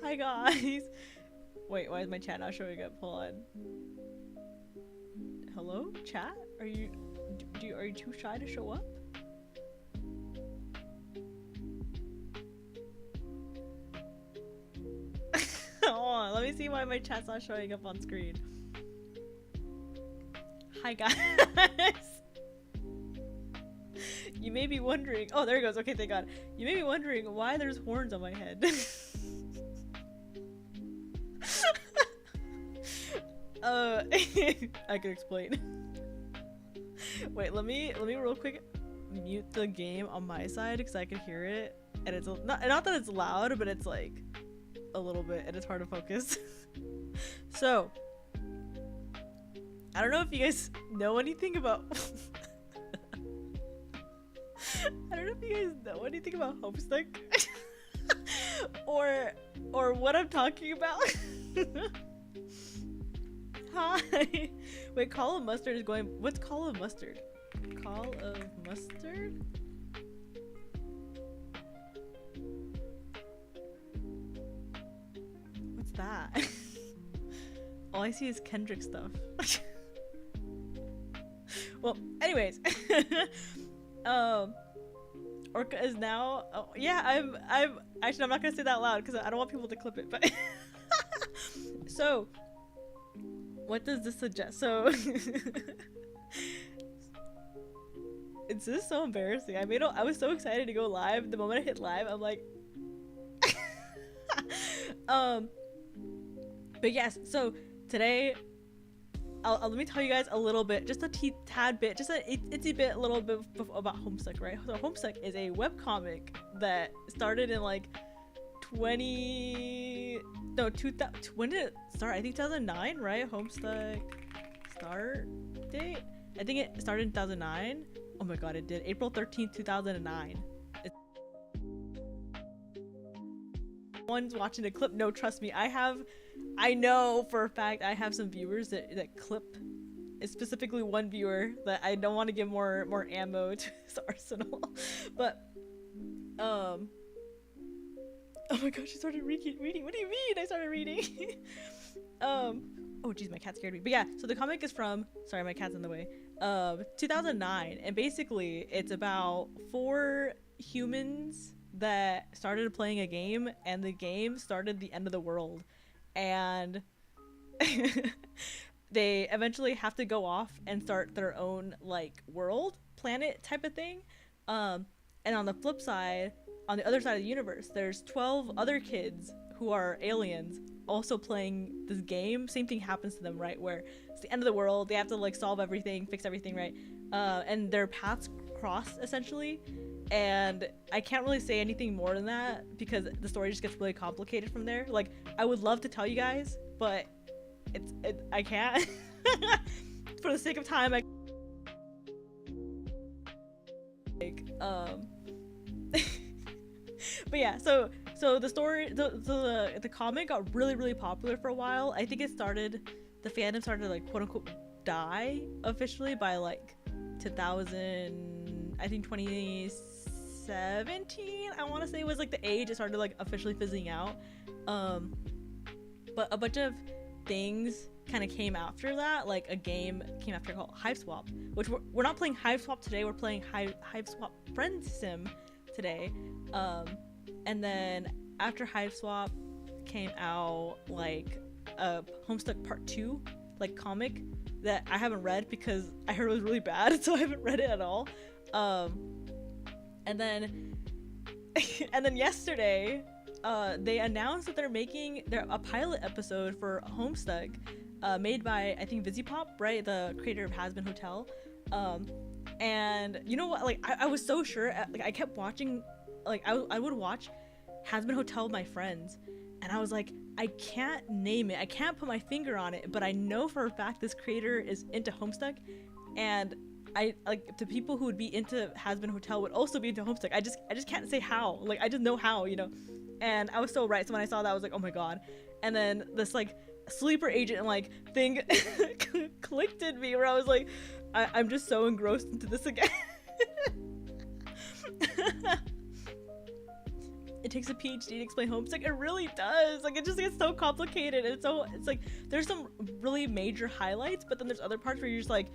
Hi guys. Wait, why is my chat not showing up? Hold on. Hello, chat? Are you too shy to show up? Hold on, let me see why my chat's not showing up on screen. Hi guys. You may be wondering. Oh, there it goes. Okay, thank God. You may be wondering why there's horns on my head. I can explain. Wait, let me real quick mute the game on my side because I can hear it, and it's not that it's loud, but it's like a little bit, and it's hard to focus. So, I don't know if you guys know anything about. I don't know if you guys know anything about homestuck or what I'm talking about. Hi. Wait, Call of Mustard is going. What's Call of Mustard? Call of Mustard? What's that? All I see is Kendrick stuff. Well, anyways. Orca is now. Oh, yeah, I'm actually, I'm not gonna say that loud because I don't want people to clip it. But so, what does this suggest? So, it's just so embarrassing. I was so excited to go live. The moment I hit live, I'm like, but yes. So today, let me tell you guys a little bit, just a tad bit, just a itsy bit, a little bit about Homestuck, right? So Homestuck is a webcomic that started in like when did it start? I think 2009, right? Homestuck start date? I think it started in 2009. Oh my god, it did. April 13th, 2009. One's watching a clip. No, trust me, I know for a fact I have some viewers that clip. It's specifically one viewer that I don't want to give more ammo to his arsenal. But oh my gosh, I started reading. What do you mean? I started reading. Oh geez, my cat scared me. But yeah, so the comic is from, sorry, my cat's in the way, 2009, and basically it's about 4 humans that started playing a game, and the game started the end of the world, and they eventually have to go off and start their own like world, planet type of thing. And on the flip side, on the other side of the universe, there's 12 other kids who are aliens also playing this game. Same thing happens to them, right? Where it's the end of the world, they have to like solve everything, fix everything, right? And their paths cross essentially. And I can't really say anything more than that because the story just gets really complicated from there. Like, I would love to tell you guys, but I can't. For the sake of time, but yeah, so the story, the comic got really popular for a while. I think the fandom started to like quote unquote die officially by like 2000, I think 2017, I want to say was like the age it started like officially fizzing out. But a bunch of things kind of came after that. Like a game came after called Hiveswap, which we're not playing Hiveswap today, we're playing Hiveswap Friendsim today. And then after Hiveswap came out like a Homestuck Part 2 like comic that I haven't read because I heard it was really bad, so I haven't read it at all. And then yesterday they announced that they're making a pilot episode for Homestuck, made by I think VTuber, right, the creator of Has Been Hotel. And you know what, like I was so sure, like I kept watching, like I would watch Has Been Hotel with my friends, and I was like, I can't name it, I can't put my finger on it, but I know for a fact this creator is into Homestuck, and I like the people who would be into Has Been Hotel would also be into Homestuck. I just can't say how, like I just know how, you know. And I was so right. So when I saw that, I was like, oh my god. And then this like sleeper agent like thing clicked in me where I was like, I'm just so engrossed into this again. It takes a PhD to explain Homestuck. It really does. Like, it just gets so complicated. It's like there's some really major highlights, but then there's other parts where you're just like,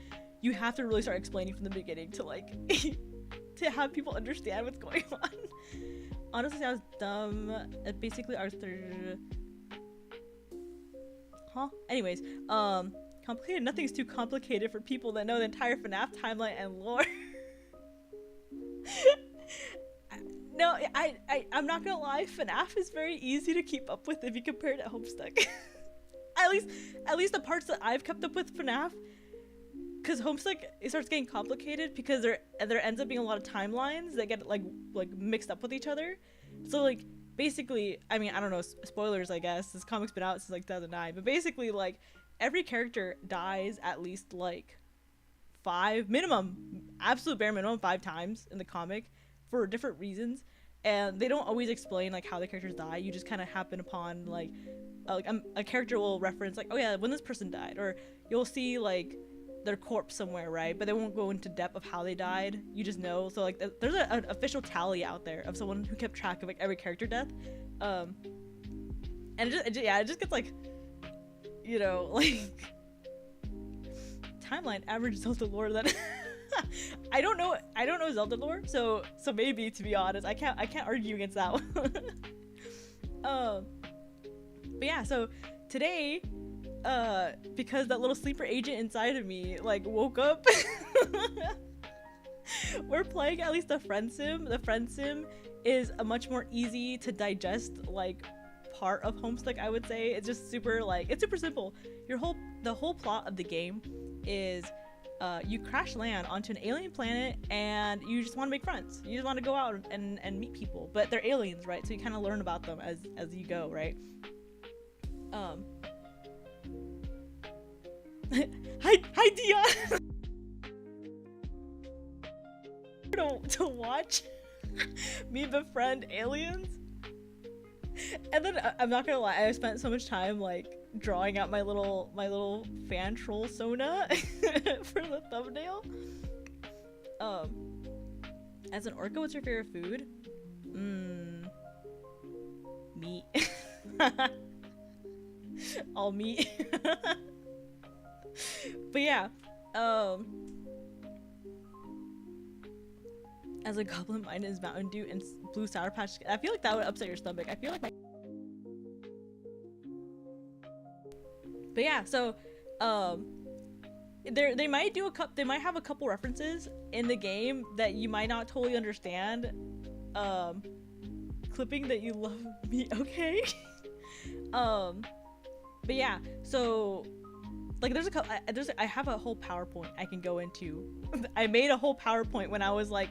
you have to really start explaining from the beginning to like to have people understand what's going on. Honestly, I was dumb. Basically, our third. Anyways, complicated. Nothing's too complicated for people that know the entire FNAF timeline and lore. No, I'm not gonna lie. FNAF is very easy to keep up with if you compare it to Homestuck. at least the parts that I've kept up with FNAF. Because Homestuck, it starts getting complicated because there ends up being a lot of timelines that get like mixed up with each other. So like basically, I mean, I don't know, spoilers I guess, this comic's been out since like 2009, but basically like every character dies at least like 5 minimum, absolute bare minimum 5 times in the comic for different reasons, and they don't always explain like how the characters die. You just kind of happen upon like a character will reference like, oh yeah, when this person died, or you'll see like their corpse somewhere, right? But they won't go into depth of how they died. You just know. So like there's an official tally out there of someone who kept track of like every character death, and it just gets like, you know, like timeline average Zelda lore that I don't know Zelda lore, so maybe, to be honest, I can't argue against that one. But yeah, so today, because that little sleeper agent inside of me like woke up, we're playing at least the Friendsim. The Friendsim is a much more easy to digest like part of Homestuck, I would say. It's just super like, it's super simple. The whole plot of the game is you crash land onto an alien planet and you just want to make friends. You just want to go out and meet people, but they're aliens, right? So you kind of learn about them as you go, right? Hi Dion. to watch me befriend aliens, and then I'm not gonna lie, I spent so much time like drawing out my little fan troll Sona for the thumbnail. As an orca, what's your favorite food? Meat. All meat. But yeah, as a goblin, mine is Mountain Dew and blue Sour Patch. I feel like that would upset your stomach. I feel like but yeah, so they might have a couple references in the game that you might not totally understand. Clipping that you love me, okay? But yeah, so like I have a whole PowerPoint I can go into. I made a whole PowerPoint when I was like,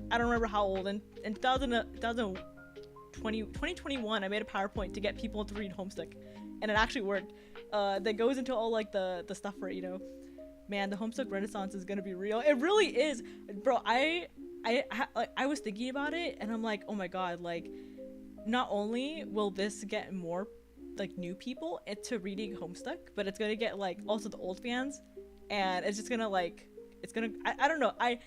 I don't remember how old, in 2021 I made a PowerPoint to get people to read Homestuck, and it actually worked. That goes into all like the stuff for, you know, man, the Homestuck renaissance is gonna be real. It really is, bro. I was thinking about it and I'm like, oh my god, like not only will this get more like new people into reading Homestuck, but it's gonna get like also the old fans, and it's just gonna like, it's gonna, I don't know, I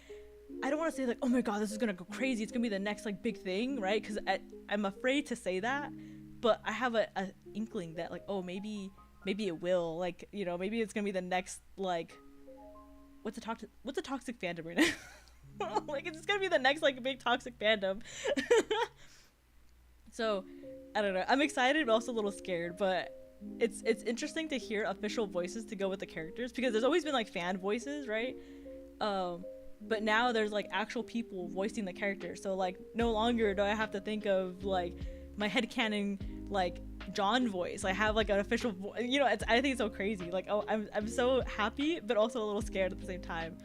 don't want to say like, oh my god, this is gonna go crazy, it's gonna be the next like big thing, right? Because I'm afraid to say that, but I have a inkling that like, oh, maybe it will, like, you know, maybe it's gonna be the next like, what's a toxic fandom right now? Like, it's gonna be the next like big toxic fandom. So I don't know, I'm excited but also a little scared, but it's interesting to hear official voices to go with the characters, because there's always been like fan voices, right? But now there's like actual people voicing the characters, so like no longer do I have to think of like my headcanon like John voice. I have like an official voice, you know. I think it's so crazy. Like, oh, I'm so happy but also a little scared at the same time.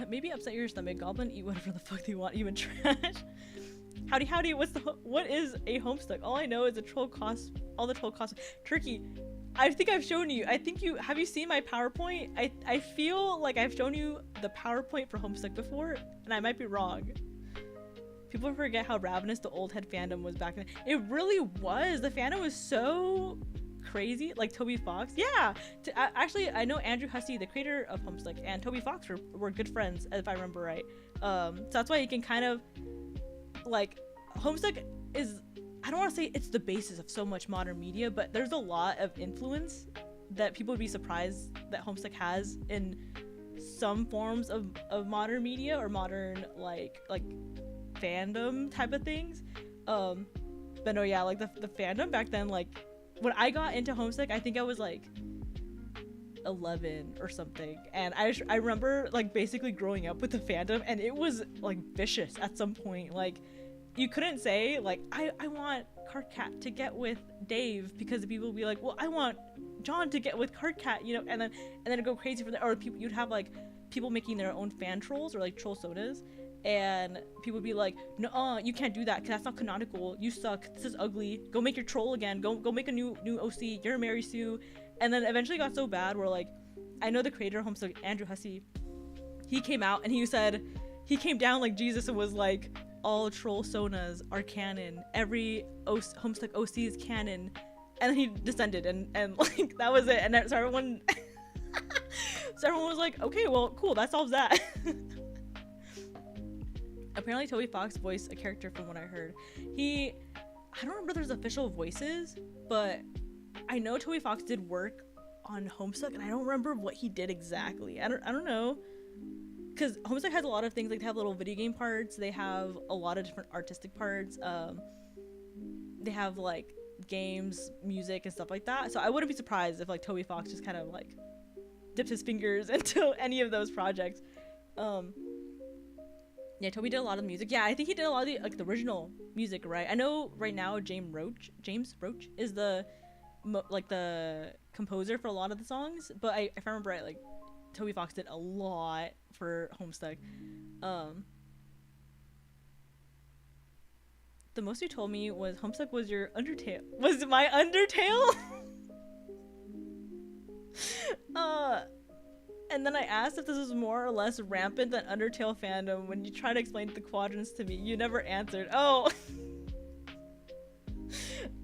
Maybe upset your stomach. Goblin, eat whatever the fuck they want, even trash. Howdy, what is a Homestuck? All I know is the troll cost, all the troll costs. Turkey, I think I've shown you. Have you seen my PowerPoint? I feel like I've shown you the PowerPoint for Homestuck before, and I might be wrong. People forget how ravenous the old head fandom was back then. It really was. The fandom was so crazy. Like Toby Fox. Yeah. Actually, I know Andrew Hussey, the creator of Homestuck, and Toby Fox were good friends, if I remember right. So that's why you can kind of like Homestuck is, I don't want to say it's the basis of so much modern media, but there's a lot of influence that people would be surprised that Homestuck has in some forms of modern media or modern like fandom type of things. But no, yeah, like the fandom back then, like when I got into Homestuck, I think I was like 11 or something, and I remember like basically growing up with the fandom, and it was like vicious at some point. Like you couldn't say like I want Cardcat to get with Dave, because people would be like, well, I want John to get with Cardcat, you know, and then it'd go crazy for that. Or people, you'd have like people making their own fan trolls or like troll sodas, and people would be like, no, you can't do that because that's not canonical, you suck, this is ugly, go make your troll again, go make a new OC, you're Mary Sue. And then eventually got so bad where like, I know the creator of Homestuck, Andrew Hussey, he came out and he said, he came down like Jesus and was like, all troll sonas are canon, every Homestuck OC is canon. And then he descended, and like that was it. And so everyone was like, okay, well, cool, that solves that. Apparently Toby Fox voiced a character from what I heard. I don't remember there's official voices, but I know Toby Fox did work on Homestuck, and I don't remember what he did exactly. I don't know, because Homestuck has a lot of things. Like they have little video game parts, they have a lot of different artistic parts, they have like games, music, and stuff like that. So I wouldn't be surprised if like Toby Fox just kind of like dipped his fingers into any of those projects. Yeah, Toby did a lot of music. Yeah, I think he did a lot of the like the original music, right? I know right now James Roach is the composer for a lot of the songs, but if I remember right, like Toby Fox did a lot for Homestuck. The most you told me was Homestuck was your Undertale. Was my Undertale? And then I asked if this was more or less rampant than Undertale fandom. When you try to explain the quadrants to me, you never answered. Oh.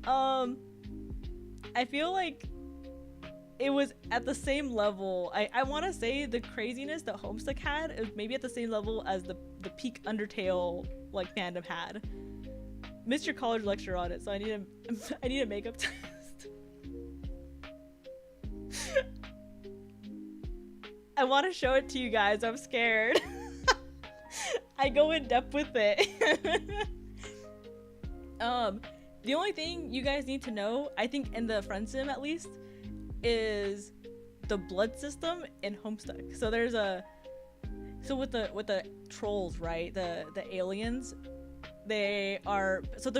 I feel like it was at the same level. I want to say the craziness that Homestuck had is maybe at the same level as the peak Undertale like fandom had. Missed your college lecture on it, so I need a makeup test. I want to show it to you guys. I'm scared. I go in depth with it. The only thing you guys need to know, I think in the Friendsim at least, is the blood system in Homestuck. So there's with the trolls, right? The aliens, the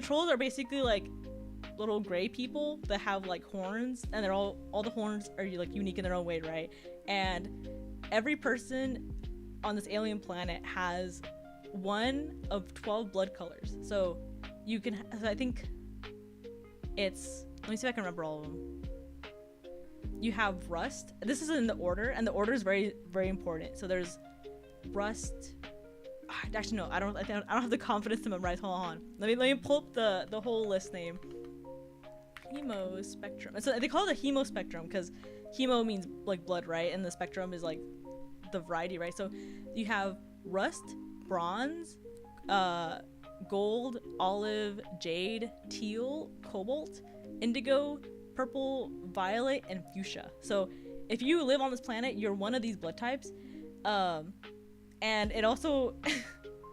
trolls are basically like little gray people that have like horns, and they're all the horns are like unique in their own way, right? And every person on this alien planet has one of 12 blood colors. So you can, so I think it's, let me see if I can remember all of them. You have rust. This is in the order, and the order is very, very important. So there's rust. Actually, no, I don't have the confidence to memorize. Hold on. Let me pull up the whole list name. Hemo spectrum. So they call it a hemo spectrum because hemo means like blood, right? And the spectrum is like the variety, right? So you have rust, bronze, gold, olive, jade, teal, cobalt, indigo, purple, violet, and fuchsia. So if you live on this planet, you're one of these blood types. And it also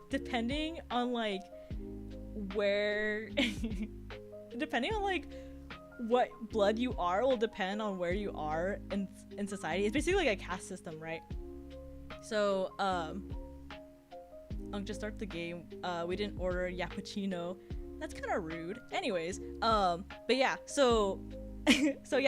depending on like where depending on like what blood you are will depend on where you are in society. It's basically like a caste system, right? So I'll just start the game. We didn't order Yappuccino. That's kind of rude. Anyways, but yeah, so so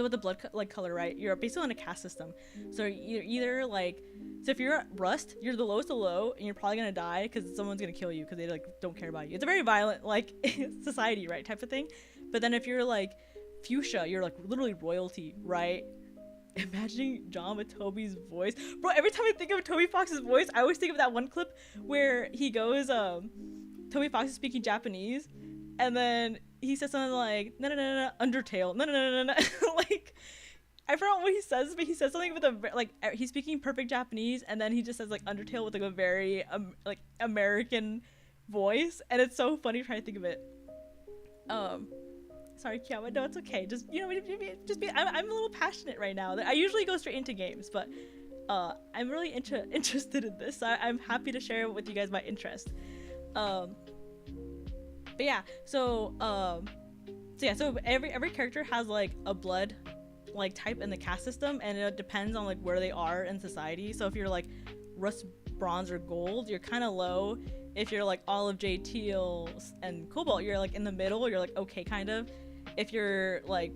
with the blood color, right, you're basically on a caste system. So you're either like, so if you're at rust, you're the lowest of low, and you're probably gonna die because someone's gonna kill you because they like don't care about you. It's a very violent like society, right, type of thing. But then if you're like fuchsia, you're like literally royalty, right? Imagining John with Toby's voice, bro. Every time I think of Toby Fox's voice, I always think of that one clip where he goes, Toby Fox is speaking Japanese, and then he says something like, no, Undertale, no. Like, I forgot what he says, but he says something with a like he's speaking perfect Japanese, and then he just says like Undertale with like a very like American voice, and it's so funny trying to think of it. Sorry, Kiayama. No, it's okay. Just just be. I'm a little passionate right now. I usually go straight into games, but I'm really interested in this. I'm happy to share with you guys my interest. But yeah, so every character has like a blood like type in the caste system, and it depends on like where they are in society. So if you're like rust, bronze, or gold, you're kind of low. If you're like olive, jade, teal, and cobalt, you're like in the middle. You're like okay, kind of. If you're like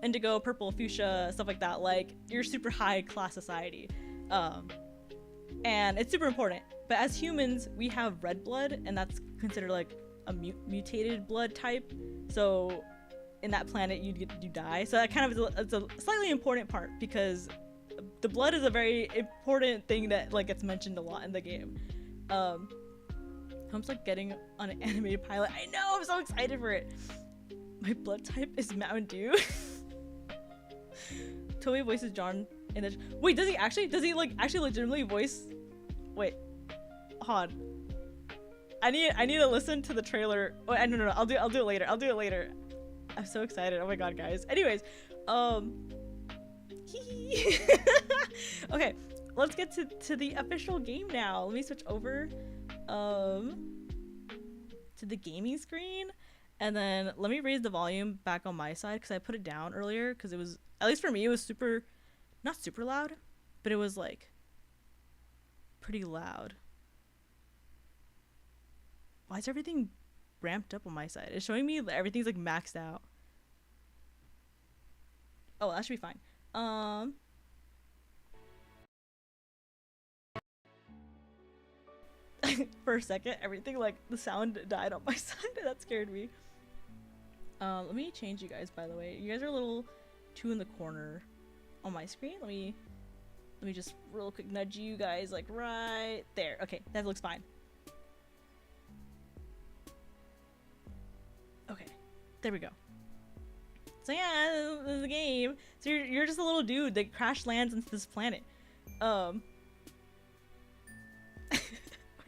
indigo, purple, fuchsia, stuff like that, like you're super high class society. And it's super important. But as humans, we have red blood, and that's considered like a mutated blood type. So in that planet, you die. So that kind of it's a slightly important part, because the blood is a very important thing that like gets mentioned a lot in the game. I'm like getting on an animated pilot. I know, I'm so excited for it. My blood type is Mountain Dew. Toby voices John in the. Wait, does he like actually legitimately voice? Wait, hold on. I need to listen to the trailer. Oh, no. I'll do it later. I'm so excited. Oh my god, guys. Anyways, okay, let's get to the official game now. Let me switch over to the gaming screen, and then let me raise the volume back on my side, because I put it down earlier because it was, at least for me, it was not super loud, but it was like pretty loud. Why is everything ramped up on my side? It's showing me that everything's like maxed out. Oh, that should be fine. For a second, everything like the sound died on my side. That scared me. Let me change you guys, by the way. You guys are a little too in the corner on my screen. Let me just real quick nudge you guys like right there. Okay, that looks fine. Okay, there we go. So yeah, this is the game. So you're just a little dude that crash lands into this planet. Or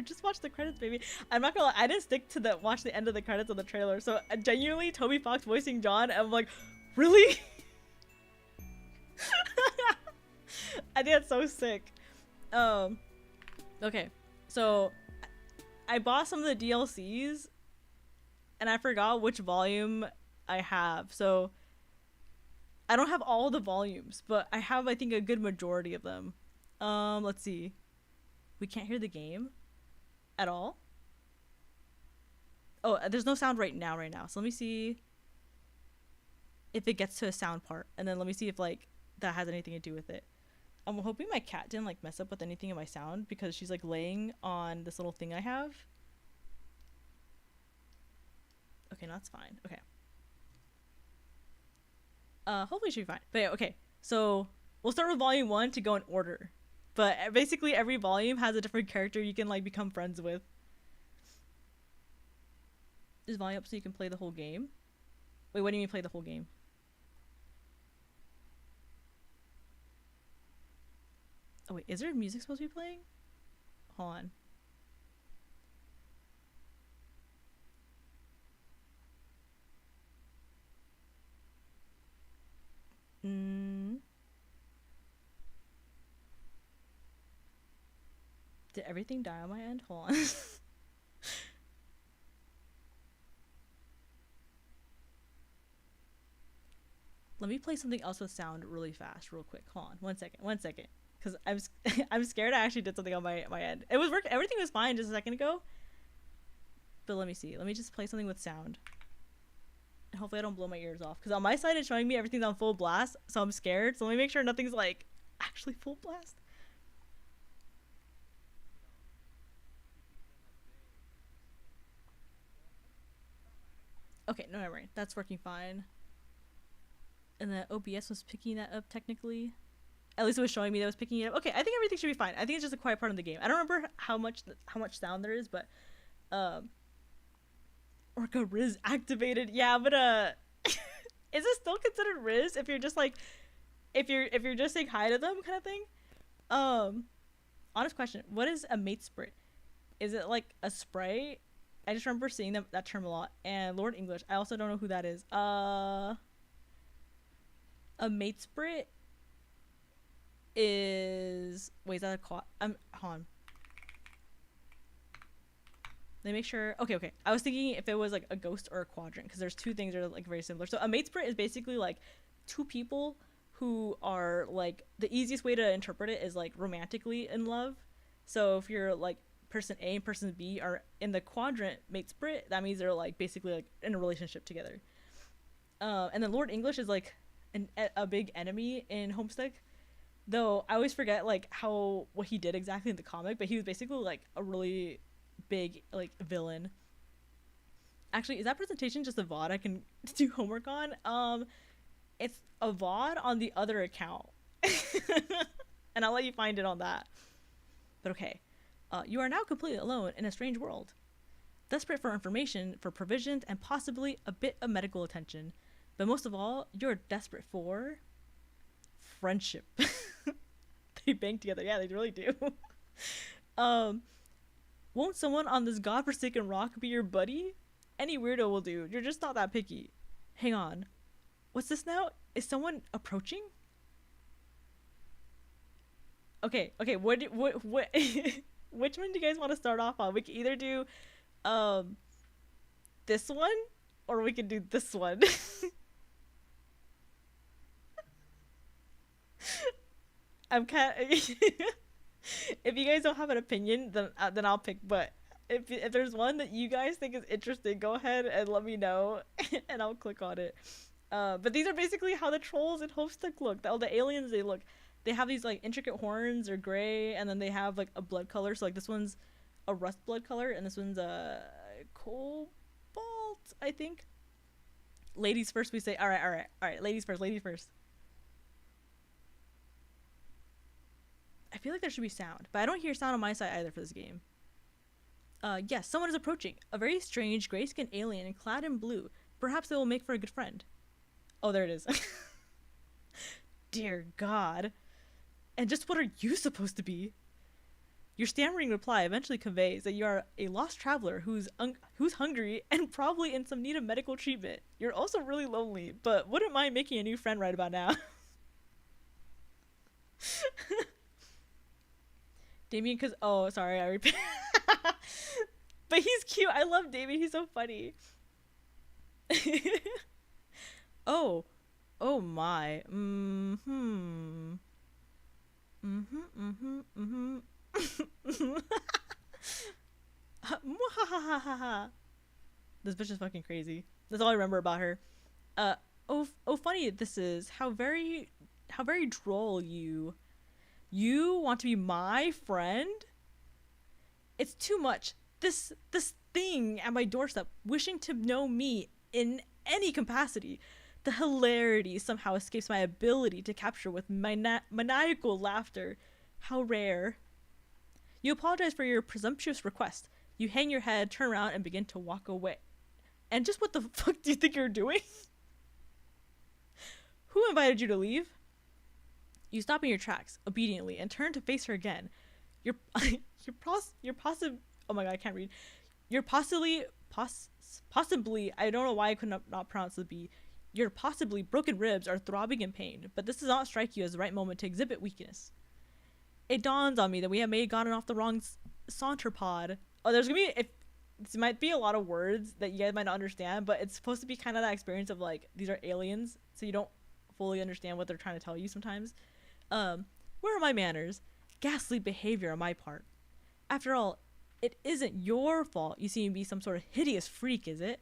just watch the credits, baby. I'm not gonna lie, I didn't stick to watch the end of the credits of the trailer. So genuinely, Toby Fox voicing John, I'm like, really? I think that's so sick. Okay, so I bought some of the DLCs, and I forgot which volume I have. So I don't have all the volumes, but I have, I think, a good majority of them. Let's see. We can't hear the game at all. Oh, there's no sound right now. So let me see if it gets to a sound part, and then let me see if like that has anything to do with it. I'm hoping my cat didn't like mess up with anything in my sound, because she's like laying on this little thing I have. Okay, no, that's fine. Okay. Hopefully it should be fine. But yeah, okay. So we'll start with volume 1 to go in order. But basically every volume has a different character you can like become friends with. Is volume up so you can play the whole game? Wait, what do you mean play the whole game? Oh wait, is there music supposed to be playing? Hold on. Did everything die on my end? Hold on. Let me play something else with sound really fast, real quick. Hold on, one second. Because I'm scared I actually did something on my end. It was working. Everything was fine just a second ago. But let me see. Let me just play something with sound. And hopefully I don't blow my ears off. Because on my side it's showing me everything's on full blast, so I'm scared. So let me make sure nothing's like actually full blast. Okay, no, never mind. That's working fine. And the OBS was picking that up technically. At least it was showing me that it was picking it up. Okay, I think everything should be fine. I think it's just a quiet part of the game. I don't remember how much sound there is, but Orca Riz activated. Yeah, but is it still considered Riz if you're just like if you're just saying hi to them kind of thing. Um, honest question: what is a mate sprit? Is it like a spray? I just remember seeing that term a lot. And Lord English, I also don't know who that is. A mate sprit is wait, is that a quad? Hold on. Let me make sure. Okay. I was thinking if it was like a ghost or a quadrant because there's two things that are like very similar. So a mate sprit is basically like two people who are like, the easiest way to interpret it is like romantically in love. So if you're like person A and person B are in the quadrant mate sprit, that means they're like basically like in a relationship together. And then Lord English is like a big enemy in Homestuck. Though I always forget like what he did exactly in the comic, but he was basically like a really big like villain. Actually, is that presentation just a VOD I can do homework on? It's a VOD on the other account. And I'll let you find it on that. But okay. You are now completely alone in a strange world. Desperate for information, for provisions, and possibly a bit of medical attention. But most of all, you're desperate for friendship. They bang together. Yeah, they really do. Won't someone on this godforsaken rock be your buddy? Any weirdo will do. You're just not that picky. Hang on. What's this now? Is someone approaching? Okay. What which one do you guys want to start off on? We can either do this one or we can do this one. I'm kind of if you guys don't have an opinion, then I'll pick. But if there's one that you guys think is interesting, go ahead and let me know, and I'll click on it. But these are basically how the trolls in Homestuck look. All the aliens they look. They have these like intricate horns or gray, and then they have like a blood color. So like this one's a rust blood color, and this one's a cobalt, I think. Ladies first, we say. All right. Ladies first. I feel like there should be sound, but I don't hear sound on my side either for this game. Yes, someone is approaching. A very strange, gray-skinned alien clad in blue. Perhaps they will make for a good friend. Oh, there it is. Dear God. And just what are you supposed to be? Your stammering reply eventually conveys that you are a lost traveler who's hungry and probably in some need of medical treatment. You're also really lonely, but wouldn't mind making a new friend right about now. Damien, because oh, sorry, I repeat. But he's cute. I love Damien. He's so funny. Oh my. This bitch is fucking crazy. That's all I remember about her. Funny this is. How very droll you. You want to be my friend? It's too much. This thing at my doorstep, wishing to know me in any capacity. The hilarity somehow escapes my ability to capture with maniacal laughter. How rare. You apologize for your presumptuous request. You hang your head, turn around, and begin to walk away. And just what the fuck do you think you're doing? Who invited you to leave? You stop in your tracks, obediently, and turn to face her again. You're possibly, oh my god, I can't read. You're possibly, I don't know why I could not pronounce the B. Your possibly broken ribs are throbbing in pain, but this does not strike you as the right moment to exhibit weakness. It dawns on me that we have gotten off the wrong saunter pod. Oh, there's gonna be, this might be a lot of words that you guys might not understand, but it's supposed to be kind of that experience of like, these are aliens, so you don't fully understand what they're trying to tell you sometimes. Where are my manners? Ghastly behavior on my part. After all, it isn't your fault you seem to be some sort of hideous freak, is it?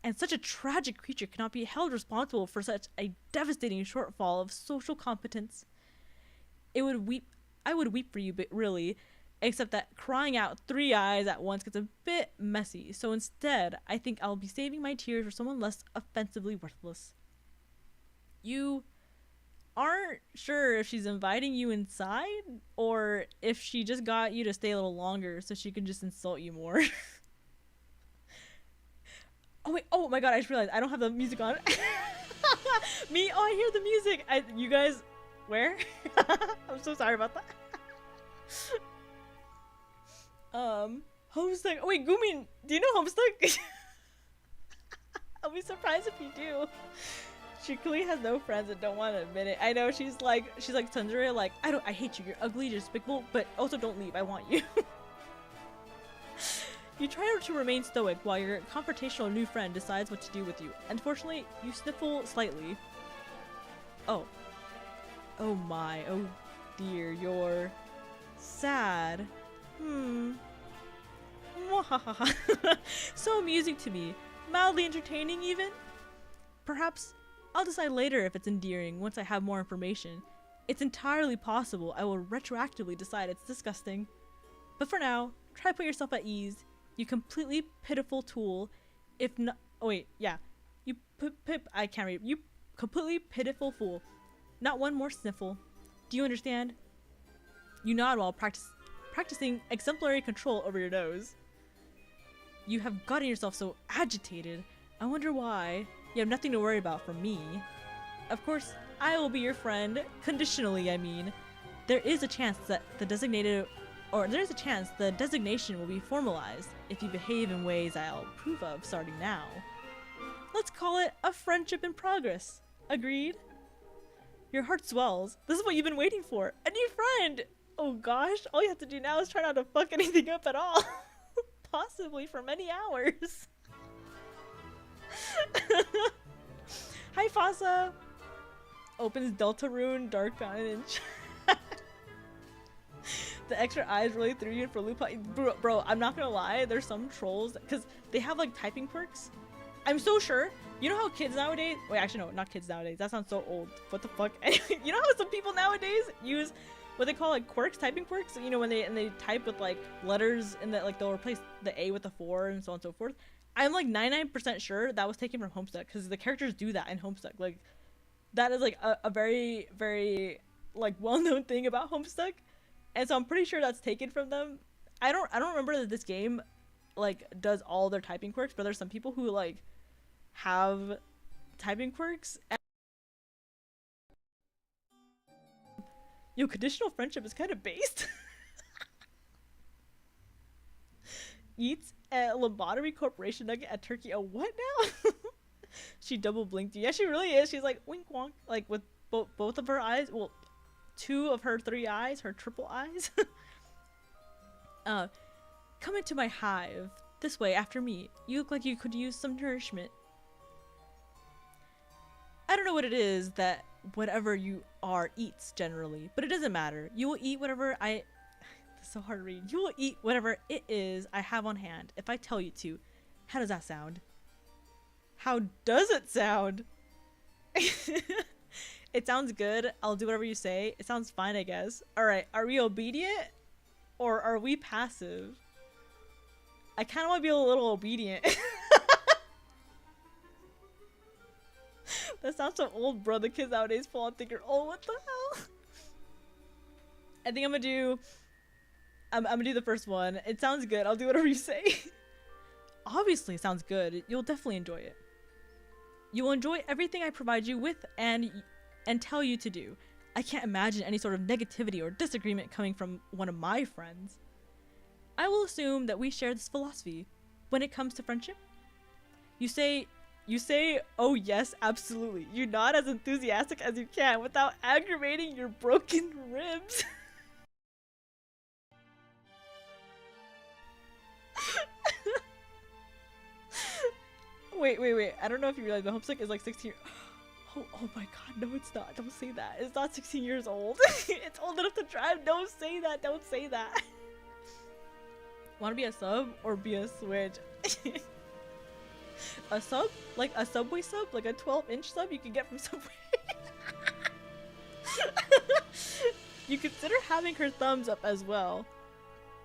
And such a tragic creature cannot be held responsible for such a devastating shortfall of social competence. I would weep for you, but really, except that crying out 3 eyes at once gets a bit messy. So instead, I think I'll be saving my tears for someone less offensively worthless. You aren't sure if she's inviting you inside or if she just got you to stay a little longer so she can just insult you more. Oh wait, oh my god, I just realized I don't have the music on. I hear the music. You guys, Where? I'm so sorry about that. Homestuck. Oh, wait, Gumin, do you know Homestuck? I'll be surprised if you do. She clearly has no friends and don't want to admit it. I know she's like Tundra, like I hate you. You're ugly, you're despicable, but also don't leave. I want you. You try to remain stoic while your confrontational new friend decides what to do with you. Unfortunately, you sniffle slightly. Oh. Oh my. Oh dear. You're sad. So amusing to me. Mildly entertaining even? Perhaps I'll decide later if it's endearing once I have more information. It's entirely possible I will retroactively decide it's disgusting. But for now, try put yourself at ease. You completely pitiful tool. If not, oh wait, yeah. You I can't read. You completely pitiful fool. Not one more sniffle. Do you understand? You nod while practicing exemplary control over your nose. You have gotten yourself so agitated. I wonder why. You have nothing to worry about from me. Of course, I will be your friend. Conditionally, I mean. There is a chance that there's a chance the designation will be formalized if you behave in ways I'll approve of starting now. Let's call it a friendship in progress. Agreed? Your heart swells. This is what you've been waiting for. A new friend! Oh gosh, all you have to do now is try not to fuck anything up at all. Possibly for many hours. Hi Fasa! Opens Deltarune, Dark Fountain, and the extra eyes really threw you for loop. Bro, I'm not gonna lie, there's some trolls, because they have like typing quirks. I'm so sure. You know how kids nowadays, wait, actually no, not kids nowadays, that sounds so old. What the fuck? You know how some people nowadays use what they call like quirks, typing quirks? You know, when they type with like letters and that like they'll replace the A with the 4 and so on and so forth. I'm like 99% sure that was taken from Homestuck because the characters do that in Homestuck. Like that is like a very, very like well-known thing about Homestuck. And so I'm pretty sure that's taken from them. I don't remember that this game like does all their typing quirks, but there's some people who like have typing quirks. Yo, conditional friendship is kind of based. Eats a lobotomy corporation nugget at Turkey. Oh, what now? She double blinked you. Yeah, she really is. She's like wink wonk, like with both of her eyes. Well, 2 of her 3 eyes, her triple eyes. Come into my hive. This way, after me. You look like you could use some nourishment. I don't know what it is that whatever you are eats generally, but it doesn't matter. You will eat whatever it's so hard to read. You will eat whatever it is I have on hand if I tell you to. How does that sound? How does it sound? It sounds good. I'll do whatever you say. It sounds fine, I guess. Alright, are we obedient? Or are we passive? I kind of want to be a little obedient. That sounds so old, bro. The kids nowadays fall on thinking, oh, what the hell? I think I'm gonna do the first one. It sounds good. I'll do whatever you say. Obviously, it sounds good. You'll definitely enjoy it. You will enjoy everything I provide you with and tell you to do. I can't imagine any sort of negativity or disagreement coming from one of my friends. I will assume that we share this philosophy. When it comes to friendship, you say, oh yes, absolutely. You're not as enthusiastic as you can without aggravating your broken ribs. Wait. I don't know if you realize, but Homestuck is like 16. Oh my god, no it's not. Don't say that. It's not 16 years old. It's old enough to drive. Don't say that. Don't say that. Want to be a sub or be a Switch? A sub? Like a Subway sub? Like a 12-inch sub you can get from Subway? You consider having her thumbs up as well.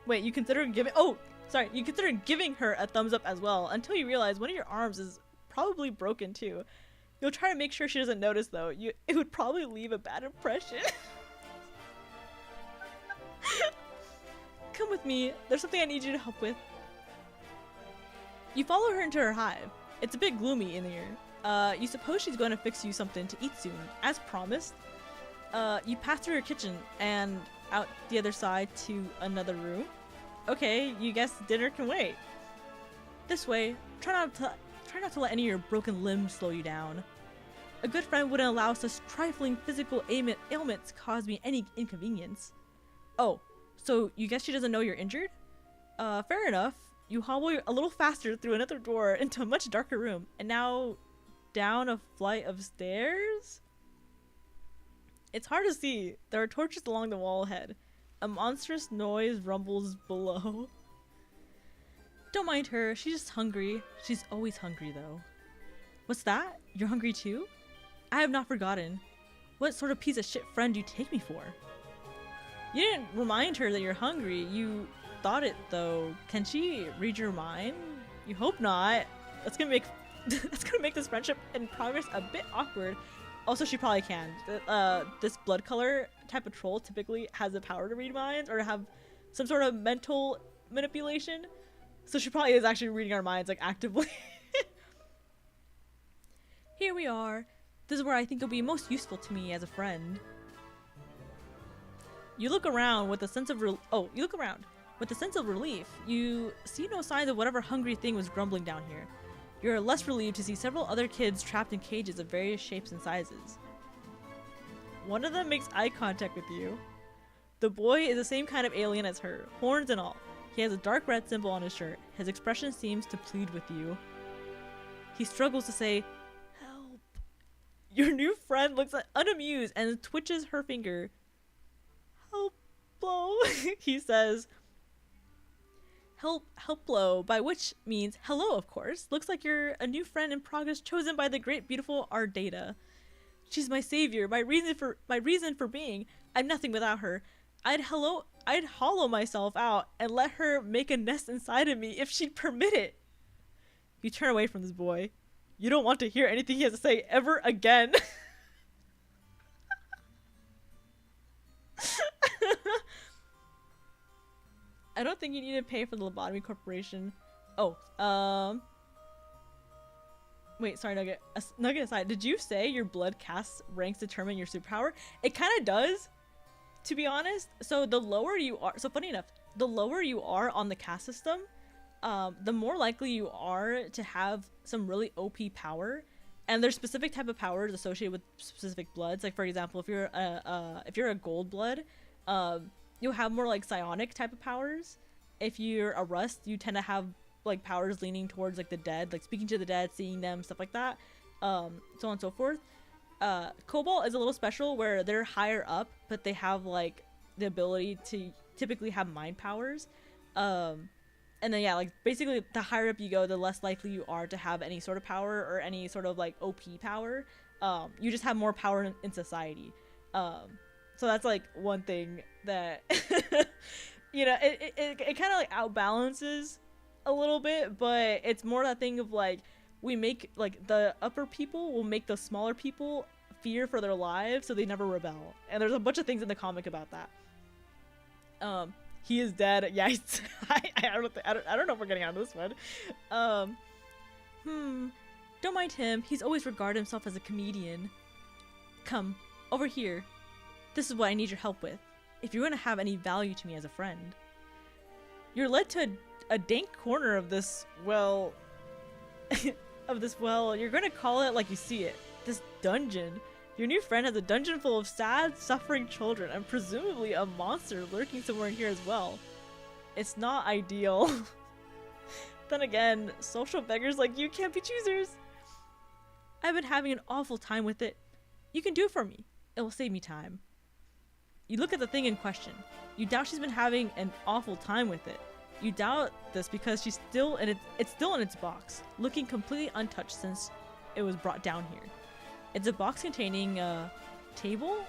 Wait, you consider giving- oh! Sorry, you consider giving her a thumbs up as well until you realize one of your arms is probably broken too. You'll try to make sure she doesn't notice though. It would probably leave a bad impression. Come with me. There's something I need you to help with. You follow her into her hive. It's a bit gloomy in here. You suppose she's going to fix you something to eat soon, as promised? You pass through your kitchen and out the other side to another room. Okay, you guess dinner can wait. This way, try not to let any of your broken limbs slow you down. A good friend wouldn't allow such trifling physical ailments cause me any inconvenience. Oh, so you guess she doesn't know you're injured? Fair enough. You hobble a little faster through another door into a much darker room, and now down a flight of stairs? It's hard to see. There are torches along the wall ahead. A monstrous noise rumbles below. Don't mind her, she's just hungry. She's always hungry though. What's that? You're hungry too? I have not forgotten. What sort of piece of shit friend do you take me for? You didn't remind her that you're hungry, you thought it though. Can she read your mind? You hope not. That's gonna make this friendship in progress a bit awkward. Also, she probably can. This blood color type of troll typically has the power to read minds or have some sort of mental manipulation. So she probably is actually reading our minds, like, actively. Here we are. This is where I think you'll be most useful to me as a friend. You look around with a sense of With a sense of relief. You see no signs of whatever hungry thing was grumbling down here. You're less relieved to see several other kids trapped in cages of various shapes and sizes. One of them makes eye contact with you. The boy is the same kind of alien as her, horns and all. He has a dark red symbol on his shirt. His expression seems to plead with you. He struggles to say, "Help." Your new friend looks unamused and twitches her finger. "Help, blow," he says. Help blow, by which means hello, of course. Looks like you're a new friend in progress chosen by the great beautiful Ardata. She's my savior, my reason for being. I'm nothing without her. I'd hollow myself out and let her make a nest inside of me if she'd permit it. You turn away from this boy. You don't want to hear anything he has to say ever again. I don't think you need to pay for the lobotomy corporation. Oh, wait, sorry, Nugget. Nugget aside, did you say your blood caste ranks determine your superpower? It kind of does, to be honest. So the lower you are, so funny enough, the lower you are on the caste system, the more likely you are to have some really OP power. And there's specific type of powers associated with specific bloods. Like for example, if you're a gold blood, you'll have more like psionic type of powers. If you're a rust, you tend to have like powers leaning towards like the dead, like speaking to the dead, seeing them, stuff like that, so on and so forth. Cobalt is a little special where they're higher up, but they have like the ability to typically have mind powers. And then yeah, like basically the higher up you go, the less likely you are to have any sort of power or any sort of like OP power. You just have more power in society. So that's like one thing that you know, it kind of like outbalances a little bit, but it's more that thing of like, we make like the upper people will make the smaller people fear for their lives so they never rebel. And there's a bunch of things in the comic about that. He is dead. Yeah, I don't know if we're getting out of this one. Don't mind him. He's always regarded himself as a comedian. Come over here. This is what I need your help with, if you're going to have any value to me as a friend. You're led to a dank corner of this, well, you're going to call it like you see it. This dungeon. Your new friend has a dungeon full of sad, suffering children, and presumably a monster lurking somewhere in here as well. It's not ideal. Then again, social beggars like you can't be choosers. I've been having an awful time with it. You can do it for me. It will save me time. You look at the thing in question. You doubt she's been having an awful time with it. You doubt this because it's still in its box, looking completely untouched since it was brought down here. It's a box containing a table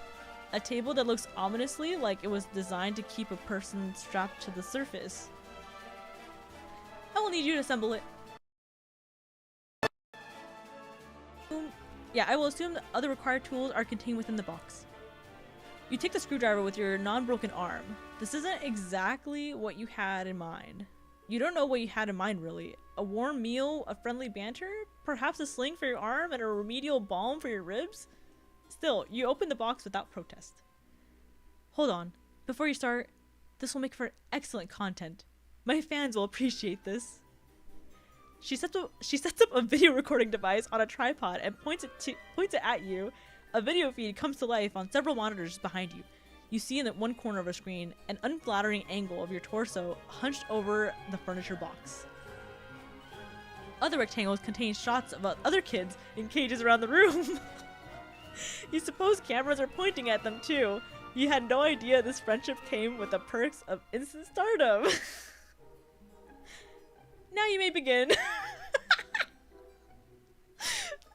that looks ominously like it was designed to keep a person strapped to the surface. I will need you to assemble it. Yeah, I will assume that other required tools are contained within the box. You take the screwdriver with your non-broken arm. This isn't exactly what you had in mind. You don't know what you had in mind, really. A warm meal, a friendly banter, perhaps a sling for your arm and a remedial balm for your ribs? Still, you open the box without protest. Hold on. Before you start, this will make for excellent content. My fans will appreciate this. She sets up a video recording device on a tripod and points it at you. A video feed comes to life on several monitors behind you. You see in the one corner of a screen an unflattering angle of your torso hunched over the furniture box. Other rectangles contain shots of other kids in cages around the room. You suppose cameras are pointing at them too. You had no idea this friendship came with the perks of instant stardom. Now you may begin.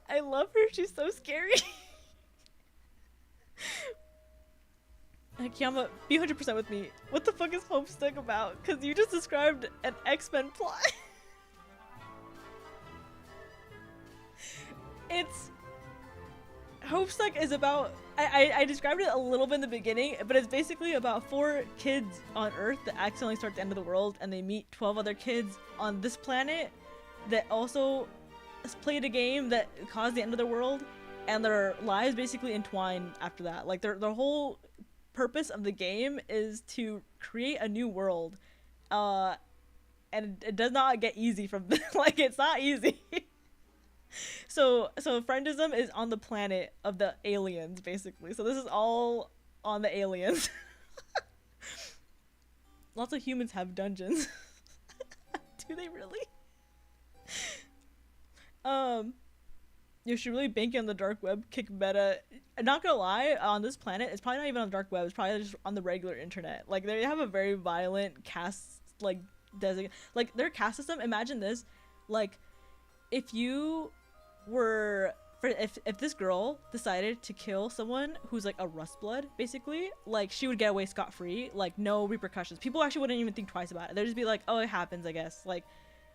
I love her. She's so scary. Kiayama, be 100% with me. What the fuck is Homestuck about? Because you just described an X-Men plot. Homestuck is about... I described it a little bit in the beginning, but it's basically about 4 kids on Earth that accidentally start the end of the world, and they meet 12 other kids on this planet that also played a game that caused the end of the world, and their lives basically entwine after that. Like, their whole purpose of the game is to create a new world, and it does not get easy from like, it's not easy. So Friendsim is on the planet of the aliens, basically. So this is all on the aliens. Lots of humans have dungeons. Do they really? You should really bank on the dark web kick meta. Not gonna lie, on this planet, it's probably not even on the dark web. It's probably just on the regular internet. Like, they have a very violent cast, like, like, their caste system. Imagine this, like, if you were, if this girl decided to kill someone who's like a rust blood, basically, like, she would get away scot-free, like, no repercussions. People actually wouldn't even think twice about it. They'd just be like, oh, it happens, I guess. Like,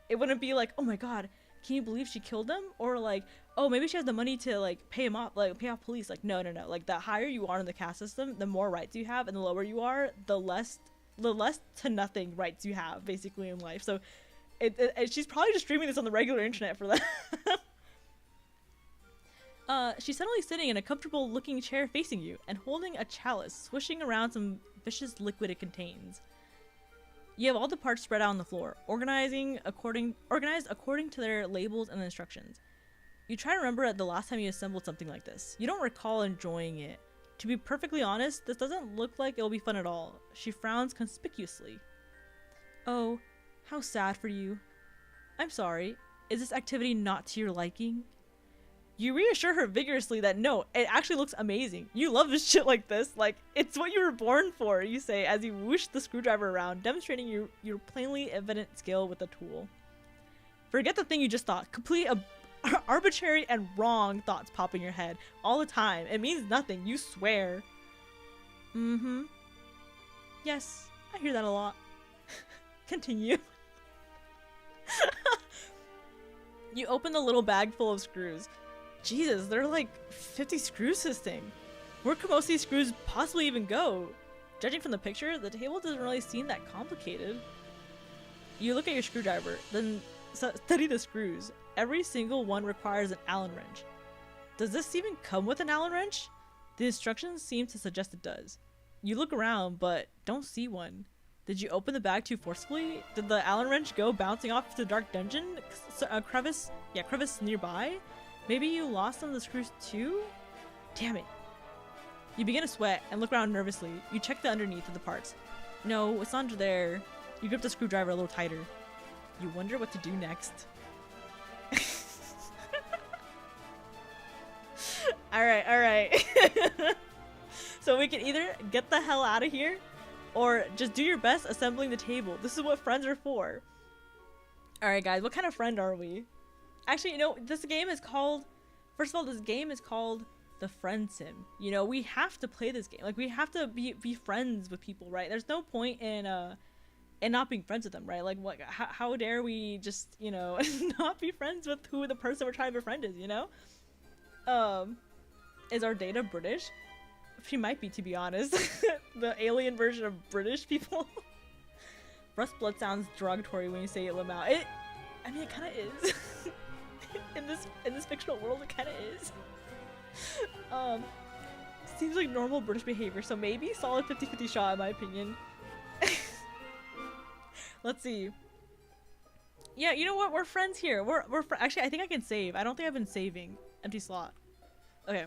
it wouldn't be like, oh my god, can you believe she killed them? Or like, oh, maybe she has the money to like pay him off, like pay off police. Like, no. Like, the higher you are in the caste system, the more rights you have, and the lower you are, the less to nothing rights you have, basically, in life. So she's probably just streaming this on the regular internet for that. She's suddenly sitting in a comfortable looking chair facing you and holding a chalice, swishing around some vicious liquid it contains. You have all the parts spread out on the floor, organized according to their labels and instructions. You try to remember the last time you assembled something like this. You don't recall enjoying it. To be perfectly honest, this doesn't look like it'll be fun at all. She frowns conspicuously. Oh, how sad for you. I'm sorry. Is this activity not to your liking? You reassure her vigorously that no, it actually looks amazing. You love this shit like this. Like, it's what you were born for, you say as you whoosh the screwdriver around, demonstrating your plainly evident skill with the tool. Forget the thing you just thought. Complete arbitrary and wrong thoughts pop in your head all the time. It means nothing. You swear. Mm-hmm. Yes, I hear that a lot. Continue. You open the little bag full of screws. Jesus, there are like 50 screws this thing. Where could most of these screws possibly even go? Judging from the picture, the table doesn't really seem that complicated. You look at your screwdriver, then study the screws. Every single one requires an Allen wrench. Does this even come with an Allen wrench? The instructions seem to suggest it does. You look around, but don't see one. Did you open the bag too forcefully? Did the Allen wrench go bouncing off to the dark dungeon? Crevice nearby? Maybe you lost some of the screws too? Damn it. You begin to sweat and look around nervously. You check the underneath of the parts. No, it's under there. You grip the screwdriver a little tighter. You wonder what to do next. Alright. So we can either get the hell out of here, or just do your best assembling the table. This is what friends are for. Alright guys, what kind of friend are we? Actually, you know, this game is called... First of all, this game is called the Friendsim. You know, we have to play this game. Like, we have to be friends with people, right? There's no point in not being friends with them, right? Like, what? How dare we just, you know, not be friends with who the person we're trying to befriend is, you know? Is our data British? She might be, to be honest. The alien version of British people. Rust blood sounds derogatory when you say it, Lamau. I mean, it kind of is. in this fictional world, it kind of is. Seems like normal British behavior, so maybe solid 50-50 shot in my opinion. Let's see. Yeah, you know what? We're friends here. Actually, I think I can save. I don't think I've been saving. Empty slot. Okay.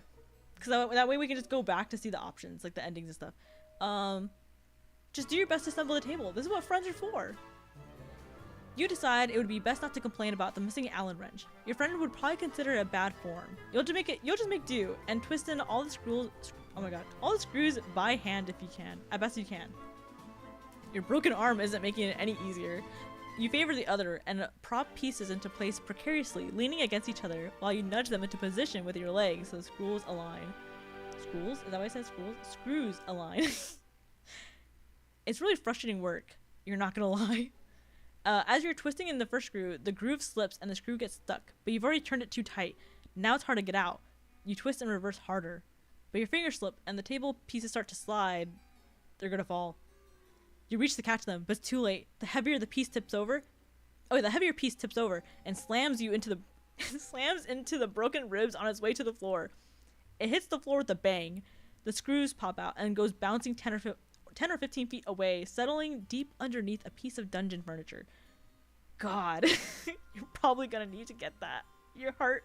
Because that way we can just go back to see the options, like the endings and stuff. Just do your best to assemble the table. This is what friends are for. You decide it would be best not to complain about the missing Allen wrench. Your friend would probably consider it a bad form. You'll just make do and twist in all the screws. Oh my god, all the screws by hand if you can. I best you can. Your broken arm isn't making it any easier. You favor the other and prop pieces into place precariously, leaning against each other while you nudge them into position with your legs so the screws align. Screws? Is that what I said? Screws? Screws align. It's really frustrating work. You're not gonna lie. As you're twisting in the first screw, the groove slips and the screw gets stuck, but you've already turned it too tight. Now it's hard to get out. You twist and reverse harder, but your fingers slip and the table pieces start to slide. They're gonna fall. You reach to catch them, but it's too late. The heavier piece tips over and slams you into the slams into the broken ribs on its way to the floor. It hits the floor with a bang. The screws pop out and goes bouncing 10 or 15 feet away, settling deep underneath a piece of dungeon furniture. God, you're probably gonna need to get that. Your heart,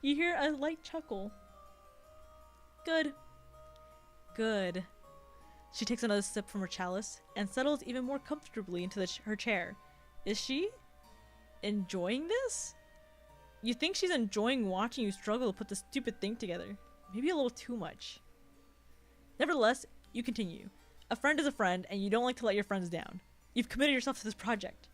you hear a light chuckle. Good. Good. She takes another sip from her chalice and settles even more comfortably into her chair. Is she enjoying this? You think she's enjoying watching you struggle to put this stupid thing together. Maybe a little too much. Nevertheless, you continue. A friend is a friend, and you don't like to let your friends down. You've committed yourself to this project.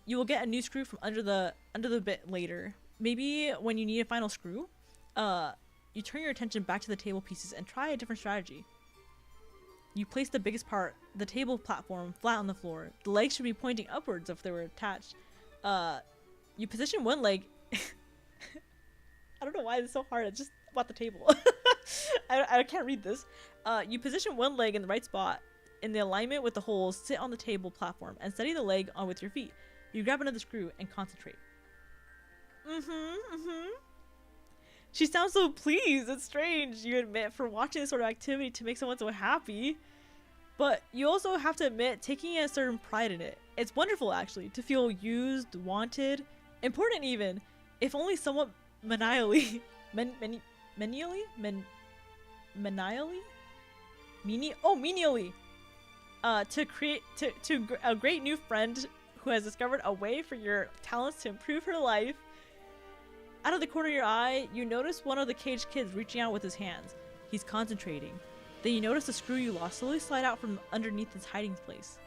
You will get a new screw from under the bit later. Maybe when you need a final screw, you turn your attention back to the table pieces and try a different strategy. You place the biggest part, the table platform, flat on the floor. The legs should be pointing upwards if they were attached. You position one leg. I don't know why it's so hard. It's just about the table. I can't read this. You position one leg in the right spot in the alignment with the holes, sit on the table platform, and steady the leg on with your feet. You grab another screw and concentrate. She sounds so pleased. It's strange, you admit, for watching this sort of activity to make someone so happy. But you also have to admit taking a certain pride in it. It's wonderful, actually, to feel used, wanted, important even, if only somewhat maniacally. Menially? To create to a great new friend who has discovered a way for your talents to improve her life. Out of the corner of your eye, you notice one of the caged kids reaching out with his hands. He's concentrating. Then you notice the screw you lost slowly slide out from underneath its hiding place.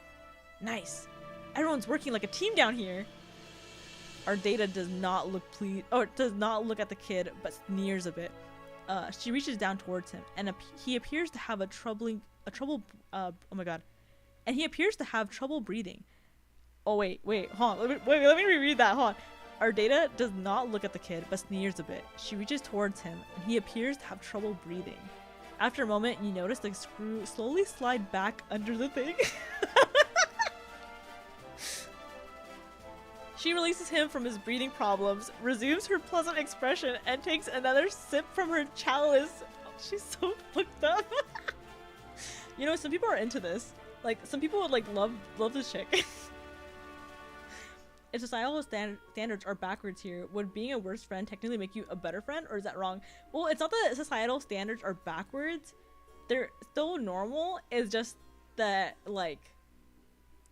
Nice. Everyone's working like a team down here. Our data does not look does not look at the kid, but sneers a bit. She reaches down towards him, and he appears to have oh my god. And he appears to have trouble breathing. Oh wait, hold on. Let me reread that. Hold on. Our data does not look at the kid, but sneers a bit. She reaches towards him, and he appears to have trouble breathing. After a moment, you notice the screw slowly slide back under the thing. She releases him from his breathing problems, resumes her pleasant expression, and takes another sip from her chalice. Oh, she's so fucked up. You know, some people are into this. Like, some people would like love this chick. If societal standards are backwards here, would being a worse friend technically make you a better friend, or is that wrong? Well, it's not that societal standards are backwards. They're still normal. It's just that, like,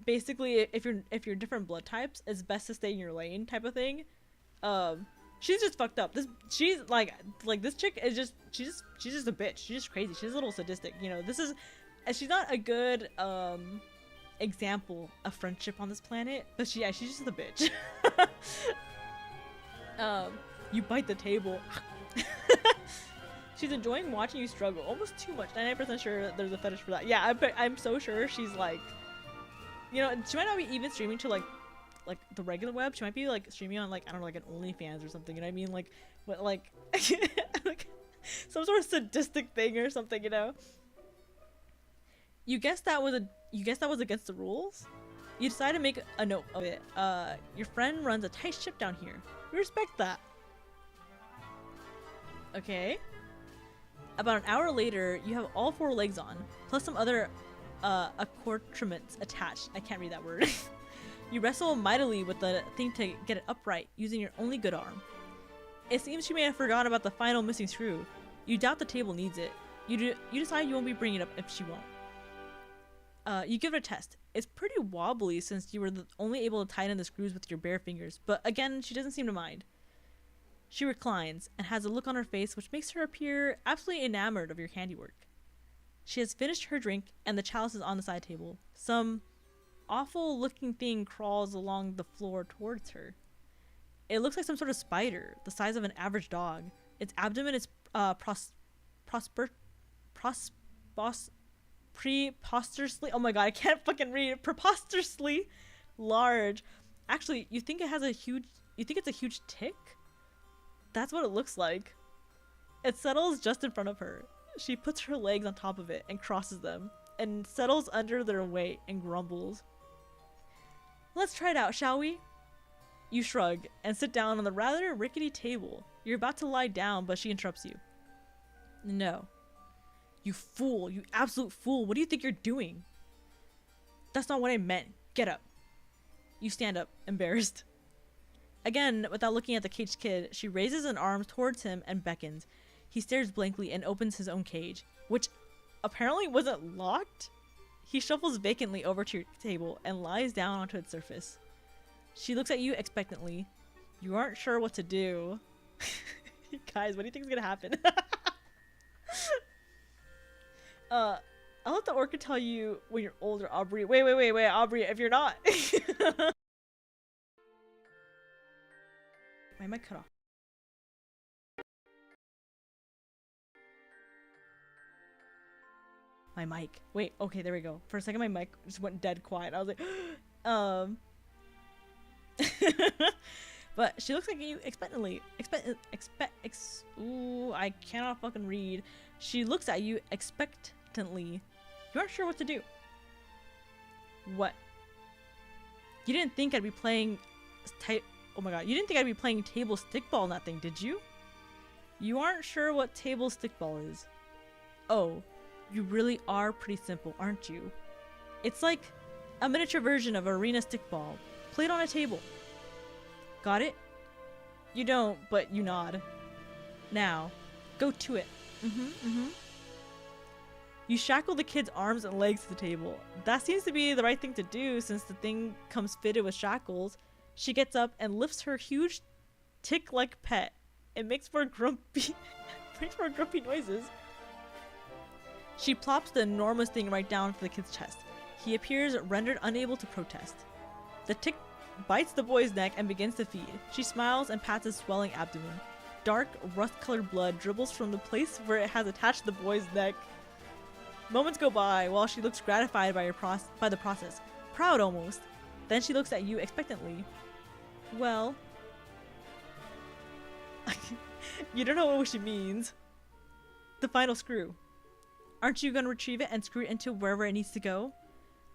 basically, if you're different blood types, it's best to stay in your lane, type of thing. She's just fucked up. She's like this chick is just she's just a bitch. She's just crazy. She's a little sadistic. You know, she's not a good example of friendship on this planet, but she's just a bitch. You bite the table. She's enjoying watching you struggle almost too much. 99% sure there's a fetish for that. Yeah, I'm so sure she's like, you know, she might not be even streaming to like the regular web. She might be like streaming on like, I don't know, like an OnlyFans or something, you know what I mean? Like, what, like like some sort of sadistic thing or something, you know? You guess that was against the rules? You decide to make a note of it. Your friend runs a tight ship down here. We respect that. Okay. About an hour later, you have all 4 legs on, plus some other accoutrements attached. I can't read that word. You wrestle mightily with the thing to get it upright, using your only good arm. It seems she may have forgotten about the final missing screw. You doubt the table needs it. You decide you won't be bringing it up if she won't. You give it a test. It's pretty wobbly since you were only able to tighten the screws with your bare fingers, but again, she doesn't seem to mind. She reclines and has a look on her face which makes her appear absolutely enamored of your handiwork. She has finished her drink and the chalice is on the side table. Some awful looking thing crawls along the floor towards her. It looks like some sort of spider, the size of an average dog. Its abdomen is preposterously, oh my god, I can't fucking read it, preposterously large. Actually, you think it's a huge tick? That's what it looks like. It settles just in front of her. She puts her legs on top of it and crosses them, and settles under their weight and grumbles. Let's try it out, shall we? You shrug and sit down on the rather rickety table. You're about to lie down, but she interrupts you. No. You fool, you absolute fool. What do you think you're doing? That's not what I meant. Get up. You stand up, embarrassed. Again, without looking at the caged kid, she raises an arm towards him and beckons. He stares blankly and opens his own cage, which apparently wasn't locked. He shuffles vacantly over to your table and lies down onto its surface. She looks at you expectantly. You aren't sure what to do. Guys, what do you think is gonna happen? I'll let the orca tell you when you're older, Aubrey. Wait, Aubrey, if you're not. My mic cut off. My mic. Wait, okay, there we go. For a second, my mic just went dead quiet. I was like, But she looks at you expectantly. Ooh, I cannot fucking read. She looks at you expectantly. You aren't sure what to do. What? You didn't think I'd be playing oh my god, you didn't think I'd be playing table stickball in that thing, did you? You aren't sure what table stickball is. Oh, you really are pretty simple, aren't you? It's like a miniature version of arena stickball, played on a table. Got it? You don't, but you nod. Now, go to it. You shackle the kid's arms and legs to the table. That seems to be the right thing to do since the thing comes fitted with shackles. She gets up and lifts her huge tick-like pet. It makes for grumpy noises. She plops the enormous thing right down to the kid's chest. He appears rendered unable to protest. The tick bites the boy's neck and begins to feed. She smiles and pats his swelling abdomen. Dark, rust-colored blood dribbles from the place where it has attached the boy's neck. Moments go by while she looks gratified by the process, proud almost. Then she looks at you expectantly. Well, you don't know what she means. The final screw. Aren't you gonna retrieve it and screw it into wherever it needs to go?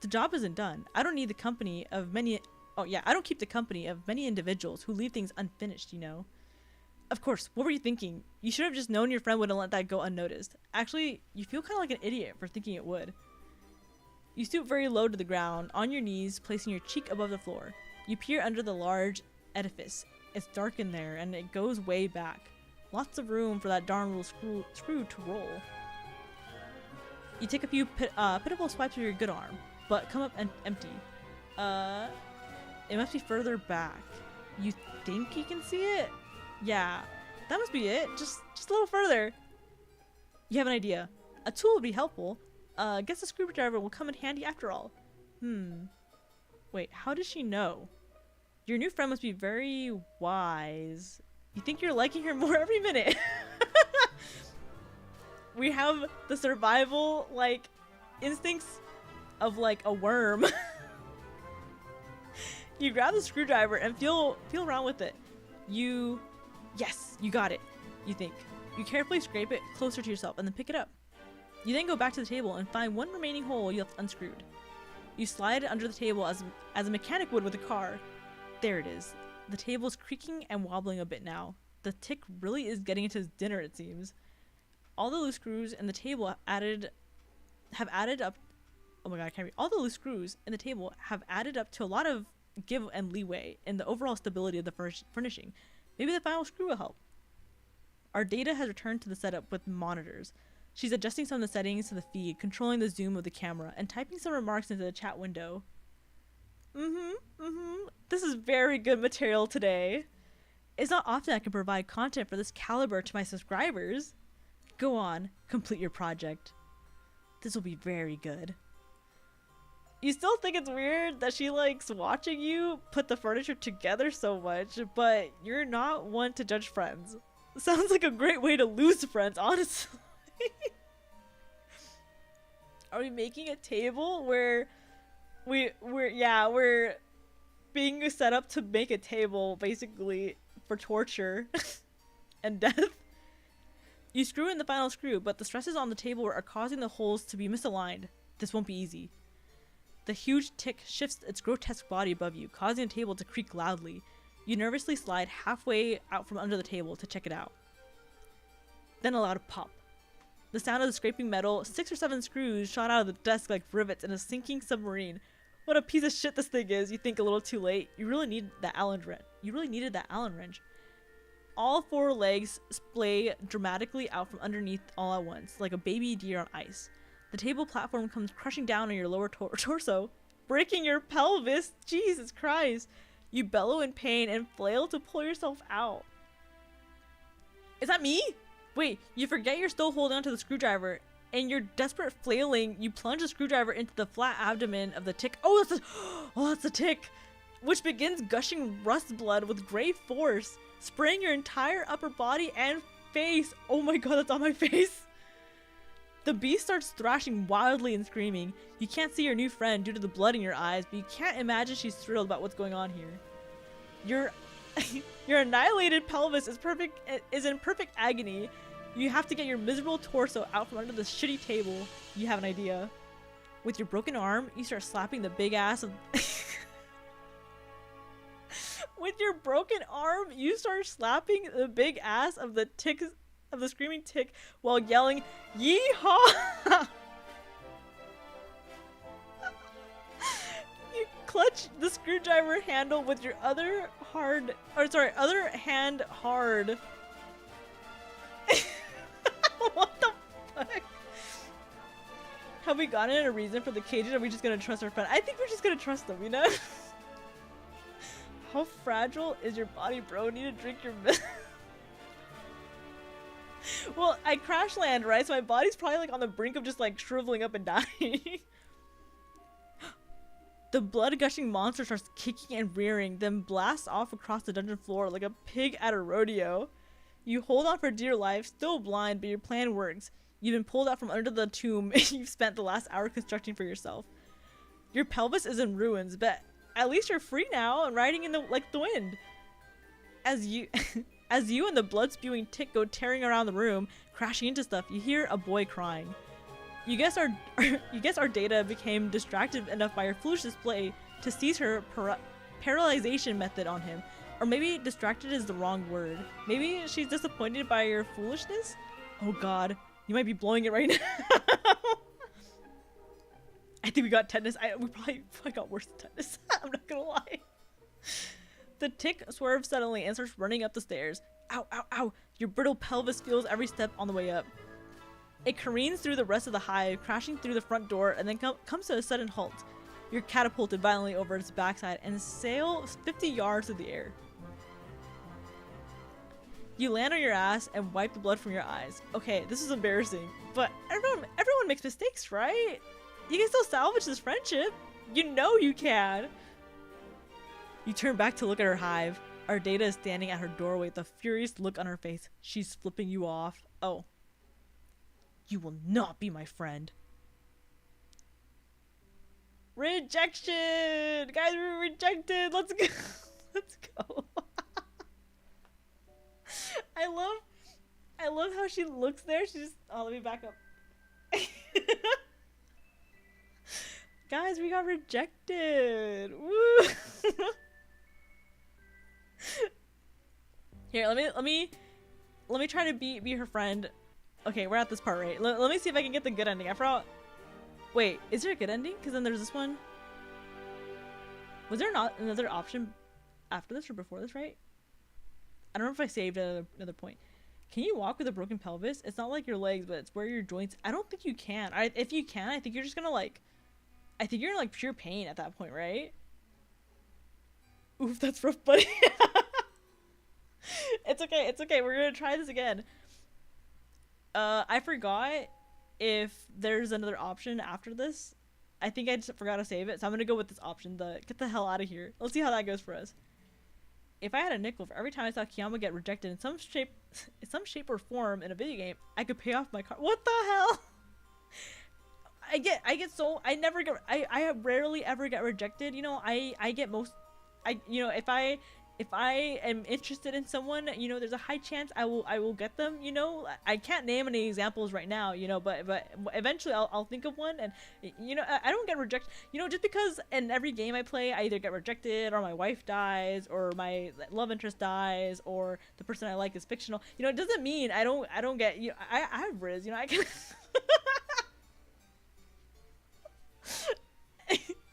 The job isn't done. I don't need the company of many. Oh yeah, I don't keep the company of many individuals who leave things unfinished, you know. Of course, what were you thinking? You should have just known your friend wouldn't let that go unnoticed. Actually, you feel kind of like an idiot for thinking it would. You stoop very low to the ground, on your knees, placing your cheek above the floor. You peer under the large edifice. It's dark in there, and it goes way back. Lots of room for that darn little screw to roll. You take a few pitiful swipes with your good arm, but come up empty. It must be further back. You think you can see it? Yeah, that must be it. Just a little further. You have an idea. A tool would be helpful. Guess a screwdriver will come in handy after all. Wait, how does she know? Your new friend must be very wise. You think you're liking her more every minute. We have the survival, like, instincts of, like, a worm. You grab the screwdriver and feel around with it. Yes, you got it, you think. You carefully scrape it closer to yourself and then pick it up. You then go back to the table and find one remaining hole you left unscrewed. You slide it under the table as a mechanic would with a car. There it is. The table is creaking and wobbling a bit now. The tick really is getting into his dinner, it seems. All the loose screws in the table have added up. Oh my god, I can't read. All the loose screws in the table have added up to a lot of give and leeway in the overall stability of the furnishing. Maybe the final screw will help. Our data has returned to the setup with monitors. She's adjusting some of the settings to the feed, controlling the zoom of the camera, and typing some remarks into the chat window. This is very good material today. It's not often I can provide content for this caliber to my subscribers. Go on, complete your project. This will be very good. You still think it's weird that she likes watching you put the furniture together so much, but you're not one to judge friends. Sounds like a great way to lose friends, honestly. Are we making a table where we're being set up to make a table basically for torture and death? You screw in the final screw, but the stresses on the table are causing the holes to be misaligned. This won't be easy. The huge tick shifts its grotesque body above you, causing the table to creak loudly. You nervously slide halfway out from under the table to check it out. Then a loud pop. The sound of the scraping metal, 6 or 7 screws shot out of the desk like rivets in a sinking submarine. What a piece of shit this thing is, you think a little too late. You really needed that Allen wrench. All 4 legs splay dramatically out from underneath all at once, like a baby deer on ice. The table platform comes crushing down on your lower torso, breaking your pelvis. Jesus Christ. You bellow in pain and flail to pull yourself out. Is that me? Wait, you forget you're still holding onto the screwdriver. In your desperate flailing, you plunge the screwdriver into the flat abdomen of the tick. Oh, that's a tick, which begins gushing rust blood with great force, spraying your entire upper body and face. Oh my god, that's on my face. The beast starts thrashing wildly and screaming. You can't see your new friend due to the blood in your eyes, but you can't imagine she's thrilled about what's going on here. Your annihilated pelvis is in perfect agony. You have to get your miserable torso out from under this shitty table. You have an idea. With your broken arm, you start slapping the big ass of With your broken arm, you start slapping the big ass of the screaming tick while yelling, "Yeehaw!" You clutch the screwdriver handle with your other hand hard. What the fuck? Have we gotten a reason for the cages? Are we just gonna trust our friend? I think we're just gonna trust them, you know? How fragile is your body, bro? Need to drink your milk. Well, I crash land, right? So my body's probably like on the brink of just like shriveling up and dying. The blood gushing monster starts kicking and rearing, then blasts off across the dungeon floor like a pig at a rodeo. You hold on for dear life, still blind, but your plan works. You've been pulled out from under the tomb you've spent the last hour constructing for yourself. Your pelvis is in ruins, but at least you're free now and riding in the wind. As you and the blood-spewing tick go tearing around the room, crashing into stuff, you hear a boy crying. You guess our data became distracted enough by her foolish display to seize her paralyzation method on him. Or maybe distracted is the wrong word. Maybe she's disappointed by your foolishness? Oh god, you might be blowing it right now. I think we got tetanus. We probably got worse than tetanus. I'm not gonna lie. The tick swerves suddenly and starts running up the stairs. Ow, ow, ow. Your brittle pelvis feels every step on the way up. It careens through the rest of the hive, crashing through the front door, and then comes to a sudden halt. You're catapulted violently over its backside and sail 50 yards through the air. You land on your ass and wipe the blood from your eyes. Okay, this is embarrassing, but everyone makes mistakes, right? You can still salvage this friendship. You know you can. You turn back to look at her hive. Our data is standing at her doorway with a furious look on her face. She's flipping you off. Oh. You will not be my friend. Rejection! Guys, we're rejected! Let's go! Let's go. I love how she looks there. She just... Oh, let me back up. Guys, we got rejected. Woo! Here, let me try to be her friend. Okay, we're at this part, right? Let me see if I can get the good ending. I forgot. Wait, is there a good ending? Because then there's this one. Was there not another option after this or before this, right? I don't know if I saved at another point. Can you walk with a broken pelvis? It's not like your legs, but it's where your joints. I don't think you can. If you can, I think you're just gonna like. I think you're in like pure pain at that point, right? Oof, that's rough, buddy. It's okay. It's okay. We're gonna try this again. I forgot if there's another option after this. I think I just forgot to save it, so I'm gonna go with this option. The get the hell out of here. Let's see how that goes for us. If I had a nickel for every time I saw Kiayama get rejected in some shape or form in a video game, I could pay off my car. What the hell? I rarely ever get rejected. You know, I get most, you know, if I am interested in someone, you know, there's a high chance I will get them. You know, I can't name any examples right now, you know, but eventually I'll think of one. And you know, I don't get rejected, you know, just because in every game I play I either get rejected or my wife dies or my love interest dies or the person I like is fictional. You know, it doesn't mean I don't get, you know, I have Riz, you know, I can.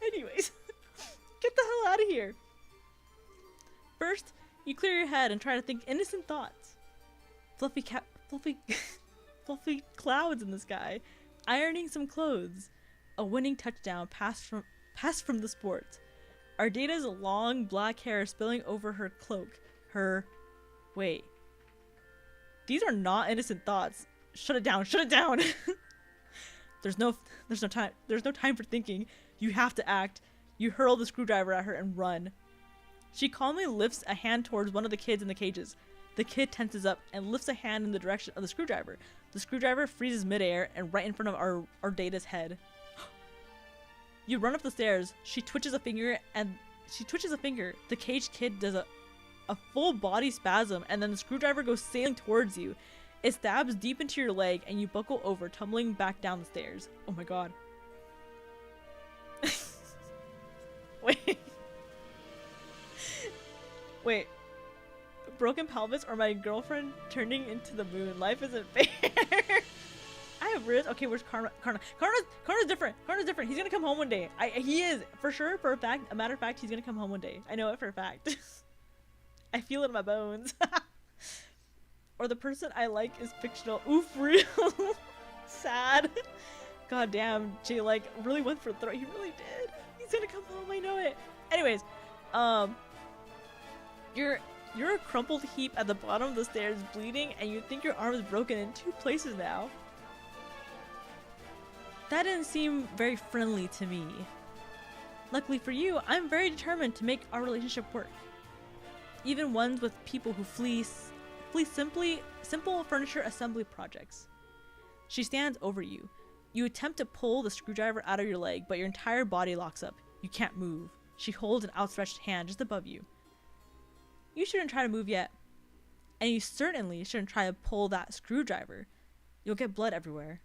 Anyways, get the hell out of here. First, you clear your head and try to think innocent thoughts. Fluffy fluffy clouds in the sky, ironing some clothes, a winning touchdown passed from the sports. Ardata's long black hair spilling over her cloak. Wait. These are not innocent thoughts. Shut it down. Shut it down. There's no time for thinking. You have to act. You hurl the screwdriver at her and run. She calmly lifts a hand towards one of the kids in the cages. The kid tenses up and lifts a hand in the direction of the screwdriver. The screwdriver freezes midair and right in front of our Data's head. You run up the stairs. She twitches a finger. The caged kid does a full body spasm, and then the screwdriver goes sailing towards you. It stabs deep into your leg and you buckle over, tumbling back down the stairs. Oh my god. Wait. Wait, broken pelvis or my girlfriend turning into the moon? Life isn't fair. I have Riz. Okay, where's Karna's different. Karna's different. He's gonna come home one day. He is for sure, for a fact. A matter of fact, he's gonna come home one day. I know it for a fact. I feel it in my bones. Or the person I like is fictional. Oof, real sad. God damn, Jay like really went for the throat. He really did. He's gonna come home. I know it. Anyways, You're a crumpled heap at the bottom of the stairs, bleeding, and you think your arm is broken in 2 places now. That didn't seem very friendly to me. Luckily for you, I'm very determined to make our relationship work. Even ones with people who flee simple furniture assembly projects. She stands over you. You attempt to pull the screwdriver out of your leg, but your entire body locks up. You can't move. She holds an outstretched hand just above you. You shouldn't try to move yet. And you certainly shouldn't try to pull that screwdriver. You'll get blood everywhere.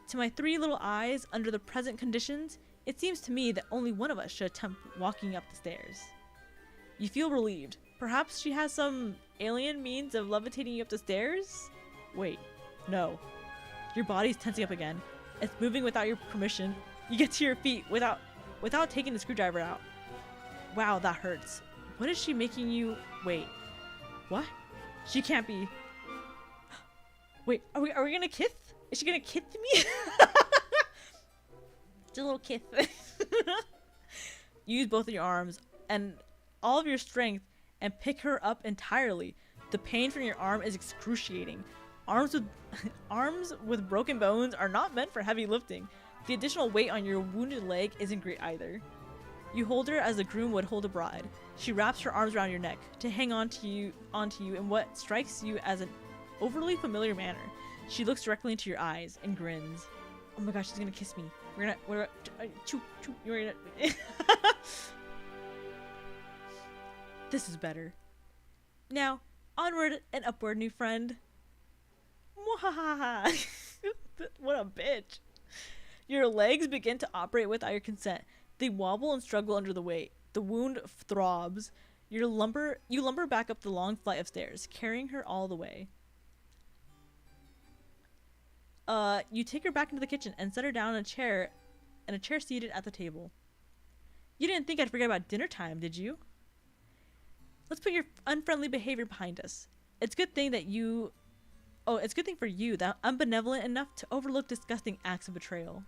To my 3 little eyes, under the present conditions, it seems to me that only one of us should attempt walking up the stairs. You feel relieved. Perhaps she has some alien means of levitating you up the stairs? Wait, no. Your body's tensing up again. It's moving without your permission. You get to your feet without taking the screwdriver out. Wow, that hurts. What is she making you... Wait. What? She can't be... Wait, are we gonna kiss? Is she gonna kiss me? Just a little kiss. Use both of your arms and all of your strength and pick her up entirely. The pain from your arm is excruciating. Arms with broken bones are not meant for heavy lifting. The additional weight on your wounded leg isn't great either. You hold her as a groom would hold a bride. She wraps her arms around your neck to hang onto you in what strikes you as an overly familiar manner. She looks directly into your eyes and grins. Oh my gosh, she's gonna kiss me. We're gonna This is better. Now, onward and upward, new friend. Mwahaha. What a bitch. Your legs begin to operate without your consent. They wobble and struggle under the weight. The wound throbs. You lumber back up the long flight of stairs, carrying her all the way. You take her back into the kitchen and set her down in a chair seated at the table. You didn't think I'd forget about dinner time, did you? Let's put your unfriendly behavior behind us. It's good thing for you that I'm benevolent enough to overlook disgusting acts of betrayal.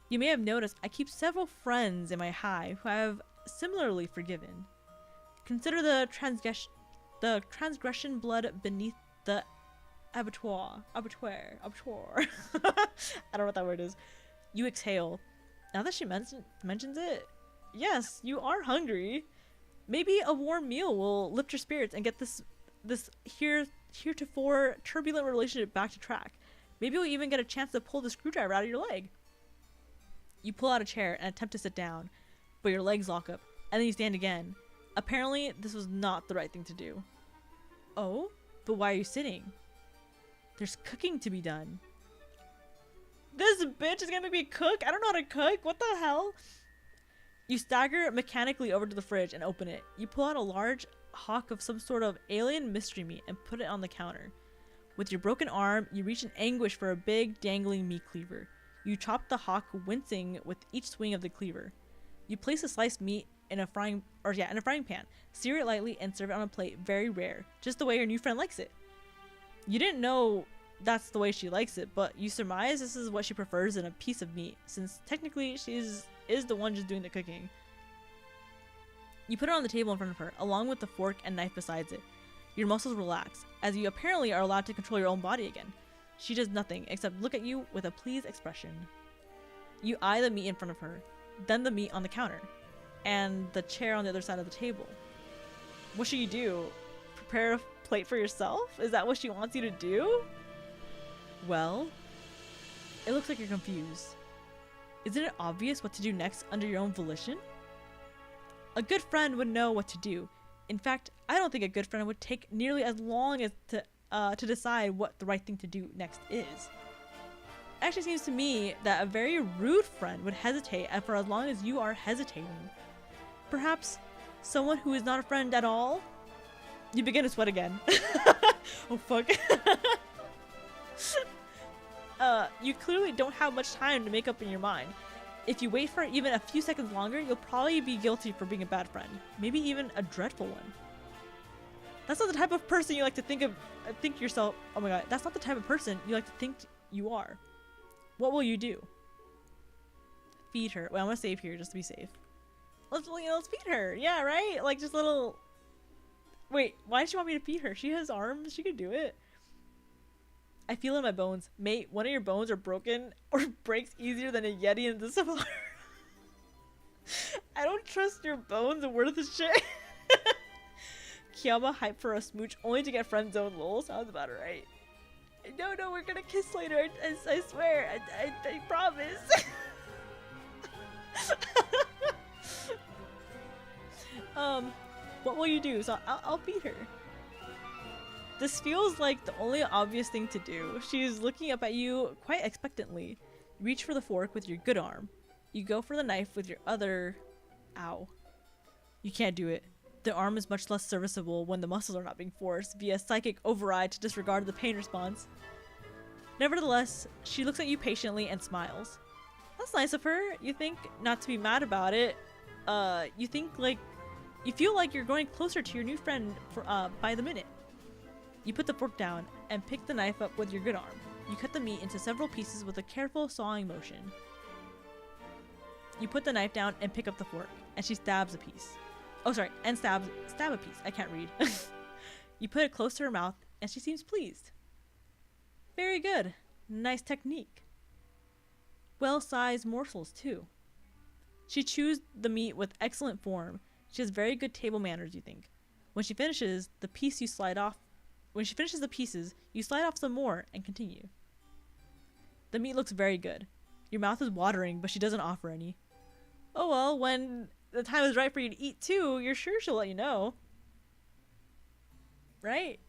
You may have noticed I keep several friends in my hive who I have similarly forgiven. Consider the transgression blood beneath the abattoir. I don't know what that word is. You exhale. Now that she mentions it, yes, you are hungry. Maybe a warm meal will lift your spirits and get this heretofore turbulent relationship back to track. Maybe you'll even get a chance to pull the screwdriver out of your leg. You pull out a chair and attempt to sit down, but your legs lock up, and then you stand again. Apparently, this was not the right thing to do. Oh? But why are you sitting? There's cooking to be done. This bitch is gonna make me cook? I don't know how to cook. What the hell? You stagger mechanically over to the fridge and open it. You pull out a large hawk of some sort of alien mystery meat and put it on the counter. With your broken arm, you reach in anguish for a big, dangling meat cleaver. You chop the hawk, wincing with each swing of the cleaver. You place the sliced meat in a frying pan, sear it lightly, and serve it on a plate, very rare, just the way your new friend likes it. You didn't know that's the way she likes it, but you surmise this is what she prefers in a piece of meat, since technically she is the one just doing the cooking. You put it on the table in front of her, along with the fork and knife besides it. Your muscles relax, as you apparently are allowed to control your own body again. She does nothing except look at you with a pleased expression. You eye the meat in front of her, then the meat on the counter, and the chair on the other side of the table. What should you do? Prepare a plate for yourself? Is that what she wants you to do? Well, it looks like you're confused. Isn't it obvious what to do next under your own volition? A good friend would know what to do. In fact, I don't think a good friend would take nearly as long as to decide what the right thing to do next is. It actually seems to me that a very rude friend would hesitate for as long as you are hesitating. Perhaps someone who is not a friend at all? You begin to sweat again. Oh fuck. You clearly don't have much time to make up in your mind. If you wait for even a few seconds longer, you'll probably be guilty for being a bad friend. Maybe even a dreadful one. That's not the type of person you like to think yourself. Oh my god, that's not the type of person you like to think you are. What will you do? Feed her. Wait, I'm gonna save here just to be safe. Let's feed her. Yeah, right? Like just little. Wait, why does she want me to feed her? She has arms. She could do it. I feel in my bones. Mate, one of your bones are broken or breaks easier than a Yeti in the Safari. I don't trust your bones are worth of shit. Kiayama hyped for a smooch only to get friend zone. Lol, sounds about right. No, we're gonna kiss later. I swear. I promise. What will you do? So I'll feed her. This feels like the only obvious thing to do. She's looking up at you quite expectantly. Reach for the fork with your good arm. You go for the knife with your other. Ow. You can't do it. The arm is much less serviceable when the muscles are not being forced via psychic override to disregard the pain response. Nevertheless, she looks at you patiently and smiles. That's nice of her. You think not to be mad about it. You feel like you're going closer to your new friend by the minute. You put the fork down and pick the knife up with your good arm. You cut the meat into several pieces with a careful sawing motion. You put the knife down and pick up the fork, and she stabs a piece. Oh, sorry, and stab a piece. I can't read. You put it close to her mouth, and she seems pleased. Very good. Nice technique. Well-sized morsels, too. She chews the meat with excellent form. She has very good table manners, you think. When she finishes the pieces, you slide off some more and continue. The meat looks very good. Your mouth is watering, but she doesn't offer any. Oh well, when the time is right for you to eat too, you're sure she'll let you know. Right?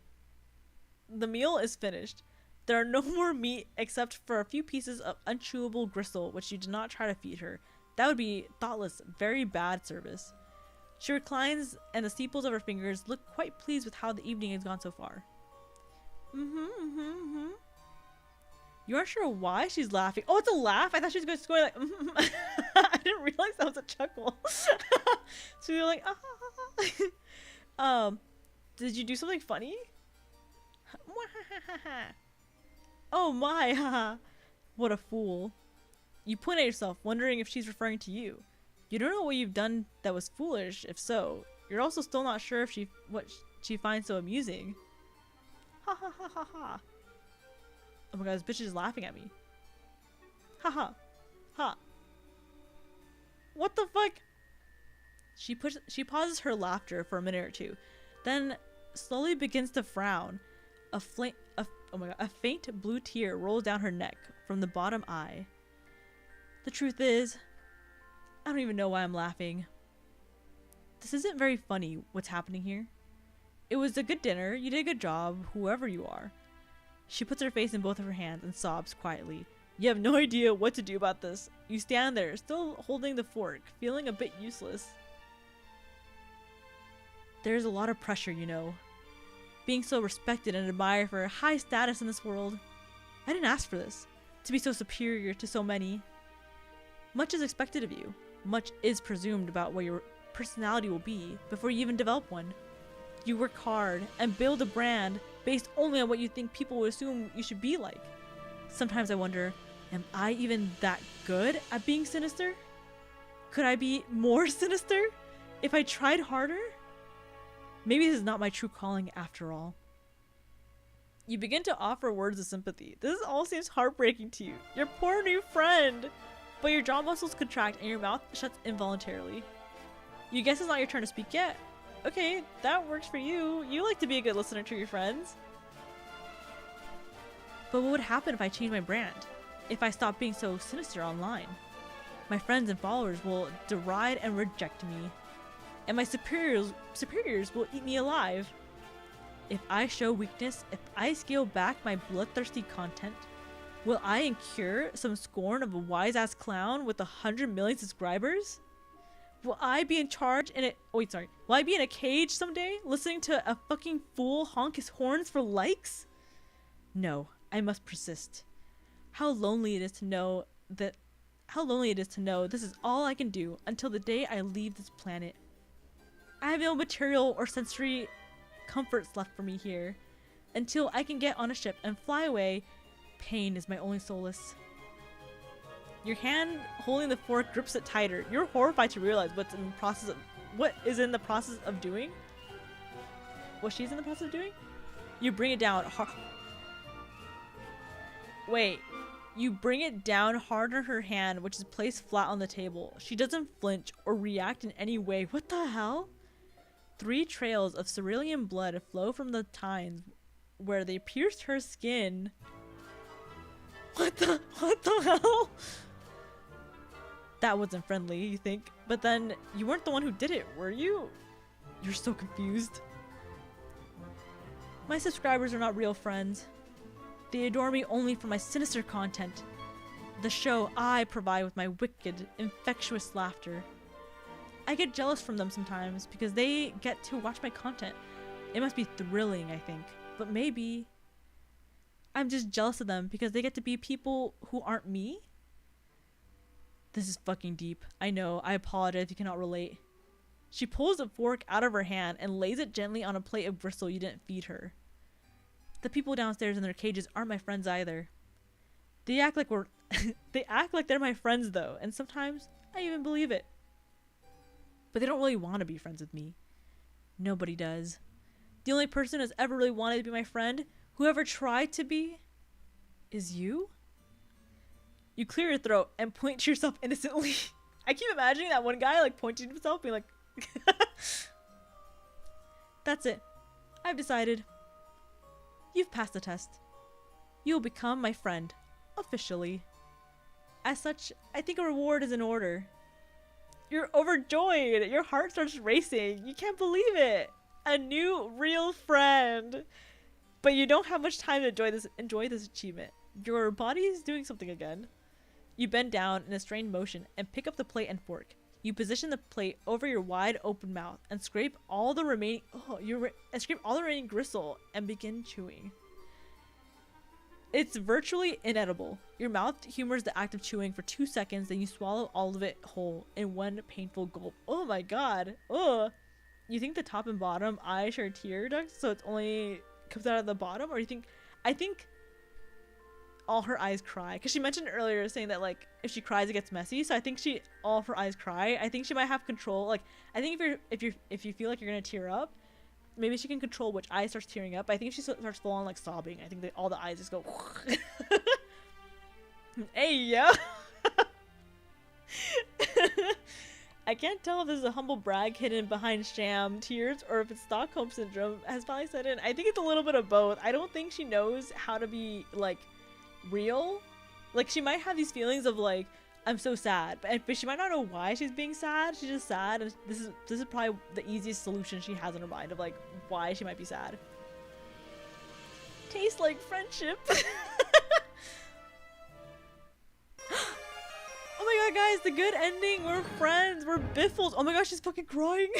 The meal is finished. There are no more meat except for a few pieces of unchewable gristle, which you do not try to feed her. That would be thoughtless, very bad service. She reclines, and the sepals of her fingers look quite pleased with how the evening has gone so far. You aren't sure why she's laughing. Oh, it's a laugh? I thought she was going to score like, I didn't realize that was a chuckle. So you're like, did you do something funny? Oh my, haha. What a fool. You point at yourself, wondering if she's referring to you. You don't know what you've done that was foolish. If so, you're also still not sure if what she finds so amusing. Ha ha ha ha ha. Oh my god, this bitch is laughing at me. Ha ha. Ha. What the fuck? She pauses her laughter for a minute or two, then slowly begins to frown. A faint blue tear rolls down her neck from the bottom eye. The truth is, I don't even know why I'm laughing. This isn't very funny, what's happening here. It was a good dinner, you did a good job, whoever you are. She puts her face in both of her hands and sobs quietly. You have no idea what to do about this. You stand there, still holding the fork, feeling a bit useless. There's a lot of pressure, you know. Being so respected and admired for high status in this world. I didn't ask for this. To be so superior to so many. Much is expected of you. Much is presumed about what your personality will be before you even develop one. You work hard and build a brand based only on what you think people would assume you should be like. Sometimes I wonder, am I even that good at being sinister? Could I be more sinister if I tried harder? Maybe this is not my true calling after all. You begin to offer words of sympathy. This all seems heartbreaking to you. Your poor new friend! But your jaw muscles contract and your mouth shuts involuntarily. You guess it's not your turn to speak yet? Okay, that works for you. You like to be a good listener to your friends. But what would happen if I changed my brand? If I stopped being so sinister online? My friends and followers will deride and reject me. And my superiors will eat me alive. If I show weakness, if I scale back my bloodthirsty content, will I incur some scorn of a wise-ass clown with 100 million subscribers? Will I be in charge in a- oh wait, sorry. Will I be in a cage someday, listening to a fucking fool honk his horns for likes? No, I must persist. How lonely it is to know this is all I can do until the day I leave this planet. I have no material or sensory comforts left for me here. Until I can get on a ship and fly away, pain is my only solace. Your hand holding the fork grips it tighter. You're horrified to realize what is in the process of doing. What she's in the process of doing? You bring it down hard. Wait. You bring it down hard on her hand, which is placed flat on the table. She doesn't flinch or react in any way. What the hell? 3 trails of cerulean blood flow from the tines where they pierced her skin. What the hell? That wasn't friendly, you think? But then, you weren't the one who did it, were you? You're so confused. My subscribers are not real friends. They adore me only for my sinister content. The show I provide with my wicked, infectious laughter. I get jealous from them sometimes because they get to watch my content. It must be thrilling, I think. But maybe I'm just jealous of them because they get to be people who aren't me? This is fucking deep. I know. I apologize if you cannot relate. She pulls a fork out of her hand and lays it gently on a plate of gristle you didn't feed her. The people downstairs in their cages aren't my friends either. They act like they act like they're my friends though, and sometimes I even believe it. But they don't really want to be friends with me. Nobody does. The only person who's ever really wanted to be my friend, whoever tried to be, is you? You clear your throat and point to yourself innocently. I keep imagining that one guy like pointing to himself being like That's it. I've decided. You've passed the test. You'll become my friend. Officially. As such, I think a reward is in order. You're overjoyed. Your heart starts racing. You can't believe it. A new real friend. But you don't have much time to enjoy this achievement. Your body is doing something again. You bend down in a strained motion and pick up the plate and fork. You position the plate over your wide open mouth and scrape all the remaining gristle and begin chewing. It's virtually inedible. Your mouth humors the act of chewing for 2 seconds, then you swallow all of it whole in one painful gulp. Oh my god. Ugh. You think the top and bottom eye share tear ducts, so it's only comes out of the bottom? Or you think... I think all her eyes cry. Because she mentioned earlier saying that, like, if she cries, it gets messy. So I think all of her eyes cry. I think she might have control. Like, I think if you feel like you're gonna tear up, maybe she can control which eye starts tearing up. I think if she starts full on like sobbing, I think that all the eyes just go. Hey yo. I can't tell if this is a humble brag hidden behind sham tears or if it's Stockholm syndrome has finally set in. I think it's a little bit of both. I don't think she knows how to be like real. Like she might have these feelings of like, I'm so sad, but she might not know why she's being sad. She's just sad, and this is probably the easiest solution she has in her mind of like why she might be sad. Tastes like friendship. Oh my god, guys, the good ending. We're friends. We're biffles. Oh my gosh, she's fucking crying.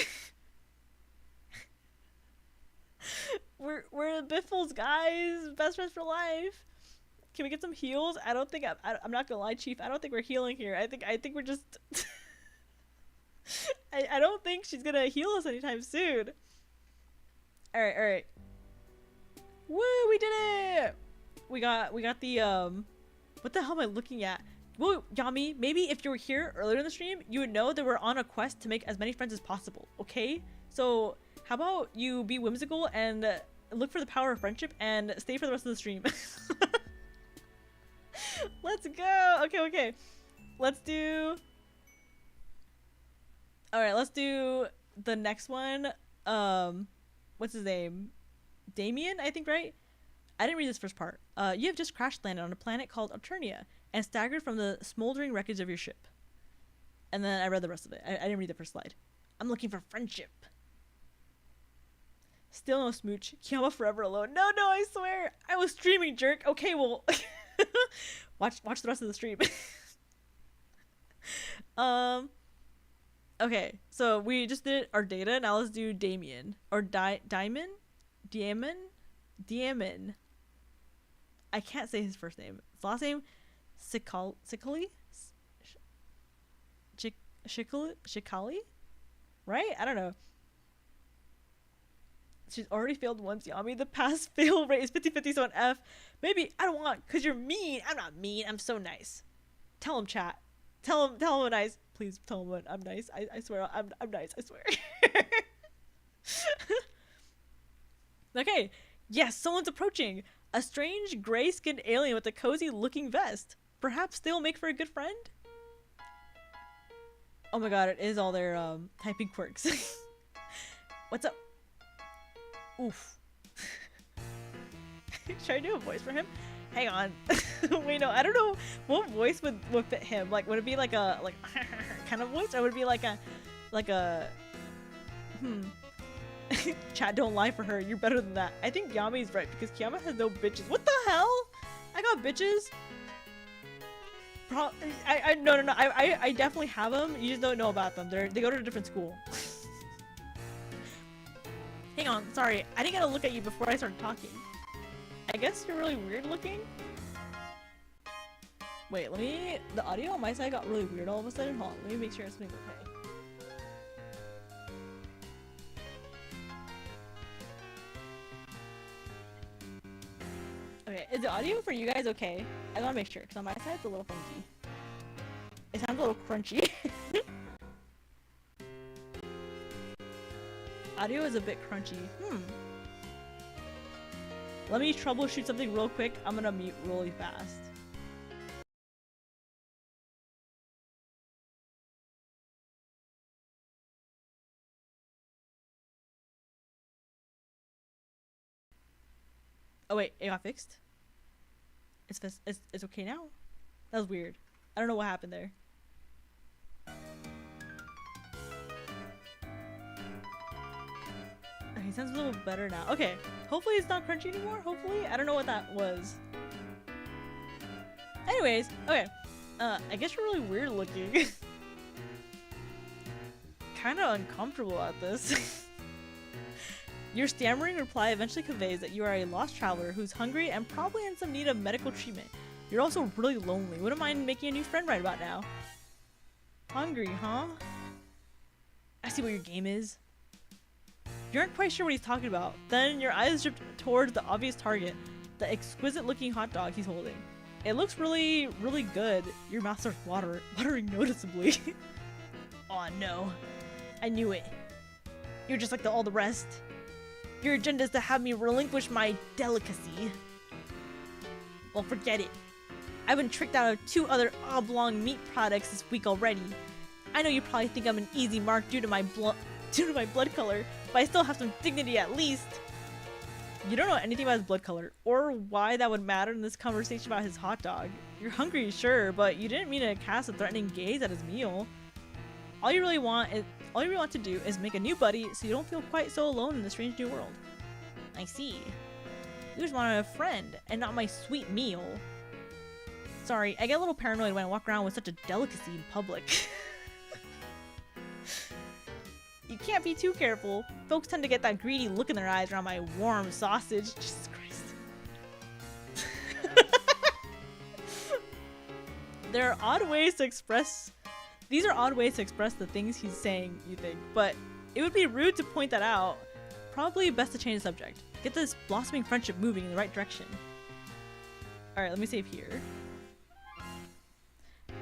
we're biffles, guys. Best friends for life. Can we get some heals? I don't think I'm not gonna lie, Chief. I don't think we're healing here. I think we're just. I don't think she's gonna heal us anytime soon. All right. Woo! We did it. We got the What the hell am I looking at? Whoa, Yami. Maybe if you were here earlier in the stream, you would know that we're on a quest to make as many friends as possible. Okay? So how about you be whimsical and look for the power of friendship and stay for the rest of the stream. Let's go. Okay. Let's do the next one. What's his name? Damien, I think, right? I didn't read this first part. You have just crash landed on a planet called Alternia and staggered from the smoldering wreckage of your ship. And then I read the rest of it. I didn't read the first slide. I'm looking for friendship. Still no smooch. Kiayama forever alone. No, I swear. I was streaming, jerk. Okay, well... watch the rest of the stream. Okay, so we just did our data. Now let's do Damien or Diamond. I can't say his first name. His last name Shikali, right? I don't know. She's already failed once, Yami. The pass fail rate is 50-50, so an F. Maybe I don't want, cause you're mean. I'm not mean. I'm so nice. Tell him, chat. Tell him I'm nice. Please tell him I'm nice. I swear I'm nice. I swear. Okay. Yes, someone's approaching. A strange gray-skinned alien with a cozy-looking vest. Perhaps they'll make for a good friend. Oh my god, it is all their typing quirks. What's up? Oof. Should I do a voice for him? Hang on. Wait, no, I don't know what voice would fit him. Like, would it be like a kind of voice, or would it be like a Chat, don't lie for her. You're better than that. I think Yami's right because Kiayama has no bitches. What the hell? I got bitches. No. I definitely have them. You just don't know about them. They go to a different school. Hang on, sorry. I didn't get a look at you before I started talking. I guess you're really weird looking. Wait, the audio on my side got really weird all of a sudden. Hold on, let me make sure everything's okay. Okay, is the audio for you guys okay? I wanna make sure, because on my side it's a little funky. It sounds a little crunchy. Audio is a bit crunchy. Let me troubleshoot something real quick. I'm gonna mute really fast. Oh wait, it got fixed? It's okay now? That was weird. I don't know what happened there. Okay, sounds a little better now. Okay, hopefully it's not crunchy anymore. Hopefully, I don't know what that was. Anyways, okay. I guess you're really weird looking. Kind of uncomfortable at this. Your stammering reply eventually conveys that you are a lost traveler who's hungry and probably in some need of medical treatment. You're also really lonely. Wouldn't mind making a new friend right about now. Hungry, huh? I see what your game is. You aren't quite sure what he's talking about. Then your eyes drift towards the obvious target, the exquisite looking hot dog he's holding. It looks really, really good. Your mouth starts watering noticeably. Aw, no. I knew it. You're just like all the rest. Your agenda is to have me relinquish my delicacy. Well, forget it. I've been tricked out of 2 other oblong meat products this week already. I know you probably think I'm an easy mark due to my blood color, but I still have some dignity at least. You don't know anything about his blood color, or why that would matter in this conversation about his hot dog. You're hungry, sure, but you didn't mean to cast a threatening gaze at his meal. All you really want to do is make a new buddy so you don't feel quite so alone in this strange new world. I see. You just want a friend, and not my sweet meal. Sorry, I get a little paranoid when I walk around with such a delicacy in public. You can't be too careful. Folks tend to get that greedy look in their eyes around my warm sausage. Jesus Christ. These are odd ways to express the things he's saying, you think, but it would be rude to point that out. Probably best to change the subject. Get this blossoming friendship moving in the right direction. Alright, let me save here.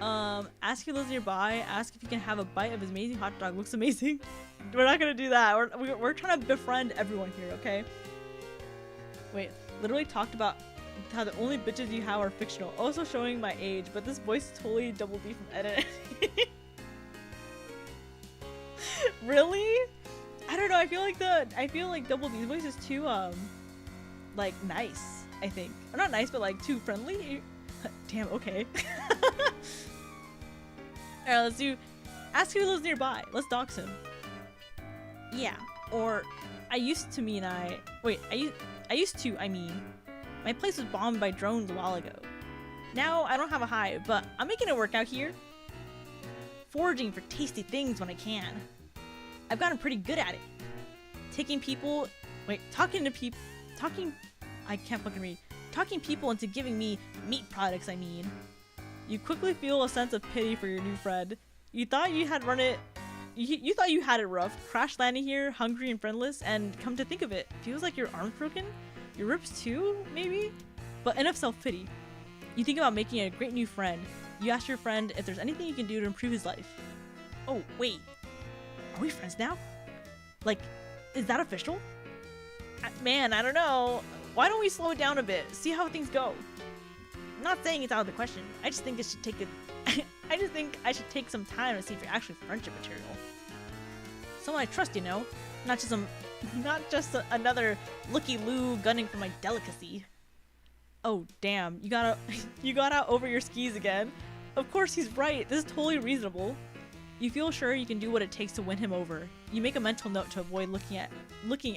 Ask if he lives nearby. Ask if you can have a bite of his amazing hot dog. Looks amazing. We're not gonna do that. We're trying to befriend everyone here, okay? Wait, literally talked about how the only bitches you have are fictional. Also showing my age, but this voice is totally Double D from Edit. Really? I don't know. I feel like Double D's voice is too like nice. I think, or not nice, but like too friendly. Damn. Okay. Alright, let's do. Ask if he lives nearby. Let's dox him. Yeah. Or I used to. I mean, my place was bombed by drones a while ago. Now I don't have a hive, but I'm making it work out here. Foraging for tasty things when I can. I've gotten pretty good at it. Talking people into giving me meat products, I mean. You quickly feel a sense of pity for your new friend. You thought you had you thought you had it rough, crash landing here, hungry and friendless, and come to think of it, feels like your arm's broken? Your ribs too, maybe? But enough self-pity. You think about making a great new friend. You ask your friend if there's anything you can do to improve his life. Oh, wait. Are we friends now? Like, is that official? Man, I don't know. Why don't we slow it down a bit? See how things go. I'm not saying it's out of the question. I just think I should take some time to see if you're actually friendship material. Someone I trust, you know. Not just another looky-loo gunning for my delicacy. Oh, damn. You got out over your skis again. Of course he's right. This is totally reasonable. You feel sure you can do what it takes to win him over. You make a mental note to avoid looking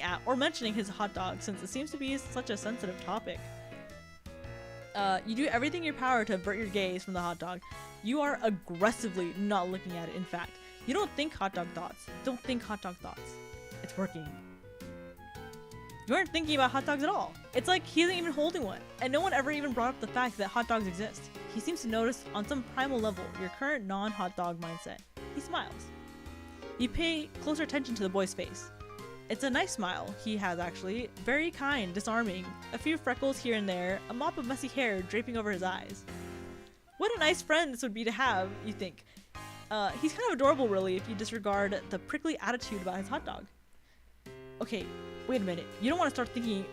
at or mentioning his hot dog, since it seems to be such a sensitive topic. You do everything in your power to avert your gaze from the hot dog. You are aggressively not looking at it, in fact. You don't think hot dog thoughts. Don't think hot dog thoughts. It's working. You aren't thinking about hot dogs at all. It's like he isn't even holding one, and no one ever even brought up the fact that hot dogs exist. He seems to notice on some primal level your current non-hot dog mindset. He smiles. You pay closer attention to the boy's face. It's a nice smile he has, actually. Very kind, disarming. A few freckles here and there, a mop of messy hair draping over his eyes. What a nice friend this would be to have, you think. He's kind of adorable, really, if you disregard the prickly attitude about his hot dog. Okay, wait a minute. You don't want to start thinking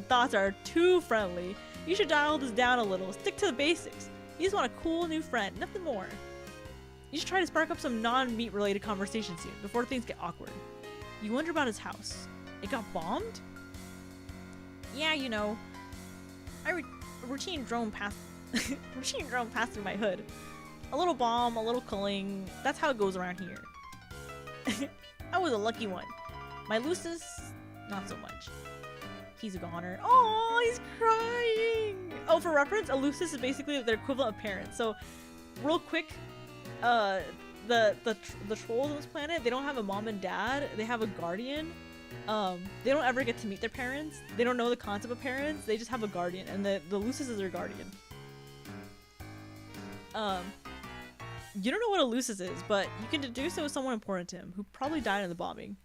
thoughts are too friendly. You should dial this down a little. Stick to the basics. You just want a cool new friend, nothing more. You should try to spark up some non-meat related conversation soon, before things get awkward. You wonder about his house. It got bombed? Yeah, you know. A routine drone passed through my hood. A little bomb, a little culling. That's how it goes around here. I was a lucky one. My Lucis, not so much. He's a goner. Oh, he's crying! Oh, for reference, a Lucis is basically their equivalent of parents. So, real quick, the trolls on this planet, they don't have a mom and dad, they have a guardian. They don't ever get to meet their parents. They don't know the concept of parents. They just have a guardian, and the Lucis is their guardian. You don't know what a Lucis is, but you can deduce it was someone important to him, who probably died in the bombing.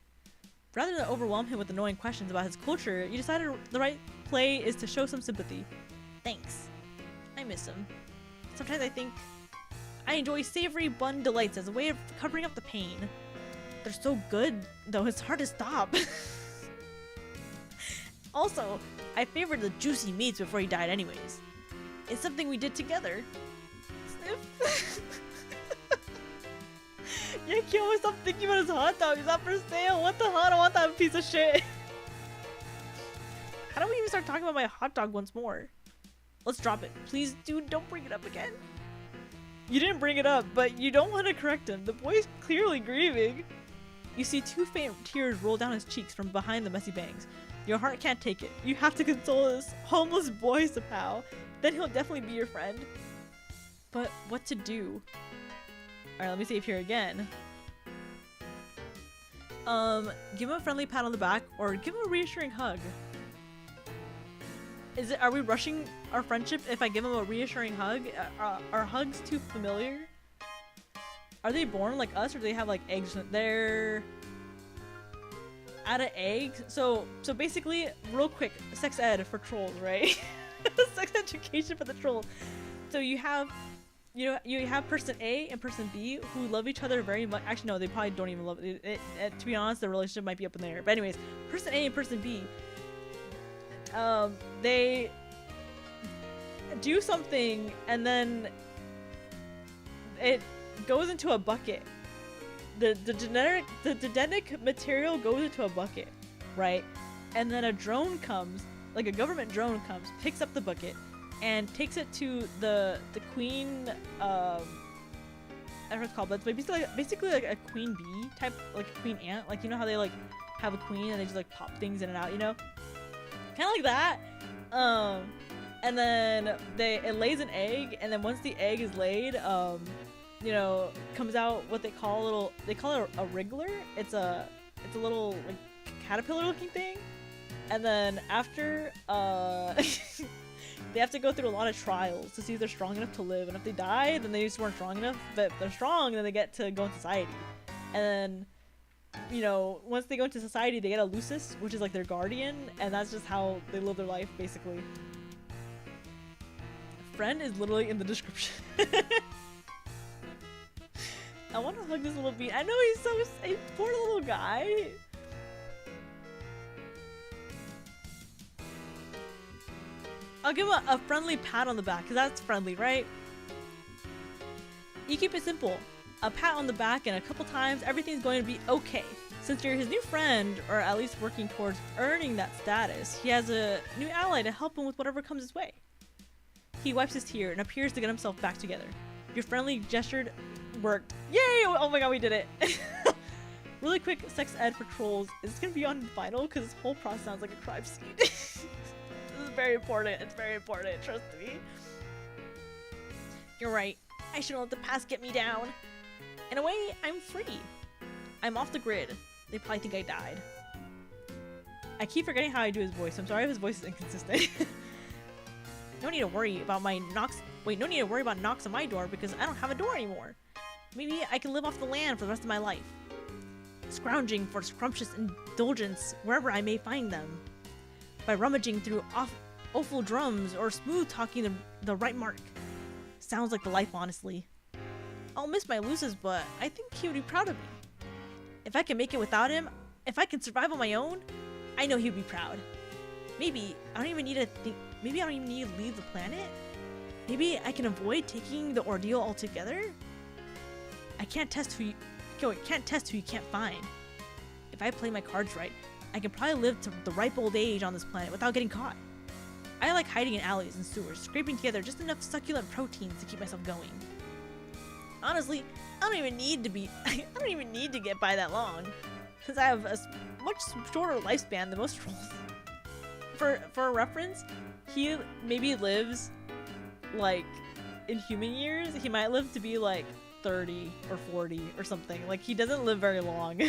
Rather than overwhelm him with annoying questions about his culture, you decided the right play is to show some sympathy. Thanks. I miss him. Sometimes I think I enjoy savory bun delights as a way of covering up the pain. They're so good, though it's hard to stop. Also, I favored the juicy meats before he died anyways. It's something we did together. Sniff. Yankee always stopped thinking about his hot dog. He's not for sale. What the hell? I don't want that piece of shit. How do we even start talking about my hot dog once more? Let's drop it. Please, dude, don't bring it up again. You didn't bring it up, but you don't want to correct him. The boy's clearly grieving. You see two faint tears roll down his cheeks from behind the messy bangs. Your heart can't take it. You have to console this homeless boy somehow. Then he'll definitely be your friend. But what to do? Alright, let me save here again. Give him a friendly pat on the back or give him a reassuring hug. Are we rushing our friendship if I give him a reassuring hug? Are hugs too familiar? Are they born like us or do they have like eggs? They're out of eggs. So basically, real quick, sex ed for trolls, right? Sex education for the trolls. So you have person A and person B who love each other very much. Actually, no, they probably don't even love it. To be honest, the relationship might be up in the air. But anyways, person A and person B, they do something and then it goes into a bucket. The genetic material goes into a bucket, right? And then a drone comes, like a government drone comes, picks up the bucket and takes it to the queen. I don't know what it's called, but it's basically like a queen bee type, like a queen ant. Like, you know how they like have a queen and they just like pop things in and out, you know? Kind of like that. And then it lays an egg, and then once the egg is laid, you know, comes out what they call it a wriggler. It's a little like caterpillar looking thing. And then after they have to go through a lot of trials to see if they're strong enough to live, and if they die, then they just weren't strong enough. But if they're strong, then they get to go in society. And then, you know, once they go into society, they get a Lucis, which is like their guardian, and that's just how they live their life, basically. Friend is literally in the description. I want to hug this little bean. I know he's so poor little guy. I'll give him a friendly pat on the back, because that's friendly, right? You keep it simple. A pat on the back and a couple times, everything's going to be okay. Since you're his new friend, or at least working towards earning that status, he has a new ally to help him with whatever comes his way. He wipes his tear and appears to get himself back together. Your friendly gesture worked. Yay! Oh my god, we did it! Really quick sex ed for trolls. Is this gonna be on final? Because this whole process sounds like a crime scene. This is very important. It's very important. Trust me. You're right. I shouldn't let the past get me down. In a way, I'm free. I'm off the grid. They probably think I died. I keep forgetting how I do his voice. I'm sorry if his voice is inconsistent. No need to worry about my knocks. Wait, no need to worry about knocks on my door because I don't have a door anymore. Maybe I can live off the land for the rest of my life, scrounging for scrumptious indulgence wherever I may find them, by rummaging through awful drums or smooth talking the right mark. Sounds like the life, honestly. I'll miss my Lucis, but I think he would be proud of me. If I can make it without him, if I can survive on my own, I know he would be proud. Maybe I don't even need to leave the planet. Maybe I can avoid taking the ordeal altogether. I can't test who you can't find. If I play my cards right, I can probably live to the ripe old age on this planet without getting caught. I like hiding in alleys and sewers, scraping together just enough succulent proteins to keep myself going. Honestly, I don't even need to get by that long, since I have a much shorter lifespan than most trolls. For a reference, he maybe lives, like, in human years, he might live to be like 30 or 40 or something. Like, he doesn't live very long.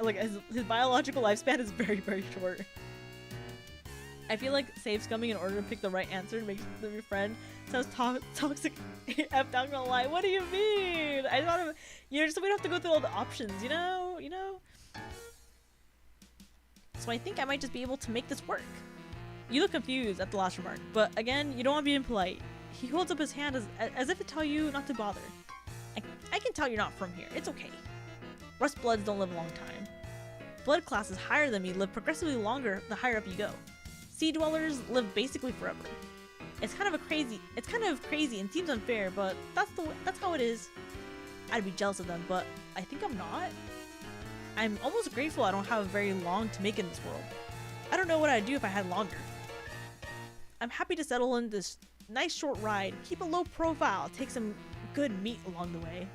like his biological lifespan is very, very short. I feel like save scumming in order to pick the right answer to make them your friend sounds toxic. I'm not gonna lie. What do you mean? I thought of, just so we don't have to go through all the options, you know? So I think I might just be able to make this work. You look confused at the last remark, but again, you don't want to be impolite. He holds up his hand as if to tell you not to bother. I can tell you're not from here. It's okay. Rust Bloods don't live a long time. Blood classes higher than me live progressively longer the higher up you go. Sea Dwellers live basically forever. It's kind of crazy and seems unfair, but that's how it is. I'd be jealous of them, but I think I'm not. I'm almost grateful I don't have very long to make in this world. I don't know what I'd do if I had longer. I'm happy to settle in this nice short ride, keep a low profile, take some good meat along the way.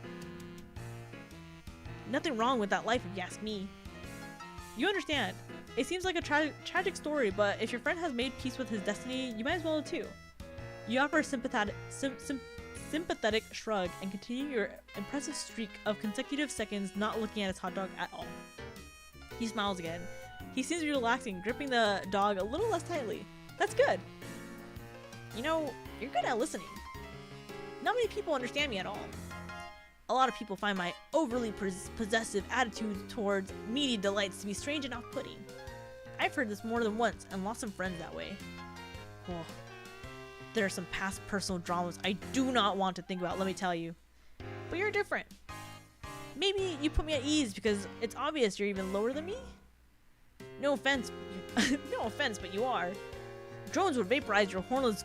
Nothing wrong with that life if you ask me. You understand. It seems like a tragic story, but if your friend has made peace with his destiny, you might as well too. You offer a sympathetic shrug and continue your impressive streak of consecutive seconds not looking at his hot dog at all. He smiles again. He seems to be relaxing, gripping the dog a little less tightly. That's good. You know, you're good at listening. Not many people understand me at all. A lot of people find my overly possessive attitude towards meaty delights to be strange and off-putting. I've heard this more than once and lost some friends that way. Oh, there are some past personal dramas I do not want to think about, let me tell you. But you're different. Maybe you put me at ease because it's obvious you're even lower than me? No offense, but you are. Drones would vaporize your hornless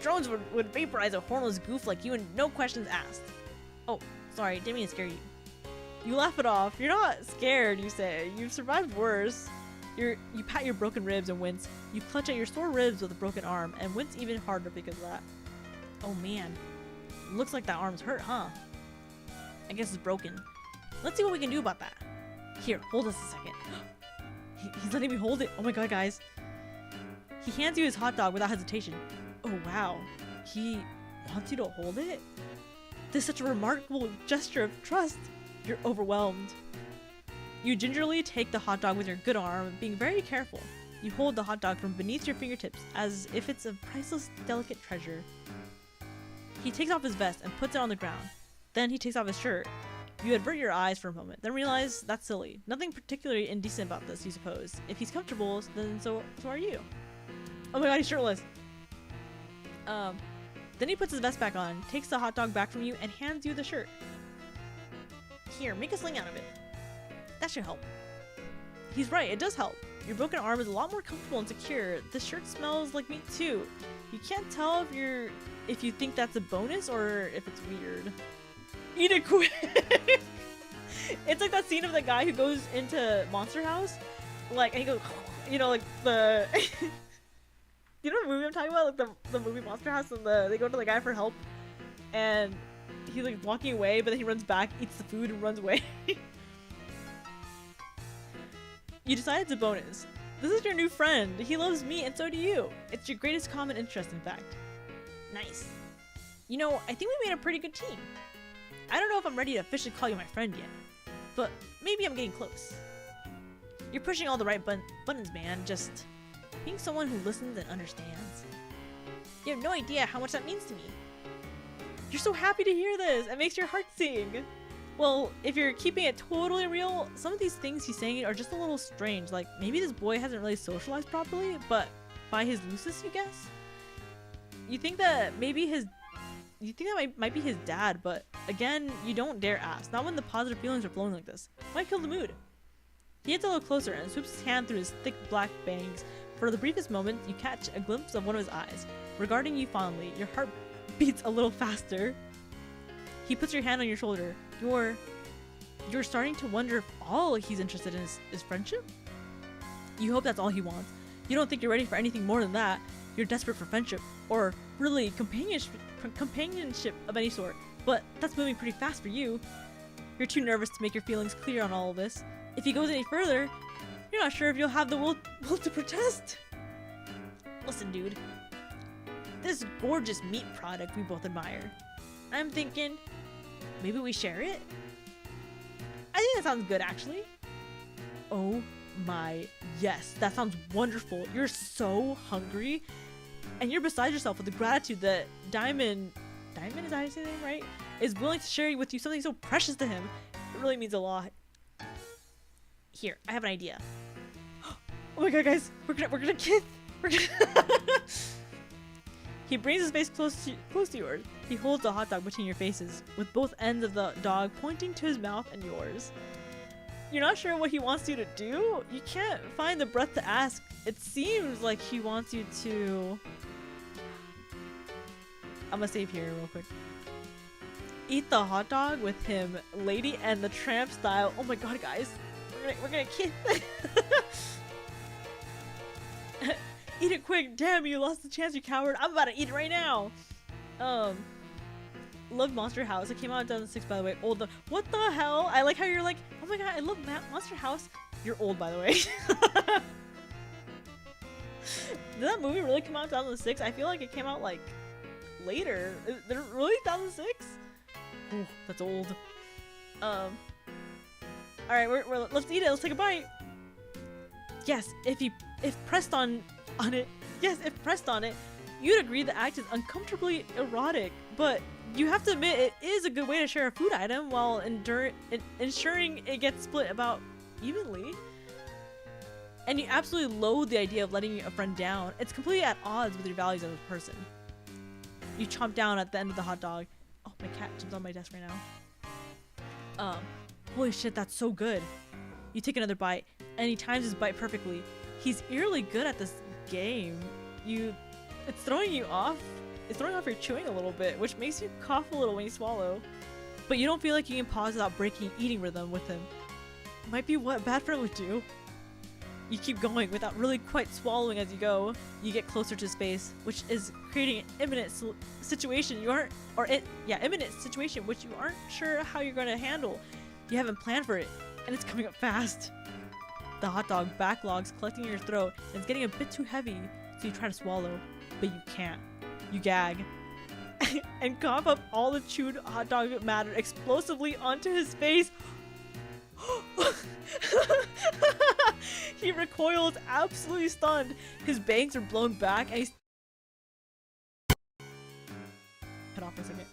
Drones would vaporize a hornless goof like you and no questions asked. Oh, sorry, didn't mean to scare you. You laugh it off. You're not scared, you say. You've survived worse. You pat your broken ribs and wince. You clutch at your sore ribs with a broken arm and wince even harder because of that. Oh man. Looks like that arm's hurt, huh? I guess it's broken. Let's see what we can do about that. Here, hold us a second. He's letting me hold it. Oh my god, guys. He hands you his hot dog without hesitation. Oh wow. He wants you to hold it? This is such a remarkable gesture of trust. You're overwhelmed. You gingerly take the hot dog with your good arm, being very careful. You hold the hot dog from beneath your fingertips as if it's a priceless, delicate treasure. He takes off his vest and puts it on the ground. Then he takes off his shirt. You avert your eyes for a moment, then realize that's silly. Nothing particularly indecent about this, you suppose. If he's comfortable, then so are you. Oh my god, he's shirtless. Then he puts his vest back on, takes the hot dog back from you, and hands you the shirt. Here, make a sling out of it. That should help. He's right, it does help. Your broken arm is a lot more comfortable and secure. The shirt smells like meat too. You can't tell if you think that's a bonus or if it's weird. Eat it quick! It's like that scene of the guy who goes into Monster House. Like, and he goes, you know, like the... You know the movie I'm talking about? Like the movie Monster House, and they go to the guy for help. And he's like walking away, but then he runs back, eats the food, and runs away. You decide it's a bonus. This is your new friend. He loves me, and so do you. It's your greatest common interest, in fact. Nice. You know, I think we made a pretty good team. I don't know if I'm ready to officially call you my friend yet, but maybe I'm getting close. You're pushing all the right buttons, man. Just being someone who listens and understands. You have no idea how much that means to me. You're so happy to hear this. It makes your heart sing. Well, if you're keeping it totally real, some of these things he's saying are just a little strange. Like, maybe this boy hasn't really socialized properly, but by his looseness, you guess? You think that might be his dad, but again, you don't dare ask. Not when the positive feelings are flowing like this. Might kill the mood. He gets a little closer and swoops his hand through his thick black bangs. For the briefest moment, you catch a glimpse of one of his eyes. Regarding you fondly, your heart beats a little faster. He puts your hand on your shoulder. You're starting to wonder if all he's interested in is friendship? You hope that's all he wants. You don't think you're ready for anything more than that. You're desperate for friendship, or really companionship of any sort. But that's moving pretty fast for you. You're too nervous to make your feelings clear on all of this. If he goes any further, you're not sure if you'll have the will to protest. Listen, dude. This gorgeous meat product we both admire. I'm thinking, maybe we share it? I think that sounds good, actually. Oh my, yes, that sounds wonderful. You're so hungry, and you're beside yourself with the gratitude that Diamond, is that how you say his name right? Is willing to share with you something so precious to him. It really means a lot. Here, I have an idea. Oh my god, guys, we're gonna kiss. We're gonna He brings his face close to yours. He holds the hot dog between your faces, with both ends of the dog pointing to his mouth and yours. You're not sure what he wants you to do? You can't find the breath to ask. It seems like he wants you to... I'm gonna save here real quick. Eat the hot dog with him, Lady and the Tramp style. Oh my god, guys. We're gonna kiss. Eat it quick. Damn, you lost the chance, you coward. I'm about to eat it right now. Love Monster House. It came out in 2006, by the way. Old. What the hell? I like how you're like, oh my god, I love Monster House. You're old, by the way. Did that movie really come out in 2006? I feel like it came out like later. Is it really 2006? Ooh, that's old. All right, let's eat it. Let's take a bite. Yes, if pressed on it, yes, if pressed on it, you'd agree the act is uncomfortably erotic, but you have to admit it is a good way to share a food item while ensuring it gets split about evenly. And you absolutely loathe the idea of letting a friend down. It's completely at odds with your values as a person. You chomp down at the end of the hot dog. Oh, my cat jumps on my desk right now. Holy shit, that's so good. You take another bite, and he times his bite perfectly. He's eerily good at this game. It's throwing you off. It's throwing off your chewing a little bit, which makes you cough a little when you swallow. But you don't feel like you can pause without breaking eating rhythm with him. Might be what a bad friend would do. You keep going without really quite swallowing as you go. You get closer to his face, which is creating an imminent situation imminent situation which you aren't sure how you're going to handle. You haven't planned for it, and it's coming up fast. The hot dog backlogs collecting in your throat, and it's getting a bit too heavy, so you try to swallow, but you can't. You gag and cough up all the chewed hot dog matter explosively onto his face. He recoils, absolutely stunned. His bangs are blown back, and he's cut off for a second.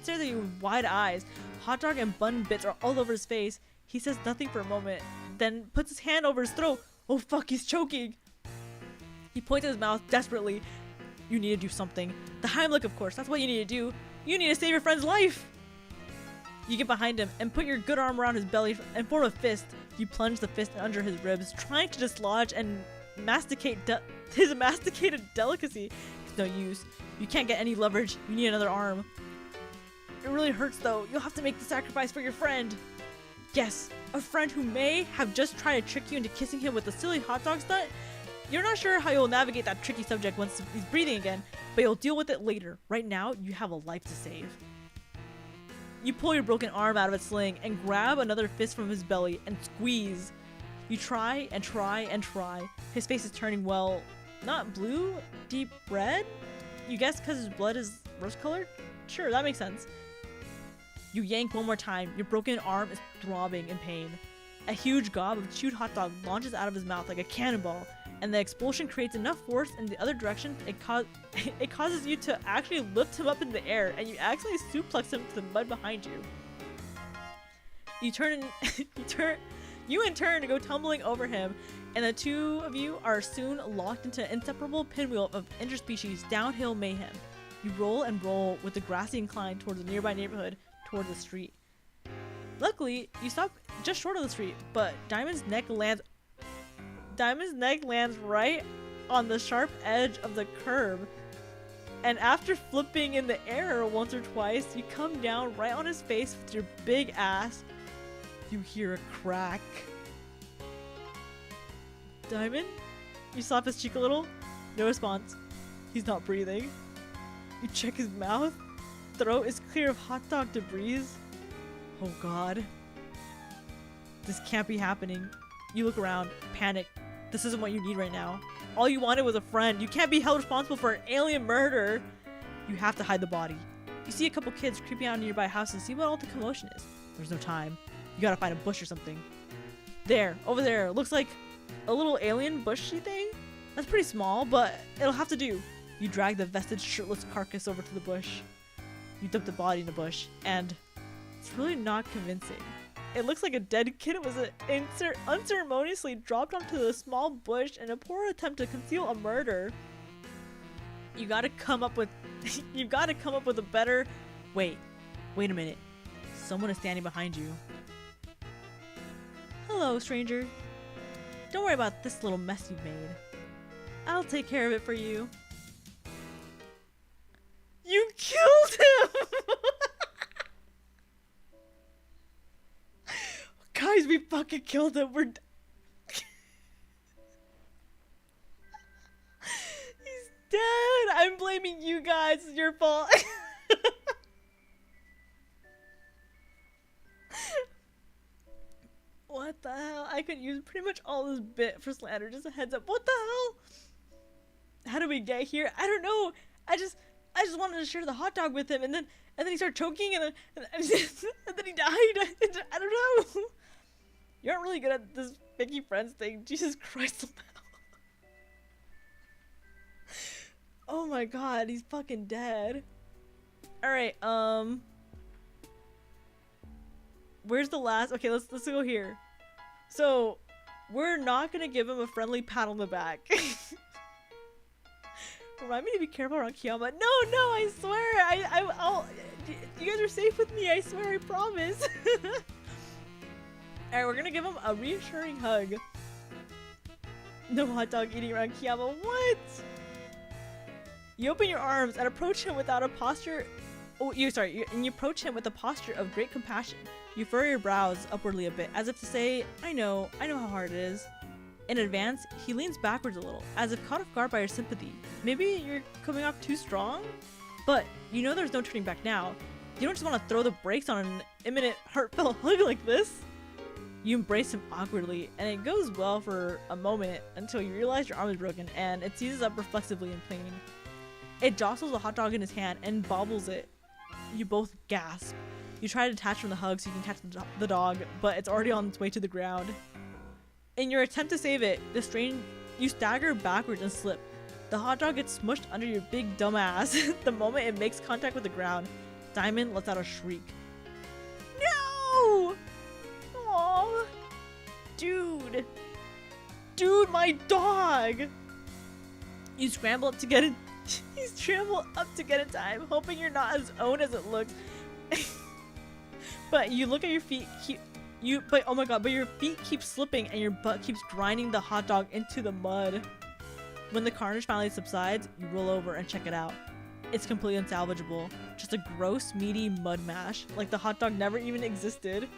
Stares at you with wide eyes. Hot dog and bun bits are all over his face. He says nothing for a moment, then puts his hand over his throat. Oh fuck, he's choking. He points at his mouth desperately. You need to do something. The Heimlich, of course. That's what you need to do. You need to save your friend's life. You get behind him and put your good arm around his belly and form a fist. You plunge the fist under his ribs, trying to dislodge and masticate his masticated delicacy. It's no use. You can't get any leverage. You need another arm. It really hurts though. You'll have to make the sacrifice for your friend. Yes, a friend who may have just tried to trick you into kissing him with a silly hot dog stunt. You're not sure how you'll navigate that tricky subject once he's breathing again, but you'll deal with it later. Right now, you have a life to save. You pull your broken arm out of its sling and grab another fist from his belly and squeeze. You try and try and try. His face is turning, well, not blue, deep red? You guess because his blood is rose-colored? Sure, that makes sense. You yank one more time. Your broken arm is throbbing in pain. A huge gob of chewed hot dog launches out of his mouth like a cannonball, and the explosion creates enough force in the other direction it causes you to actually lift him up in the air, and you actually suplex him to the mud behind you. You in turn go tumbling over him, and the two of you are soon locked into an inseparable pinwheel of interspecies downhill mayhem. You roll and roll with the grassy incline towards the nearby neighborhood, towards the street. Luckily, you stop just short of the street, but Diamond's neck lands right on the sharp edge of the curb. And after flipping in the air once or twice, you come down right on his face with your big ass. You hear a crack. Diamond? You slap his cheek a little. No response. He's not breathing. You check his mouth. Throat is clear of hot dog debris. Oh god. This can't be happening. You look around, panic. This isn't what you need right now. All you wanted was a friend. You can't be held responsible for an alien murder. You have to hide the body. You see a couple kids creeping out of a nearby house and see what all the commotion is. There's no time. You gotta find a bush or something. There, over there. Looks like a little alien bushy thing. That's pretty small, but it'll have to do. You drag the vested shirtless carcass over to the bush. You dump the body in the bush, and it's really not convincing. It looks like a dead kid was unceremoniously dropped onto the small bush in a poor attempt to conceal a murder. You gotta come up with a better. Wait a minute. Someone is standing behind you. Hello, stranger. Don't worry about this little mess you've made. I'll take care of it for you. You killed him! Guys, we fucking killed him. He's dead. I'm blaming you guys. It's your fault. What the hell? I could use pretty much all this bit for slander. Just a heads up. What the hell? How did we get here? I don't know. I just wanted to share the hot dog with him, and then he started choking, and then he died. I don't know. You aren't really good at this making friends thing. Jesus Christ. Oh my god, he's fucking dead. Alright, where's the last? Okay, let's go here. So, we're not gonna give him a friendly pat on the back. Remind me to be careful around Kiayama. No, I swear. I'll. You guys are safe with me. I swear. I promise. All right, we're gonna give him a reassuring hug. No hot dog eating around Kiayama. What? You open your arms and approach him without a posture. Oh, you approach him with a posture of great compassion. You furrow your brows upwardly a bit, as if to say, I know how hard it is. In advance, he leans backwards a little, as if caught off guard by your sympathy. Maybe you're coming off too strong? But you know there's no turning back now. You don't just want to throw the brakes on an imminent heartfelt hug like this. You embrace him awkwardly, and it goes well for a moment until you realize your arm is broken, and it seizes up reflexively in pain. It jostles the hot dog in his hand and bobbles it. You both gasp. You try to detach from the hug so you can catch the dog, but it's already on its way to the ground. In your attempt to save it, you stagger backwards and slip. The hot dog gets smushed under your big dumb ass. The moment it makes contact with the ground, Diamond lets out a shriek. No! Aww. Dude, my dog! You scramble up to get in. You scramble up to get in time, hoping you're not as owned as it looks. But you look at your feet. Oh my god! But your feet keep slipping, and your butt keeps grinding the hot dog into the mud. When the carnage finally subsides, you roll over and check it out. It's completely unsalvageable. Just a gross, meaty mud mash, like the hot dog never even existed.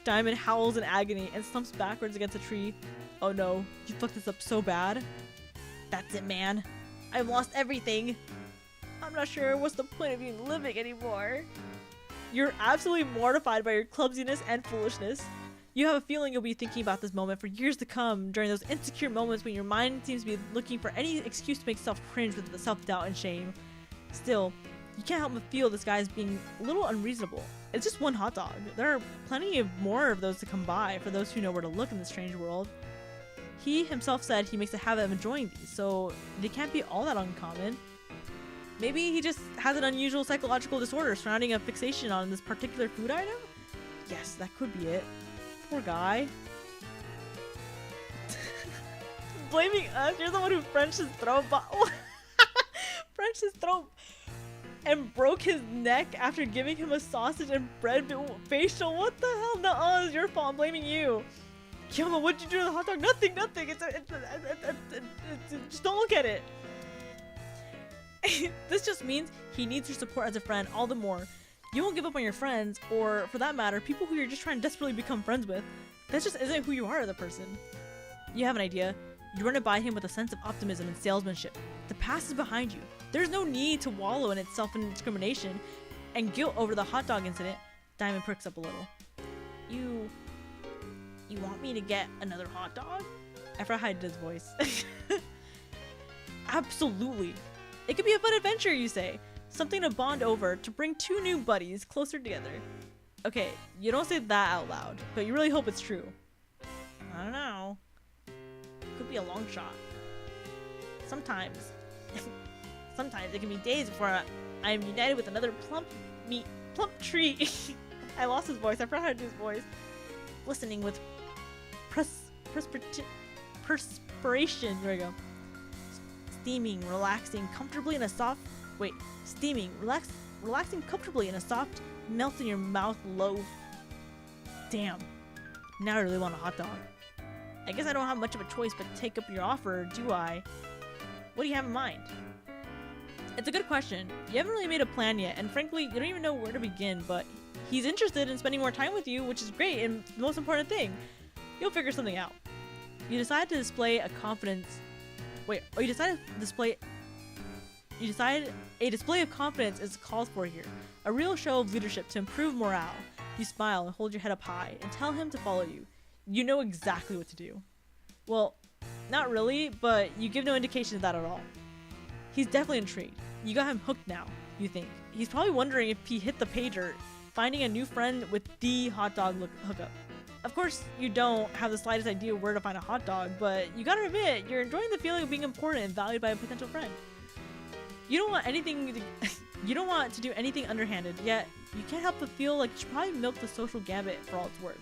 Diamond howls in agony and slumps backwards against a tree. Oh no, you fucked this up so bad. That's it, man. I've lost everything. I'm not sure what's the point of even living anymore. You're absolutely mortified by your clumsiness and foolishness. You have a feeling you'll be thinking about this moment for years to come, during those insecure moments when your mind seems to be looking for any excuse to make self cringe with the self-doubt and shame. Still, you can't help but feel this guy is being a little unreasonable. It's just one hot dog. There are plenty of more of those to come by for those who know where to look in this strange world. He himself said he makes a habit of enjoying these, so they can't be all that uncommon. Maybe he just has an unusual psychological disorder surrounding a fixation on this particular food item? Yes, that could be it. Poor guy. Blaming us? You're the one who Frenched his throat. Frenched his throat and broke his neck after giving him a sausage and bread facial. What the hell? No, it's your fault. I'm blaming you. Kiayama, what'd you do to the hot dog? Nothing. Just don't look at it. This just means he needs your support as a friend all the more. You won't give up on your friends, or for that matter, people who you're just trying to desperately become friends with. That just isn't who you are as a person. You have an idea. You run it by him with a sense of optimism and salesmanship. The past is behind you. There's no need to wallow in its self-discrimination and guilt over the hot dog incident. Diamond perks up a little. You want me to get another hot dog? I forgot how I did his voice. Absolutely. It could be a fun adventure, you say. Something to bond over, to bring two new buddies closer together. Okay, you don't say that out loud, but you really hope it's true. I don't know. Could be a long shot. Sometimes. Sometimes it can be days before I am united with another plump tree. I lost his voice. I forgot how to do his voice. Listening with perspiration. There we go. Steaming, relaxing comfortably in a soft. Wait. Steaming, relaxing comfortably in a soft, melt in your mouth loaf. Damn. Now I really want a hot dog. I guess I don't have much of a choice but to take up your offer, do I? What do you have in mind? It's a good question. You haven't really made a plan yet, and frankly, you don't even know where to begin, but he's interested in spending more time with you, which is great, and the most important thing, you'll figure something out. You decide to display a confidence. Wait, oh, you decide a display of confidence is called for here. A real show of leadership to improve morale. You smile and hold your head up high and tell him to follow you. You know exactly what to do. Well, not really, but you give no indication of that at all. He's definitely intrigued. You got him hooked now, you think. He's probably wondering if he hit the pay dirt, finding a new friend with the hot dog hookup. Of course, you don't have the slightest idea where to find a hot dog, but you gotta admit, you're enjoying the feeling of being important and valued by a potential friend. You don't want to do anything underhanded, yet you can't help but feel like you should probably milk the social gambit for all it's worth.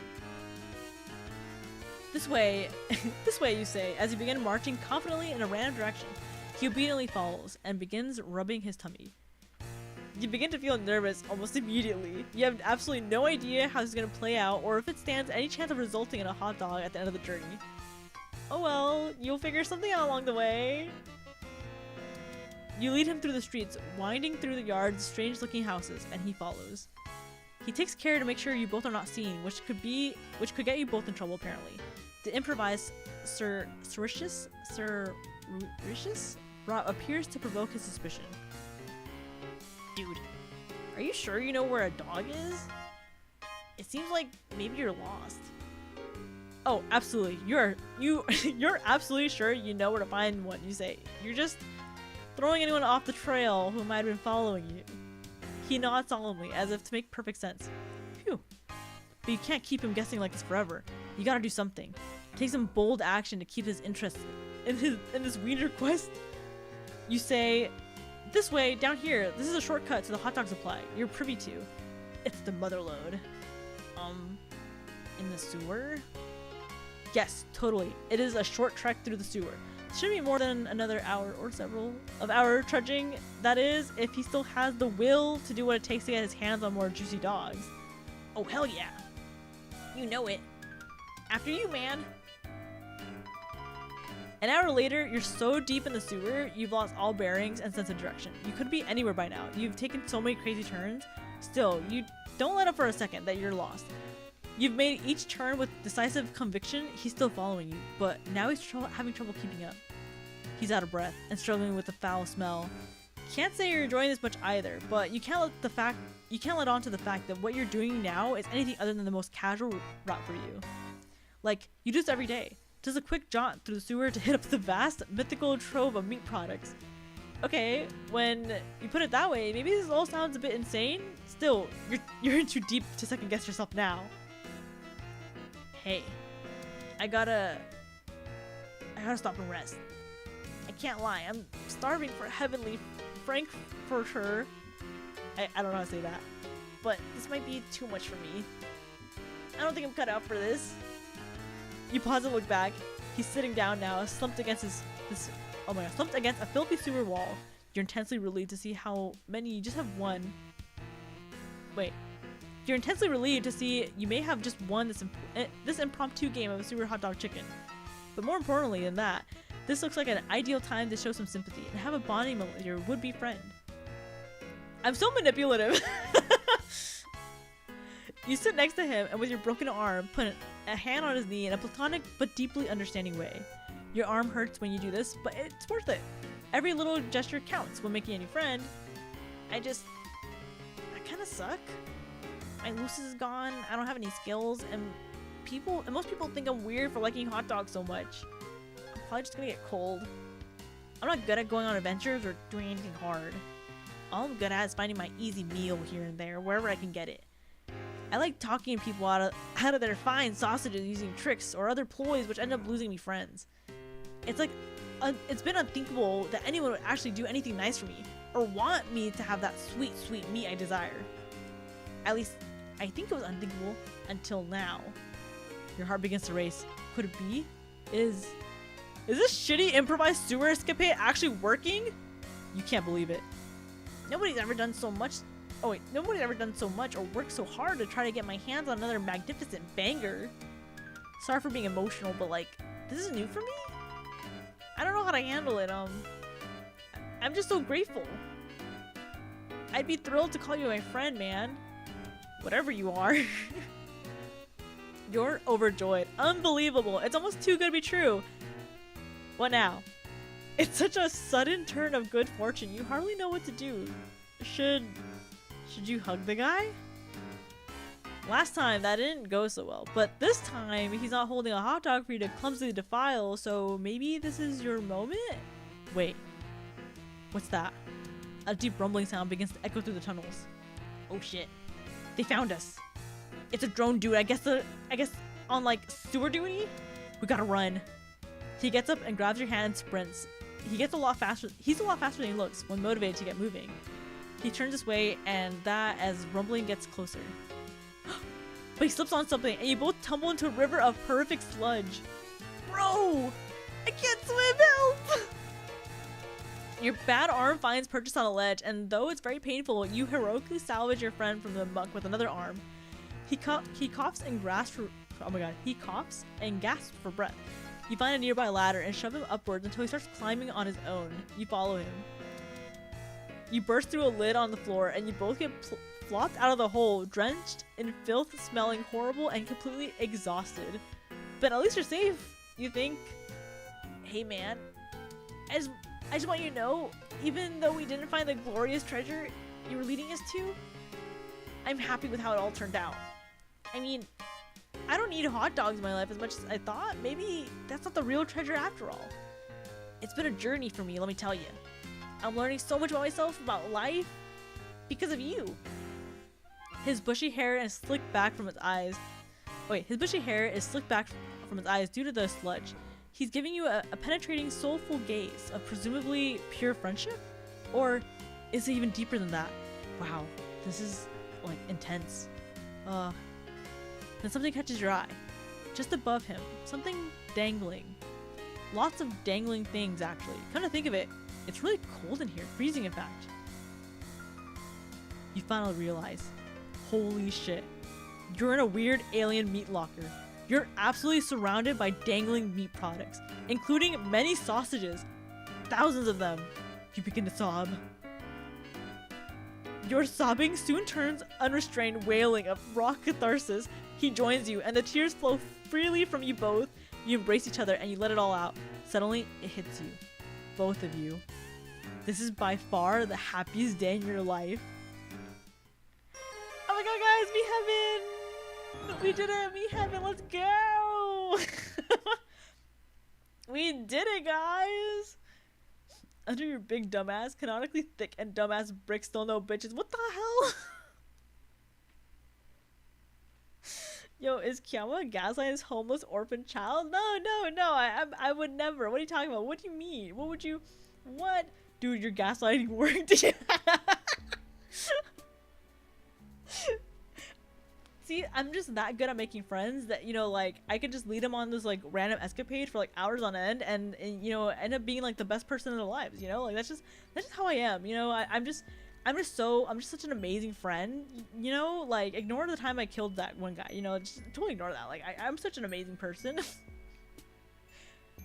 This way, you say, as you begin marching confidently in a random direction. He obediently follows and begins rubbing his tummy. You begin to feel nervous almost immediately. You have absolutely no idea how this is going to play out or if it stands any chance of resulting in a hot dog at the end of the journey. Oh well, you'll figure something out along the way. You lead him through the streets, winding through the yards of strange-looking houses, and he follows. He takes care to make sure you both are not seen, which could get you both in trouble apparently. The improvised surreptitious route appears to provoke his suspicion. Dude, are you sure you know where a dog is? It seems like maybe you're lost. Oh, absolutely. You're absolutely sure you know where to find one, you say. You're just throwing anyone off the trail who might have been following you. He nods solemnly, as if to make perfect sense. Phew. But you can't keep him guessing like this forever. You gotta do something. Take some bold action to keep his interest in this wiener quest. You say, this way, down here. This is a shortcut to the hot dog supply you're privy to. It's the motherlode. In the sewer? Yes, totally. It is a short trek through the sewer. Shouldn't be more than another hour or several of hour trudging. That is, if he still has the will to do what it takes to get his hands on more juicy dogs. Oh, hell yeah. You know it. After you, man. An hour later, you're so deep in the sewer, you've lost all bearings and sense of direction. You could be anywhere by now. You've taken so many crazy turns. Still, you don't let up for a second that you're lost. You've made each turn with decisive conviction. He's still following you, but now he's having trouble keeping up. He's out of breath and struggling with the foul smell. Can't say you're enjoying this much either, but you can't let on to the fact that what you're doing now is anything other than the most casual route for you. Like, you do this every day. Just a quick jaunt through the sewer to hit up the vast, mythical trove of meat products. Okay, when you put it that way, maybe this all sounds a bit insane. Still, you're in too deep to second guess yourself now. Hey, I gotta stop and rest. I can't lie, I'm starving for heavenly frankfurter. I don't know how to say that, but this might be too much for me. I don't think I'm cut out for this. You pause and look back. He's sitting down now, slumped against slumped against a filthy sewer wall. You're intensely relieved to see how many you just have won. Wait. You're intensely relieved to see you may have just won this impromptu game of a sewer hot dog chicken. But more importantly than that, this looks like an ideal time to show some sympathy and have a bonding moment with your would-be friend. I'm so manipulative. You sit next to him and with your broken arm, put a hand on his knee in a platonic but deeply understanding way. Your arm hurts when you do this, but it's worth it. Every little gesture counts when making a new friend. I kind of suck. My loose is gone, I don't have any skills, and most people think I'm weird for liking hot dogs so much. I'm probably just gonna get cold. I'm not good at going on adventures or doing anything hard. All I'm good at is finding my easy meal here and there, wherever I can get it. I like talking people out of their fine sausages using tricks or other ploys which end up losing me friends. It's like, it's been unthinkable that anyone would actually do anything nice for me or want me to have that sweet, sweet meat I desire. At least, I think it was unthinkable until now. Your heart begins to race. Could it be? Is this shitty improvised sewer escapade actually working? You can't believe it. Nobody's ever done so much or worked so hard to try to get my hands on another magnificent banger. Sorry for being emotional, but like, this is new for me? I don't know how to handle it. I'm just so grateful. I'd be thrilled to call you my friend, man. Whatever you are. You're overjoyed. Unbelievable. It's almost too good to be true. What now? It's such a sudden turn of good fortune. You hardly know what to do. Should you hug the guy? Last time that didn't go so well, but this time he's not holding a hot dog for you to clumsily defile, so maybe this is your moment? Wait. What's that? A deep rumbling sound begins to echo through the tunnels. Oh shit. They found us. It's a drone dude. I guess on like sewer duty? We gotta run. He gets up and grabs your hand and sprints. He's a lot faster than he looks when motivated to get moving. He turns this way and that as rumbling gets closer. But he slips on something and you both tumble into a river of perfect sludge. Bro! I can't swim, help! Your bad arm finds purchase on a ledge, and though it's very painful, you heroically salvage your friend from the muck with another arm. He coughs and gasps for breath. You find a nearby ladder and shove him upwards until he starts climbing on his own. You follow him. You burst through a lid on the floor, and you both get flopped out of the hole, drenched in filth, smelling horrible and completely exhausted. But at least you're safe, you think. Hey man, I just want you to know, even though we didn't find the glorious treasure you were leading us to, I'm happy with how it all turned out. I mean, I don't need hot dogs in my life as much as I thought. Maybe that's not the real treasure after all. It's been a journey for me, let me tell you. I'm learning so much about myself, about life, because of you. His bushy hair is slicked back from his eyes. His bushy hair is slicked back from his eyes due to the sludge. He's giving you a penetrating, soulful gaze of presumably pure friendship? Or is it even deeper than that? Wow, this is, like, intense. Then something catches your eye. Just above him, something dangling. Lots of dangling things, actually. Come to think of it, it's really cold in here, freezing in fact. You finally realize, holy shit, you're in a weird alien meat locker. You're absolutely surrounded by dangling meat products, including many sausages. Thousands of them. You begin to sob. Your sobbing soon turns unrestrained wailing of raw catharsis. He joins you, and the tears flow freely from you both. You embrace each other, and you let it all out. Suddenly, it hits you. Both of you. This is by far the happiest day in your life. Oh my god, guys, we have it! We did it! We have it! Let's go! We did it, guys! Under your big dumbass, canonically thick and dumbass bricks, still no bitches. What the hell? Yo, is Kiayama gaslighting his homeless orphan child? No. I would never. What are you talking about? What do you mean? What? Dude, your gaslighting worked. See, I'm just that good at making friends that, you know, like, I could just lead them on this, like, random escapade for, like, hours on end and you know, end up being, like, the best person in their lives, you know? Like, that's just how I am, you know? I'm just such an amazing friend, you know? Like, ignore the time I killed that one guy, you know? Just totally ignore that. Like, I'm such an amazing person.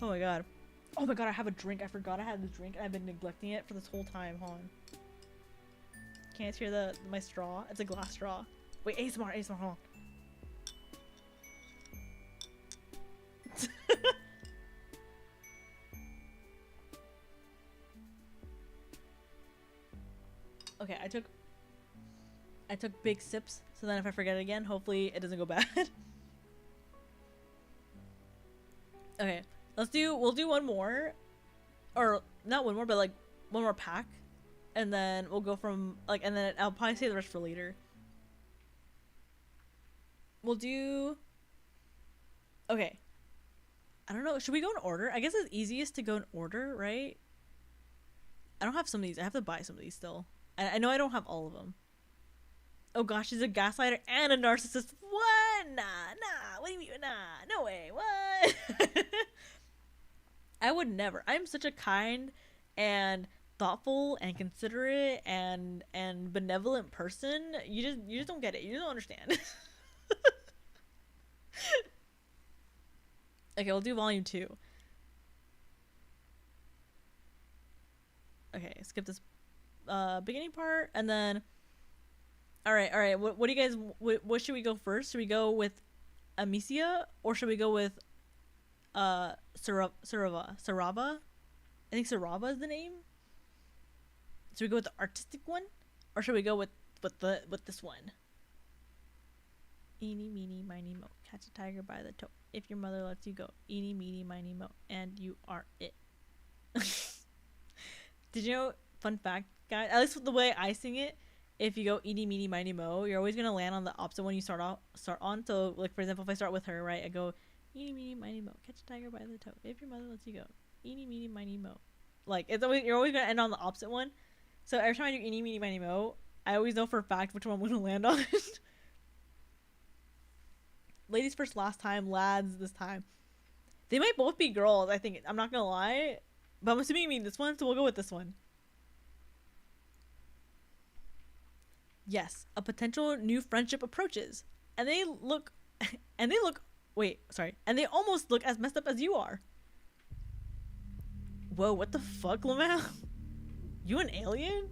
Oh my god. Oh my god, I have a drink. I forgot I had the drink and I've been neglecting it for this whole time. Hold on. Can't hear my straw? It's a glass straw. Wait, ASMR, hold on. Okay, I took big sips, so then if I forget it again, hopefully it doesn't go bad. Okay, we'll do one more, or not one more, but like one more pack, and then we'll go from like, and then I'll probably save the rest for later. We'll do. Okay. I don't know. Should we go in order? I guess it's easiest to go in order, right? I don't have some of these. I have to buy some of these still. I know I don't have all of them. Oh gosh, she's a gaslighter and a narcissist. What? Nah, nah. What do you mean? Nah, no way. What? I would never. I'm such a kind and thoughtful and considerate and benevolent person. You just don't get it. You don't understand. Okay, we'll do volume 2. Okay, skip this beginning part and then all right. What do you guys what should we go first? Should we go with Amicia or should we go with Sarava? I think Sarava is the name. Should we go with the artistic one or should we go with this one? Eeny, meeny, miny, mo. Catch a tiger by the toe. If your mother lets you go. Eeny, meeny, miny, mo. And you are it. Did you know, fun fact, guys, at least the way I sing it, if you go eeny, meeny, miny, mo, you're always going to land on the opposite one you start on. So, like, for example, if I start with her, right, I go, eeny, meeny, miny, mo. Catch a tiger by the toe. If your mother lets you go. Eeny, meeny, miny, mo. Like, you're always going to end on the opposite one. So, every time I do eeny, meeny, miny, mo, I always know for a fact which one I'm going to land on. Ladies first last time, lads this time. They might both be girls, I think. I'm not gonna lie. But I'm assuming you mean this one, so we'll go with this one. Yes, a potential new friendship approaches. And they look... Wait, sorry. And they almost look as messed up as you are. Whoa, what the fuck, Lamau? You an alien?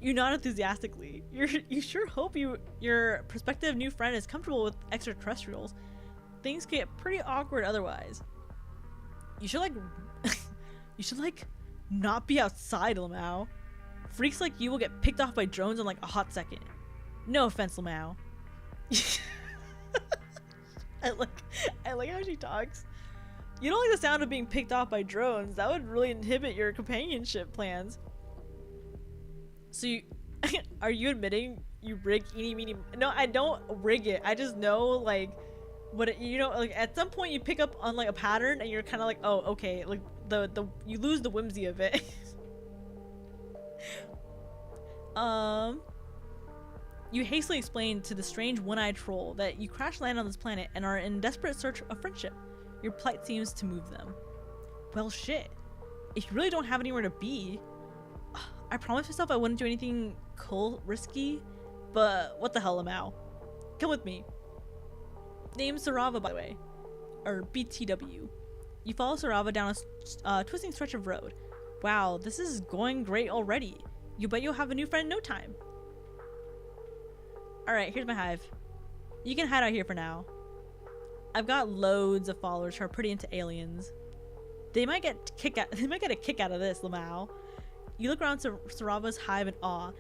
You nod enthusiastically. You sure hope your prospective new friend is comfortable with extraterrestrials. Things get pretty awkward otherwise. You should not be outside, Lamau. Freaks like you will get picked off by drones in like a hot second. No offense, Lamau. I like how she talks. You don't like the sound of being picked off by drones. That would really inhibit your companionship plans. So are you admitting you rig eeny meeny? No, I don't rig it. I just know like like at some point you pick up on like a pattern and you're kind of like, oh, okay, like you lose the whimsy of it. You hastily explain to the strange one-eyed troll that you crash land on this planet and are in desperate search of friendship. Your plight seems to move them. Well, shit. If you really don't have anywhere to be, I promised myself I wouldn't do anything risky, but what the hell, Lamau? Come with me. Name's Sarava, by the way. Or BTW. You follow Sarava down a twisting stretch of road. Wow, this is going great already. You bet you'll have a new friend in no time. Alright, here's my hive. You can hide out here for now. I've got loads of followers who are pretty into aliens. They might get a kick out of this, Lamau. You look around Sarava's hive in awe.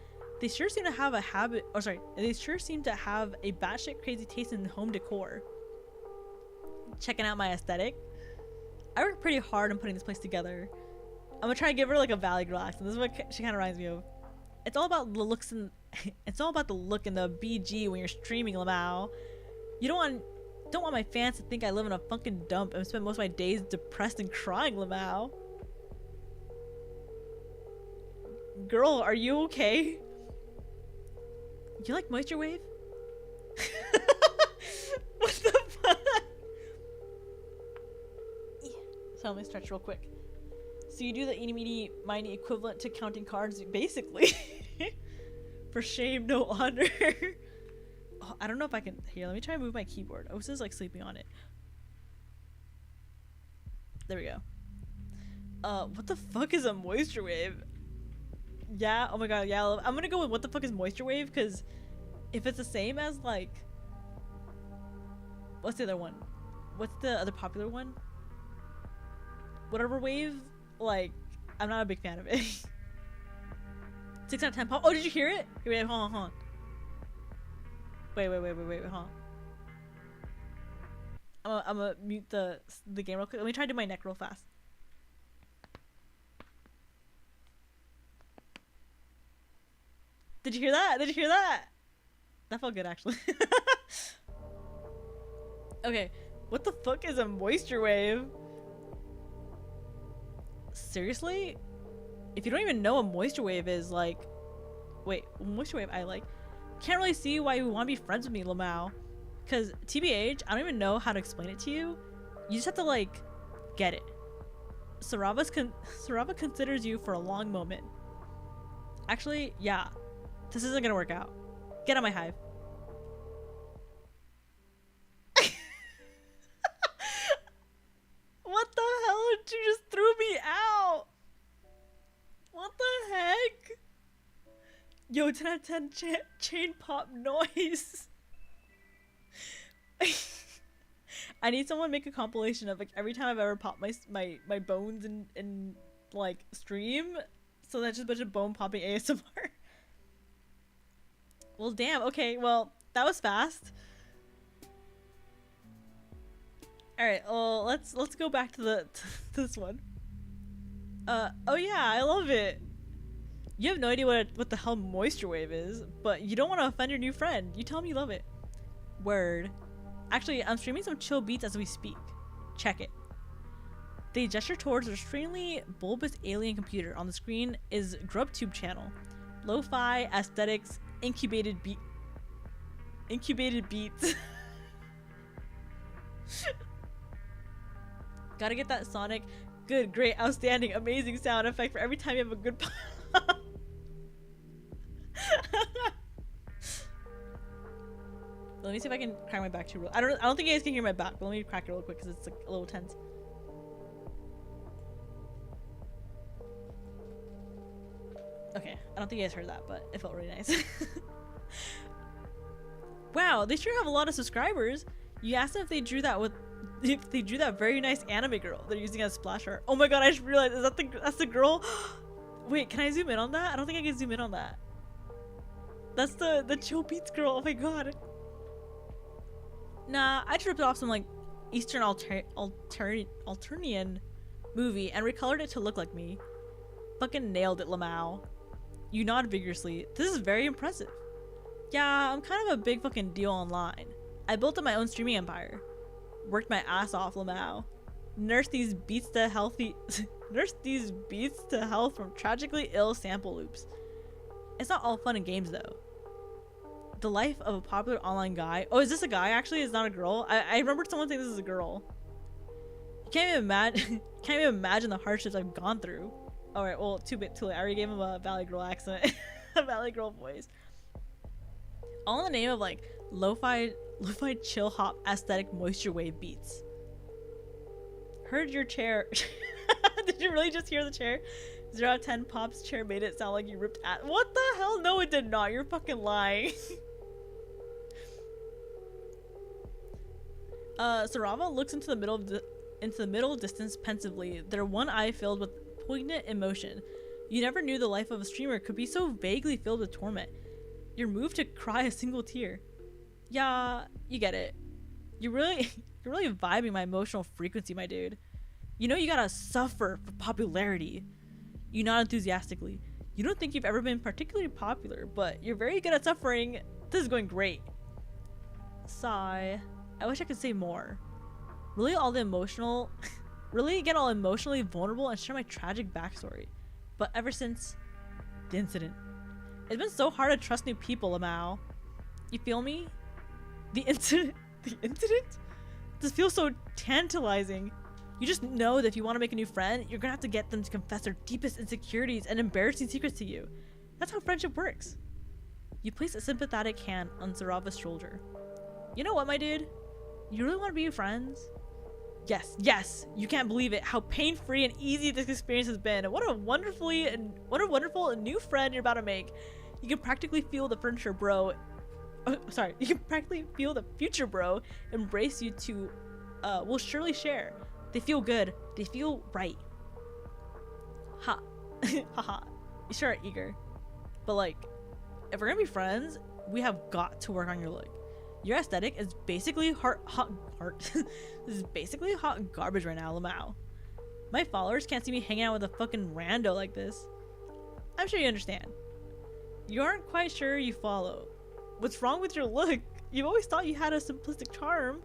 They sure seem to have a batshit crazy taste in home decor. Checking out my aesthetic. I worked pretty hard on putting this place together. I'm gonna try to give her like a valley girl accent. This is what she kind of reminds me of. It's all about the looks and it's all about the look and the BG when you're streaming, Lamau. You don't want my fans to think I live in a fucking dump and spend most of my days depressed and crying, Lamau. Girl, are you okay? You like Moisture Wave? What the fuck? Yeah. So let me stretch real quick. So you do the eeny meeny miny equivalent to counting cards, basically. For shame, no honor. Oh, I don't know if I can. Here, let me try to move my keyboard. Oh, this is like sleeping on it. There we go. What the fuck is a Moisture Wave? Yeah, oh my god, yeah, I'm gonna go with what the fuck is Moisture Wave, because if it's the same as like, what's the other one? What's the other popular one? Whatever wave, like, I'm not a big fan of it. 6 out of 10 pop. Oh, did you hear it? Wait, hold on. Wait, hold on. I'm gonna mute the game real quick. Let me try to do my neck real fast. Did you hear that? That felt good, actually. Okay, what the fuck is a moisture wave? Seriously? If you don't even know what moisture wave is, like, wait, moisture wave I like. Can't really see why you want to be friends with me, Lamau. Cause TBH, I don't even know how to explain it to you. You just have to like get it. Sarava considers you for a long moment. Actually, yeah. This isn't gonna work out. Get on my hive. What the hell? You just threw me out. What the heck? Yo, 10 out of 10 chain pop noise. I need someone to make a compilation of like every time I've ever popped my bones in like stream. So that's just a bunch of bone popping ASMR. Well, damn. Okay, well, that was fast. All right. Well, let's go back to this one. Oh yeah, I love it. You have no idea what the hell moisture wave is, but you don't want to offend your new friend. You tell him you love it. Word. Actually, I'm streaming some chill beats as we speak. Check it. They gesture towards an extremely bulbous alien computer. On the screen is GrubTube channel. Lo-fi aesthetics, incubated beats. Gotta get that Sonic. Good, great, outstanding, amazing sound effect for every time you have a good pop. Let me see if I can crack my back too real. I don't think you guys can hear my back, but let me crack it real quick because it's like a little tense. Okay, I don't think you guys heard that, but it felt really nice. Wow, they sure have a lot of subscribers. You asked them if they drew that very nice anime girl they're using as splash art. Oh my god, I just realized, that's the girl? Wait, can I zoom in on that? I don't think I can zoom in on that. That's the chill beats girl. Oh my god. Nah, I tripped off some like Eastern Alternian movie and recolored it to look like me. Fucking nailed it, Lamau. You nod vigorously. This is very impressive. Yeah, I'm kind of a big fucking deal online. I built up my own streaming empire. Worked my ass off, Lamau. Nurse these beats to health from tragically ill sample loops. It's not all fun and games though. The life of a popular online guy. Oh, is this a guy actually? It's not a girl? I remember someone saying this is a girl. You can't even imagine the hardships I've gone through. Alright, well, too late. I already gave him a Valley Girl accent. A Valley Girl voice. All in the name of like lo-fi chill hop aesthetic moisture wave beats. Heard your chair. Did you really just hear the chair? 0 out of 10 Pop's chair made it sound like you ripped at. What the hell? No, it did not. You're fucking lying. Sarava looks into the middle distance pensively, their one eye filled with poignant emotion. You never knew the life of a streamer could be so vaguely filled with torment. You're moved to cry a single tear. Yeah, you get it. You're really vibing my emotional frequency, my dude. You know you gotta suffer for popularity. You nod enthusiastically. You don't think you've ever been particularly popular, but you're very good at suffering. This is going great. Sigh. I wish I could say more. Really get all emotionally vulnerable and share my tragic backstory. But ever since the incident, it's been so hard to trust new people, Lamau. You feel me? The incident? This feels so tantalizing. You just know that if you want to make a new friend, you're gonna have to get them to confess their deepest insecurities and embarrassing secrets to you. That's how friendship works. You place a sympathetic hand on Sarava's shoulder. You know what, my dude? You really want to be friends? Yes, you can't believe it, how pain-free and easy this experience has been. What a wonderful new friend you're about to make. You can practically feel the future bro embrace you to will surely share. They feel good. They feel right. Ha. Haha. You sure are eager. But like, if we're gonna be friends, we have got to work on your look. Your aesthetic is basically this is basically hot garbage right now, Lamau. My followers can't see me hanging out with a fucking rando like this. I'm sure you understand. You aren't quite sure you follow. What's wrong with your look? You've always thought you had a simplistic charm.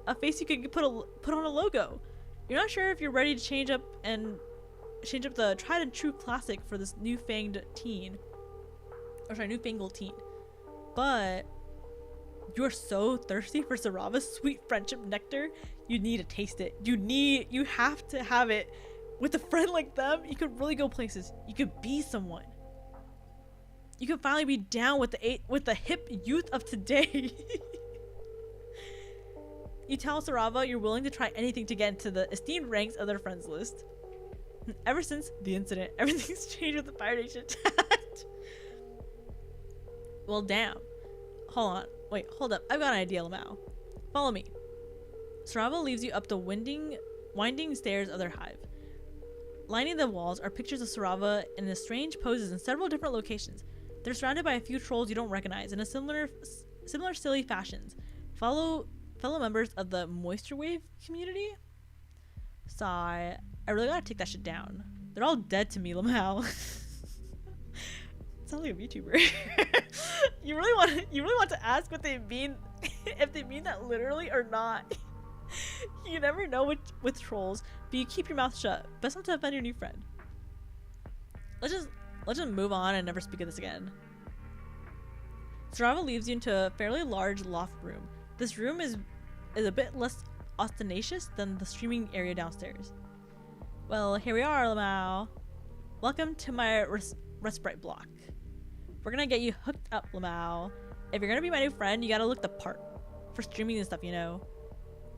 a face you could put on a logo. You're not sure if you're ready to change up the tried and true classic for this newfangled teen. But you're so thirsty for Sarava's sweet friendship nectar, you need to taste it. You have to have it. With a friend like them, you could really go places. You could be someone. You could finally be down with the hip youth of today. You tell Sarava you're willing to try anything to get into the esteemed ranks of their friends list. Ever since the incident, everything's changed with the Fire Nation attack. Well, damn. Hold up. I've got an idea, Lamau. Follow me. Sarava leads you up the winding stairs of their hive. Lining the walls are pictures of Sarava in the strange poses in several different locations. They're surrounded by a few trolls you don't recognize in a similar silly fashions. Fellow members of the Moisture Wave community? Sigh. I really gotta take that shit down. They're all dead to me, Lamau. Sounds like a VTuber. You really want to ask what they mean, if they mean that literally or not. You never know with trolls, but you keep your mouth shut. Best not to offend your new friend. Let's just move on and never speak of this again. Sarava leads you into a fairly large loft room. This room is a bit less ostentatious than the streaming area downstairs. Well, here we are, Lamau. Welcome to my respite block. We're gonna get you hooked up, Lamau. If you're gonna be my new friend, you gotta look the part. For streaming and stuff, you know.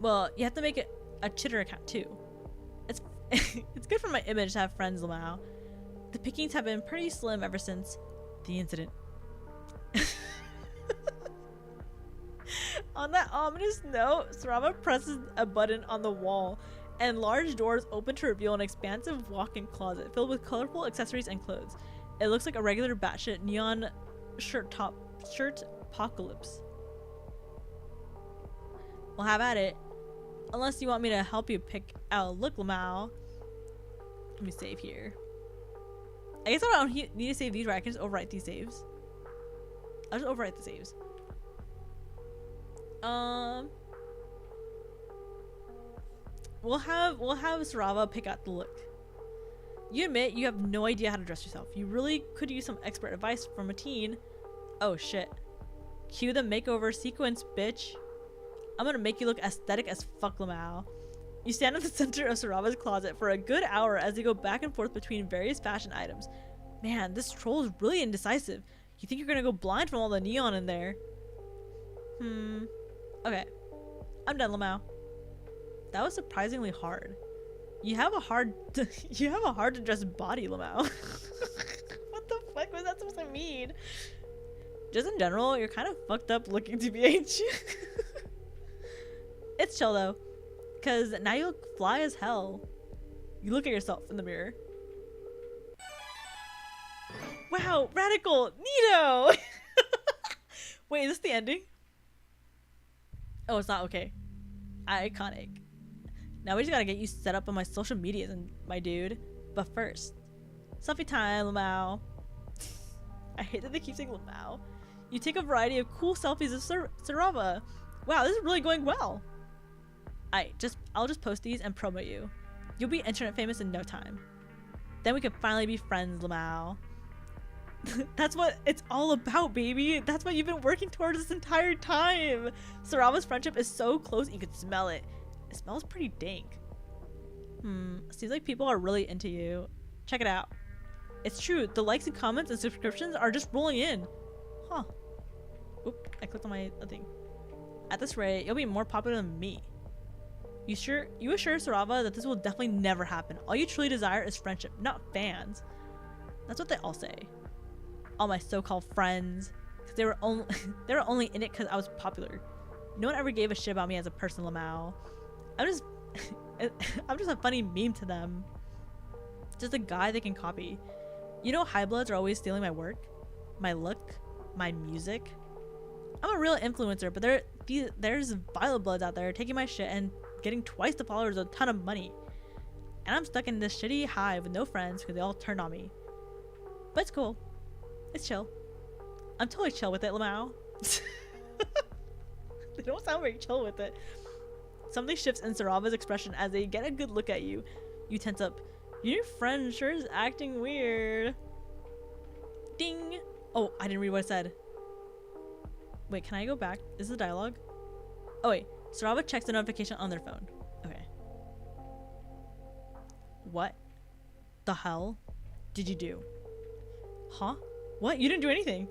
Well, you have to make it a Chitter account too. It's good for my image to have friends, Lamau. The pickings have been pretty slim ever since the incident. On that ominous note, Sarava presses a button on the wall, and large doors open to reveal an expansive walk-in closet filled with colorful accessories and clothes. It looks like a regular batshit neon shirt apocalypse. Well, have at it. Unless you want me to help you pick out a look, Lamau. Let me save here. I guess I don't need to save these, right? I can just overwrite these saves. I'll just overwrite the saves. We'll have Sarava pick out the look. You admit you have no idea how to dress yourself. You really could use some expert advice from a teen. Oh shit. Cue the makeover sequence, bitch. I'm gonna make you look aesthetic as fuck, Lamau. You stand in the center of Sarava's closet for a good hour as they go back and forth between various fashion items. Man, this troll is really indecisive. You think you're gonna go blind from all the neon in there? Okay. I'm done, Lamau. That was surprisingly hard. You have a hard to dress body, Lamau. What the fuck was that supposed to mean? Just in general, you're kind of fucked up looking, TBH. It's chill though, because now you look fly as hell. You look at yourself in the mirror. Wow, radical, neato. Wait, is this the ending? Oh, it's not. Okay. Iconic. Now we just gotta get you set up on my social medias, and my dude. But first, selfie time, Lamau. I hate that they keep saying Lamau. You take a variety of cool selfies of Sarava. Wow, this is really going well. I'll just post these and promote you. You'll be internet famous in no time. Then we can finally be friends, Lamau. That's what it's all about, baby. That's what you've been working towards this entire time. Sarava's friendship is so close you could smell it. It smells pretty dank. Seems like people are really into you. Check it out. It's true, the likes and comments and subscriptions are just rolling in. Huh. Oop, I clicked on my thing. At this rate, you'll be more popular than me. You assure Sarava that this will definitely never happen. All you truly desire is friendship, not fans. That's what they all say. All my so-called friends. Cause they were only in it because I was popular. No one ever gave a shit about me as a person, Lamau. I'm just a funny meme to them. Just a guy they can copy. You know, highbloods are always stealing my work, my look, my music. I'm a real influencer, but there's violet bloods out there taking my shit and getting twice the followers, a ton of money. And I'm stuck in this shitty hive with no friends because they all turned on me. But it's cool. It's chill. I'm totally chill with it, Lamau. They don't sound very chill with it. Something shifts in Sarava's expression as they get a good look at you. You tense up. Your new friend sure is acting weird. Ding! Oh, I didn't read what it said. Wait, can I go back? Is the dialogue? Oh wait, Sarava checks the notification on their phone. Okay. What the hell did you do? Huh? What? You didn't do anything.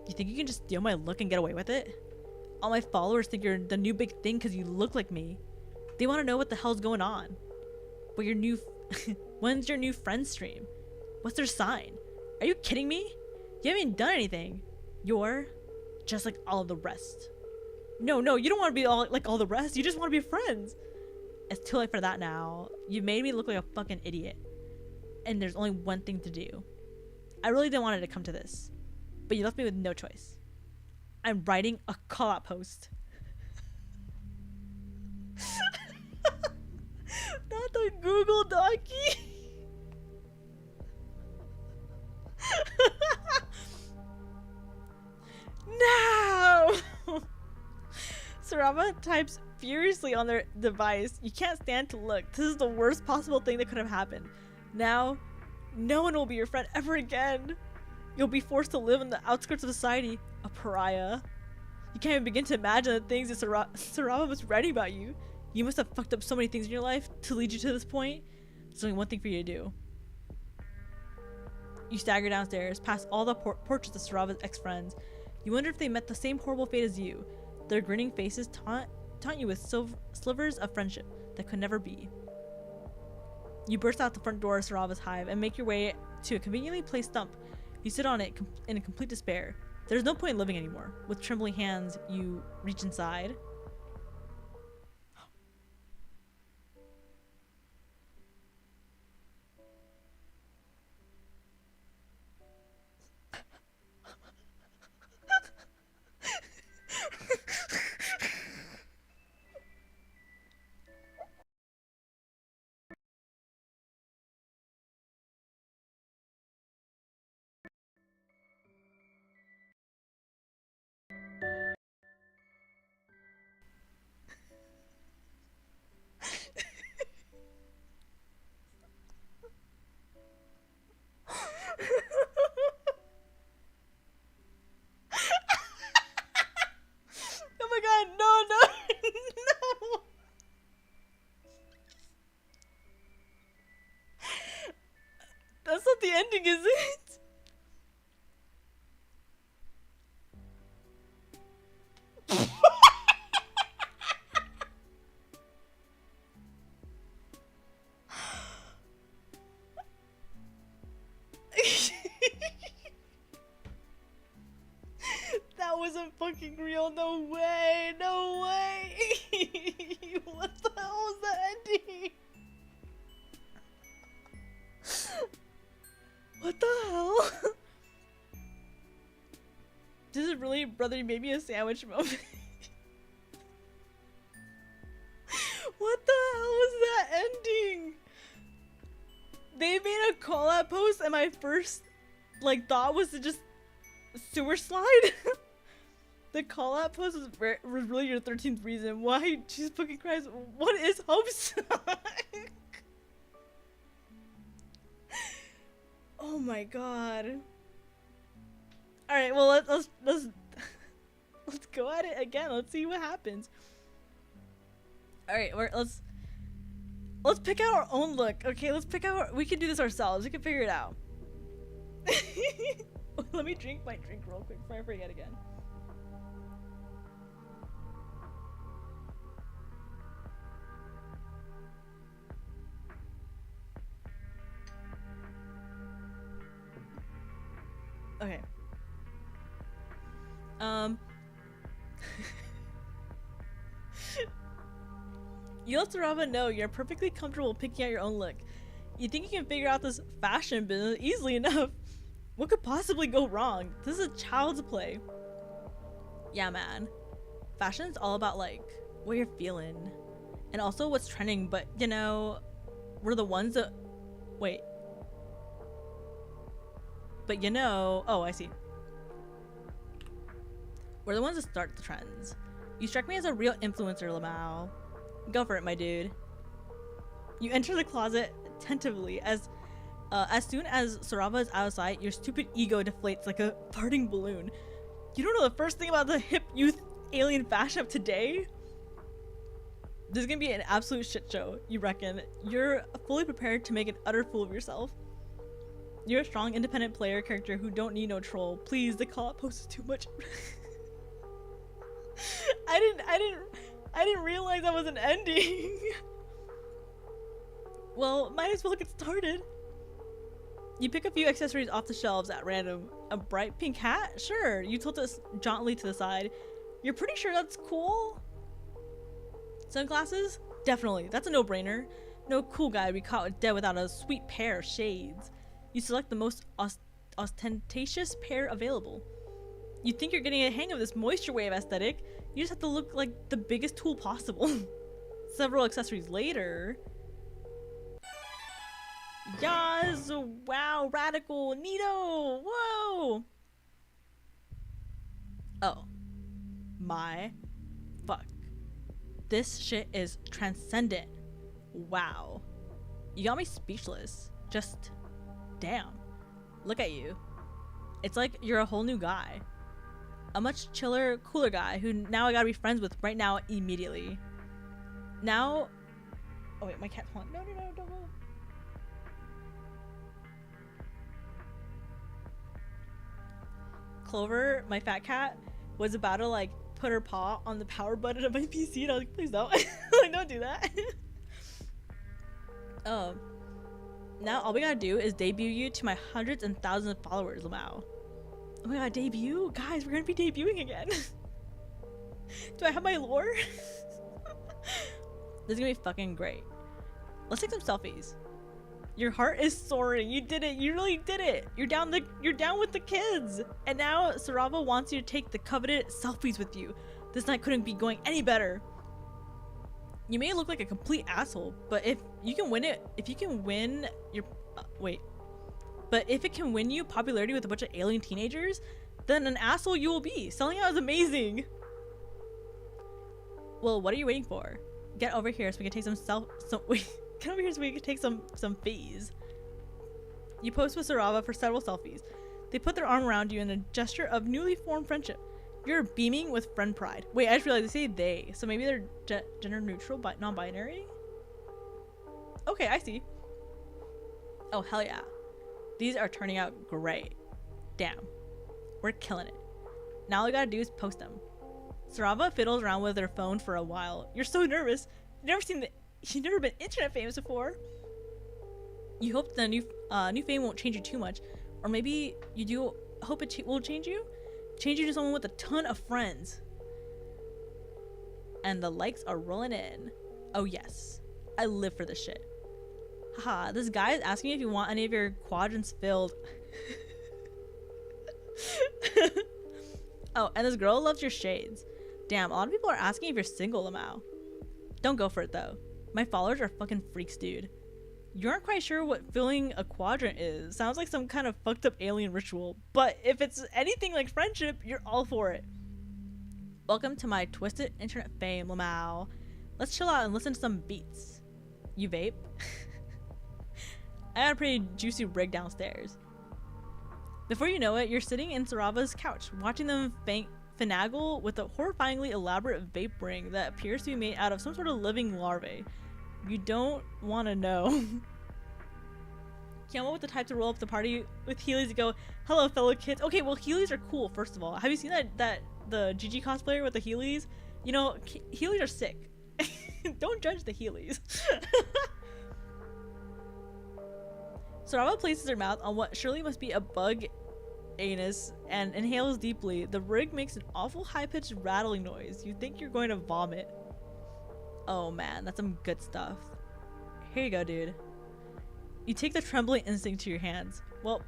You think you can just steal my look and get away with it? All my followers think you're the new big thing because you look like me. They want to know what the hell's going on. But your new... When's your new friend stream? What's their sign? Are you kidding me? You haven't even done anything. You're just like all of the rest. No, you don't want to be all like all the rest. You just want to be friends. It's too late for that now. You made me look like a fucking idiot. And there's only one thing to do. I really didn't want it to come to this. But you left me with no choice. I'm writing a call-out post. Not the Google Donkey. No! Sarava types furiously on their device. You can't stand to look. This is the worst possible thing that could have happened. Now, no one will be your friend ever again. You'll be forced to live on the outskirts of society, a pariah. You can't even begin to imagine the things that Sarava was writing about you. You must have fucked up so many things in your life to lead you to this point. There's only one thing for you to do. You stagger downstairs, past all the portraits of Sarava's ex-friends. You wonder if they met the same horrible fate as you. Their grinning faces taunt you with slivers of friendship that could never be. You burst out the front door of Sarava's hive and make your way to a conveniently placed stump. You sit on it in complete despair. There's no point in living anymore. With trembling hands, you reach inside. Oh my god, no. No. That's not the ending, is it? That wasn't fucking real. No way. No way. What the hell was that ending? What the hell? This is really brother you made me a sandwich moment. What the hell was that ending? They made a call out post and my first like thought was to just sewer slide. The call out post was really your 13th reason why. Jesus fucking Christ, what is homestuck? Oh my god. All right, well let's go at it again. Let's see what happens. All right, let's pick out our own look. Okay, let's pick out. We can do this ourselves. We can figure it out. Let me drink my drink real quick before I forget again. Okay. You let Sarava know you're perfectly comfortable picking out your own look. You think you can figure out this fashion business easily enough. What could possibly go wrong? This is a child's play. Yeah, man. Fashion's all about like what you're feeling and also what's trending, but you know, we're the ones that wait. But you know, oh, I see. We're the ones that start the trends. You strike me as a real influencer, Lamau. Go for it, my dude. You enter the closet attentively. As soon as Sarava is out of sight, your stupid ego deflates like a farting balloon. You don't know the first thing about the hip youth alien fashion of today? This is gonna be an absolute shit show, you reckon. You're fully prepared to make an utter fool of yourself. You're a strong, independent player character who don't need no troll. Please, the call-out post is too much. I didn't realize that was an ending. Well, might as well get started. You pick a few accessories off the shelves at random. A bright pink hat? Sure. You tilt it jauntily to the side. You're pretty sure that's cool? Sunglasses? Definitely. That's a no-brainer. No cool guy would be caught dead without a sweet pair of shades. You select the most ostentatious pair available. You think you're getting a hang of this moisture wave aesthetic. You just have to look like the biggest tool possible. Several accessories later. Yes! Wow, radical, neato! Whoa! Oh. My fuck. This shit is transcendent. Wow. You got me speechless. Just damn. Look at you. It's like you're a whole new guy. A much chiller, cooler guy who now I gotta be friends with right now immediately. Now... Oh wait, my cat's on. No, don't go. Clover, my fat cat, was about to like put her paw on the power button of my PC and I was like, please don't. Like, don't do that. Now all we gotta do is debut you to my hundreds and thousands of followers, Lamau. Oh my god, debut? Guys, we're gonna be debuting again. Do I have my lore? This is gonna be fucking great. Let's take some selfies. Your heart is soaring. You did it. You really did it. You're down with the kids. And now Sarava wants you to take the coveted selfies with you. This night couldn't be going any better. You may look like a complete asshole, but if you can win it, if you can win your but if it can win you popularity with a bunch of alien teenagers, then an asshole you will be. Selling out is amazing. Well, what are you waiting for? Get over here so we can take get over here so we can take some fees. You pose with Sarava for several selfies. They put their arm around you in a gesture of newly formed friendship. You're beaming with friend pride. Wait, I just realized they say they, so maybe they're gender neutral but non-binary? Okay, I see. Oh, hell yeah. These are turning out great. Damn. We're killing it. Now all we gotta do is post them. Sarava fiddles around with her phone for a while. You're so nervous. You've never been internet famous before. You hope the new fame won't change you too much. Or maybe you do hope it will change you? Change you to someone with a ton of friends. And the likes are rolling in. Oh yes. I live for this shit. Haha, this guy is asking if you want any of your quadrants filled. Oh, and this girl loves your shades. Damn, a lot of people are asking if you're single, Lamau. Don't go for it though. My followers are fucking freaks, dude. You aren't quite sure what filling a quadrant is. Sounds like some kind of fucked up alien ritual. But if it's anything like friendship, you're all for it. Welcome to my twisted internet fame, Lamau. Let's chill out and listen to some beats. You vape? I got a pretty juicy rig downstairs. Before you know it, you're sitting in Sarava's couch, watching them finagle with a horrifyingly elaborate vape ring that appears to be made out of some sort of living larvae. You don't want to know. Kiayama with the type to roll up the party with Heelys to go, hello fellow kids. Okay, well Heelys are cool, first of all. Have you seen that the GG cosplayer with the Heelys? You know, Heelys are sick. Don't judge the Heelys. Sarava places her mouth on what surely must be a bug anus and inhales deeply. The rig makes an awful high-pitched rattling noise. You think you're going to vomit. Oh man, that's some good stuff. Here you go, dude. You take the trembling instinct to your hands. Well,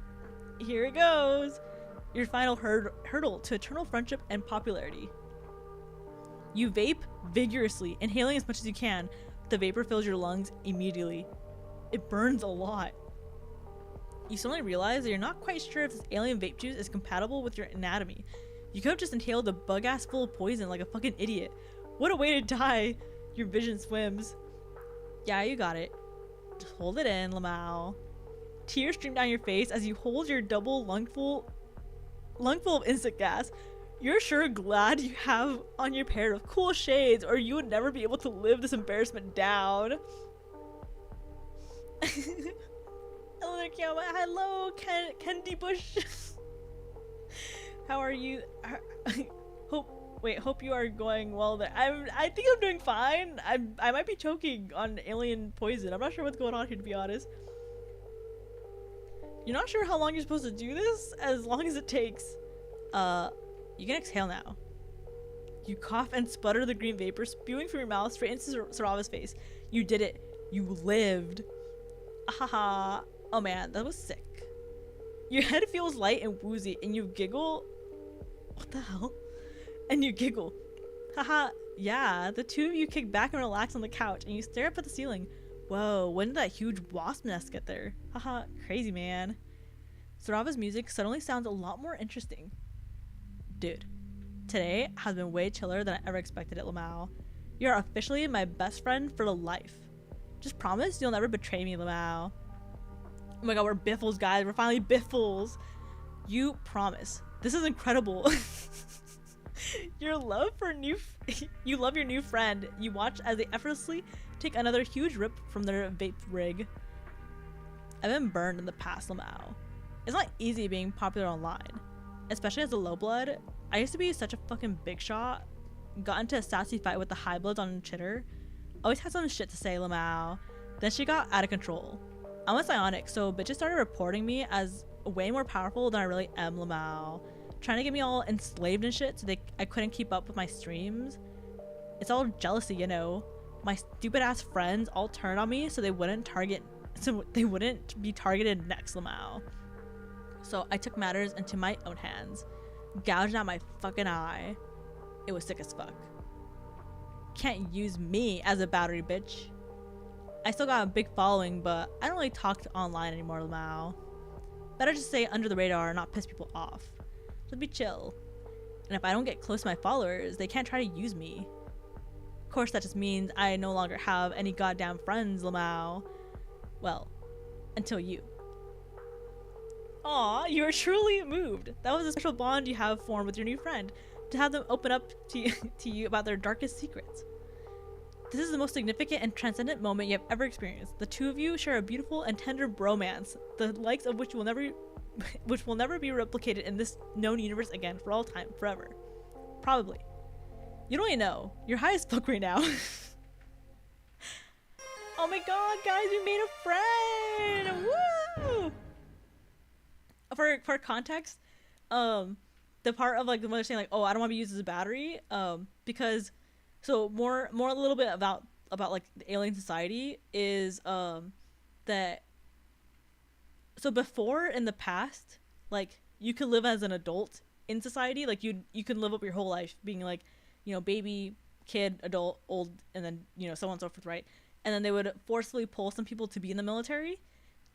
here it goes. Your final hurdle to eternal friendship and popularity. You vape vigorously, inhaling as much as you can. The vapor fills your lungs immediately. It burns a lot. You suddenly realize that you're not quite sure if this alien vape juice is compatible with your anatomy. You could have just inhaled a bug ass full of poison like a fucking idiot. What a way to die. Your vision swims. Yeah, you got it. Just hold it in, Lamau. Tears stream down your face as you hold your double lungful of instant gas. You're sure glad you have on your pair of cool shades, or you would never be able to live this embarrassment down. Killer Kiayama, hello, Candy Bush. How are you? Hope you are going well there. I think I'm doing fine. I might be choking on alien poison. I'm not sure what's going on here, to be honest. You're not sure how long you're supposed to do this? As long as it takes. You can exhale now. You cough and sputter the green vapor spewing from your mouth straight into Sarava's face. You did it. You lived. Ahaha. Oh man, that was sick. Your head feels light and woozy, and you giggle. What the hell? And you giggle. Haha, yeah. The two of you kick back and relax on the couch, and you stare up at the ceiling. Whoa, when did that huge wasp nest get there? Haha, crazy man. Sarava's music suddenly sounds a lot more interesting. Dude, today has been way chiller than I ever expected at Lamau. You're officially my best friend for life. Just promise you'll never betray me, Lamau. Oh my god, we're biffles, guys. We're finally biffles. You promise. This is incredible. You love your new friend. You watch as they effortlessly take another huge rip from their vape rig. I've been burned in the past, Lamau. It's not easy being popular online, especially as a low blood. I used to be such a fucking big shot. Got into a sassy fight with the high bloods on Chitter. Always had some shit to say, Lamau. Then she got out of control. I'm a psionic, so bitches started reporting me as way more powerful than I really am, Lamau. Trying to get me all enslaved and shit so I couldn't keep up with my streams. It's all jealousy, you know. My stupid ass friends all turned on me so they wouldn't be targeted next, Lamau. So I took matters into my own hands. Gouged out my fucking eye. It was sick as fuck. Can't use me as a battery, bitch. I still got a big following, but I don't really talk online anymore, Lamau. Better just stay under the radar and not piss people off. Just be chill. And if I don't get close to my followers, they can't try to use me. Of course, that just means I no longer have any goddamn friends, Lamau. Well, until you. Aw, you are truly moved. That was a special bond you have formed with your new friend, to have them open up to you about their darkest secrets. This is the most significant and transcendent moment you have ever experienced. The two of you share a beautiful and tender bromance, the likes of which will never be replicated in this known universe again for all time, forever. Probably. You don't even know. You're high as fuck right now. Oh my god, guys, we made a friend! Woo! For context, the part of like the mother saying like, oh, I don't want to be used as a battery, because so more a little bit about like the alien society is that so before in the past, like you could live as an adult in society, like you can live up your whole life being like, you know, baby, kid, adult, old, and then, you know, so on and so forth, right? And then they would forcefully pull some people to be in the military,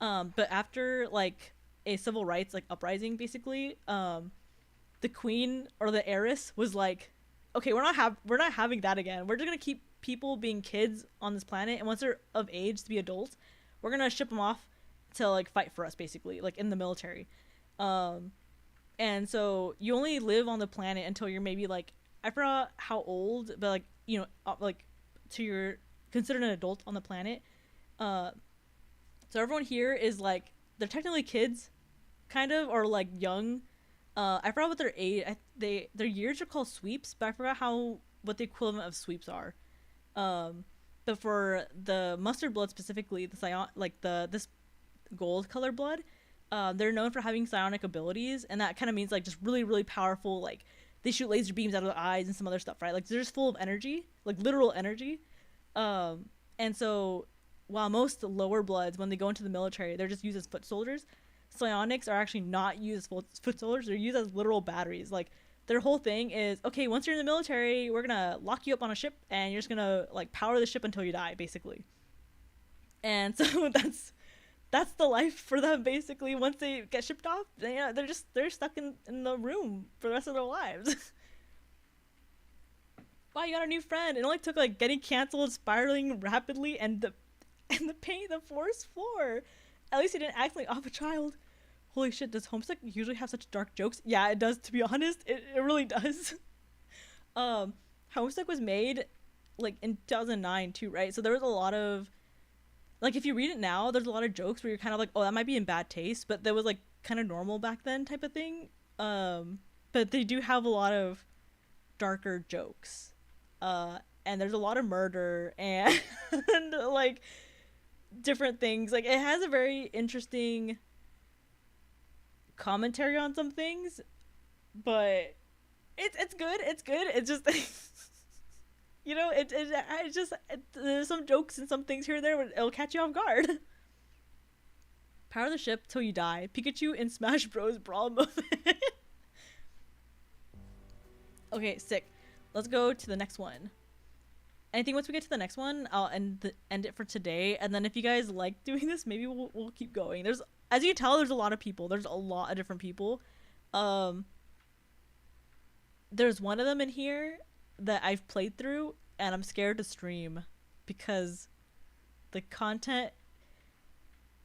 but after like a civil rights like uprising, basically, the queen or the heiress was like, okay, we're not having that again. We're just gonna keep people being kids on this planet, and once they're of age to be adults, we're gonna ship them off to like fight for us, basically, like in the military. And so you only live on the planet until you're maybe like, I forgot how old, but like, you know, like to you're considered an adult on the planet. So everyone here is like, they're technically kids, kind of, or like young. I forgot what their age. Their years are called sweeps, but I forgot what the equivalent of sweeps are. But for the mustard blood specifically, this gold color blood, they're known for having psionic abilities, and that kind of means like just really, really powerful. Like they shoot laser beams out of their eyes and some other stuff, right? Like they're just full of energy, like literal energy. And so while most lower bloods, when they go into the military, they're just used as foot soldiers. Psionics are actually not used as foot soldiers. They're used as literal batteries. Like their whole thing is, okay, once you're in the military, we're gonna lock you up on a ship and you're just gonna like power the ship until you die, basically. And so that's the life for them, basically. Once they get shipped off, they're stuck in the room for the rest of their lives. wow, you got a new friend. It only took like getting canceled, spiraling rapidly, and the paint the forest floor. At least he didn't accidentally off a child. Holy shit, does Homestuck usually have such dark jokes? Yeah, it does, to be honest. It really does. Homestuck was made like in 2009 too, right? So there was a lot of, like, if you read it now, there's a lot of jokes where you're kind of like, oh, that might be in bad taste, but that was like kind of normal back then type of thing. But they do have a lot of darker jokes. And there's a lot of murder and like different things. Like, it has a very interesting commentary on some things, but it's good. It's good. It's just you know, it's just there's some jokes and some things here and there where it'll catch you off guard. Power the ship till you die. Pikachu in Smash Bros. Brawl mode. Okay, sick. Let's go to the next one. I think once we get to the next one, I'll end it for today. And then if you guys like doing this, maybe we'll keep going. There's, as you can tell, there's a lot of people. There's a lot of different people. There's one of them in here that I've played through, and I'm scared to stream because the content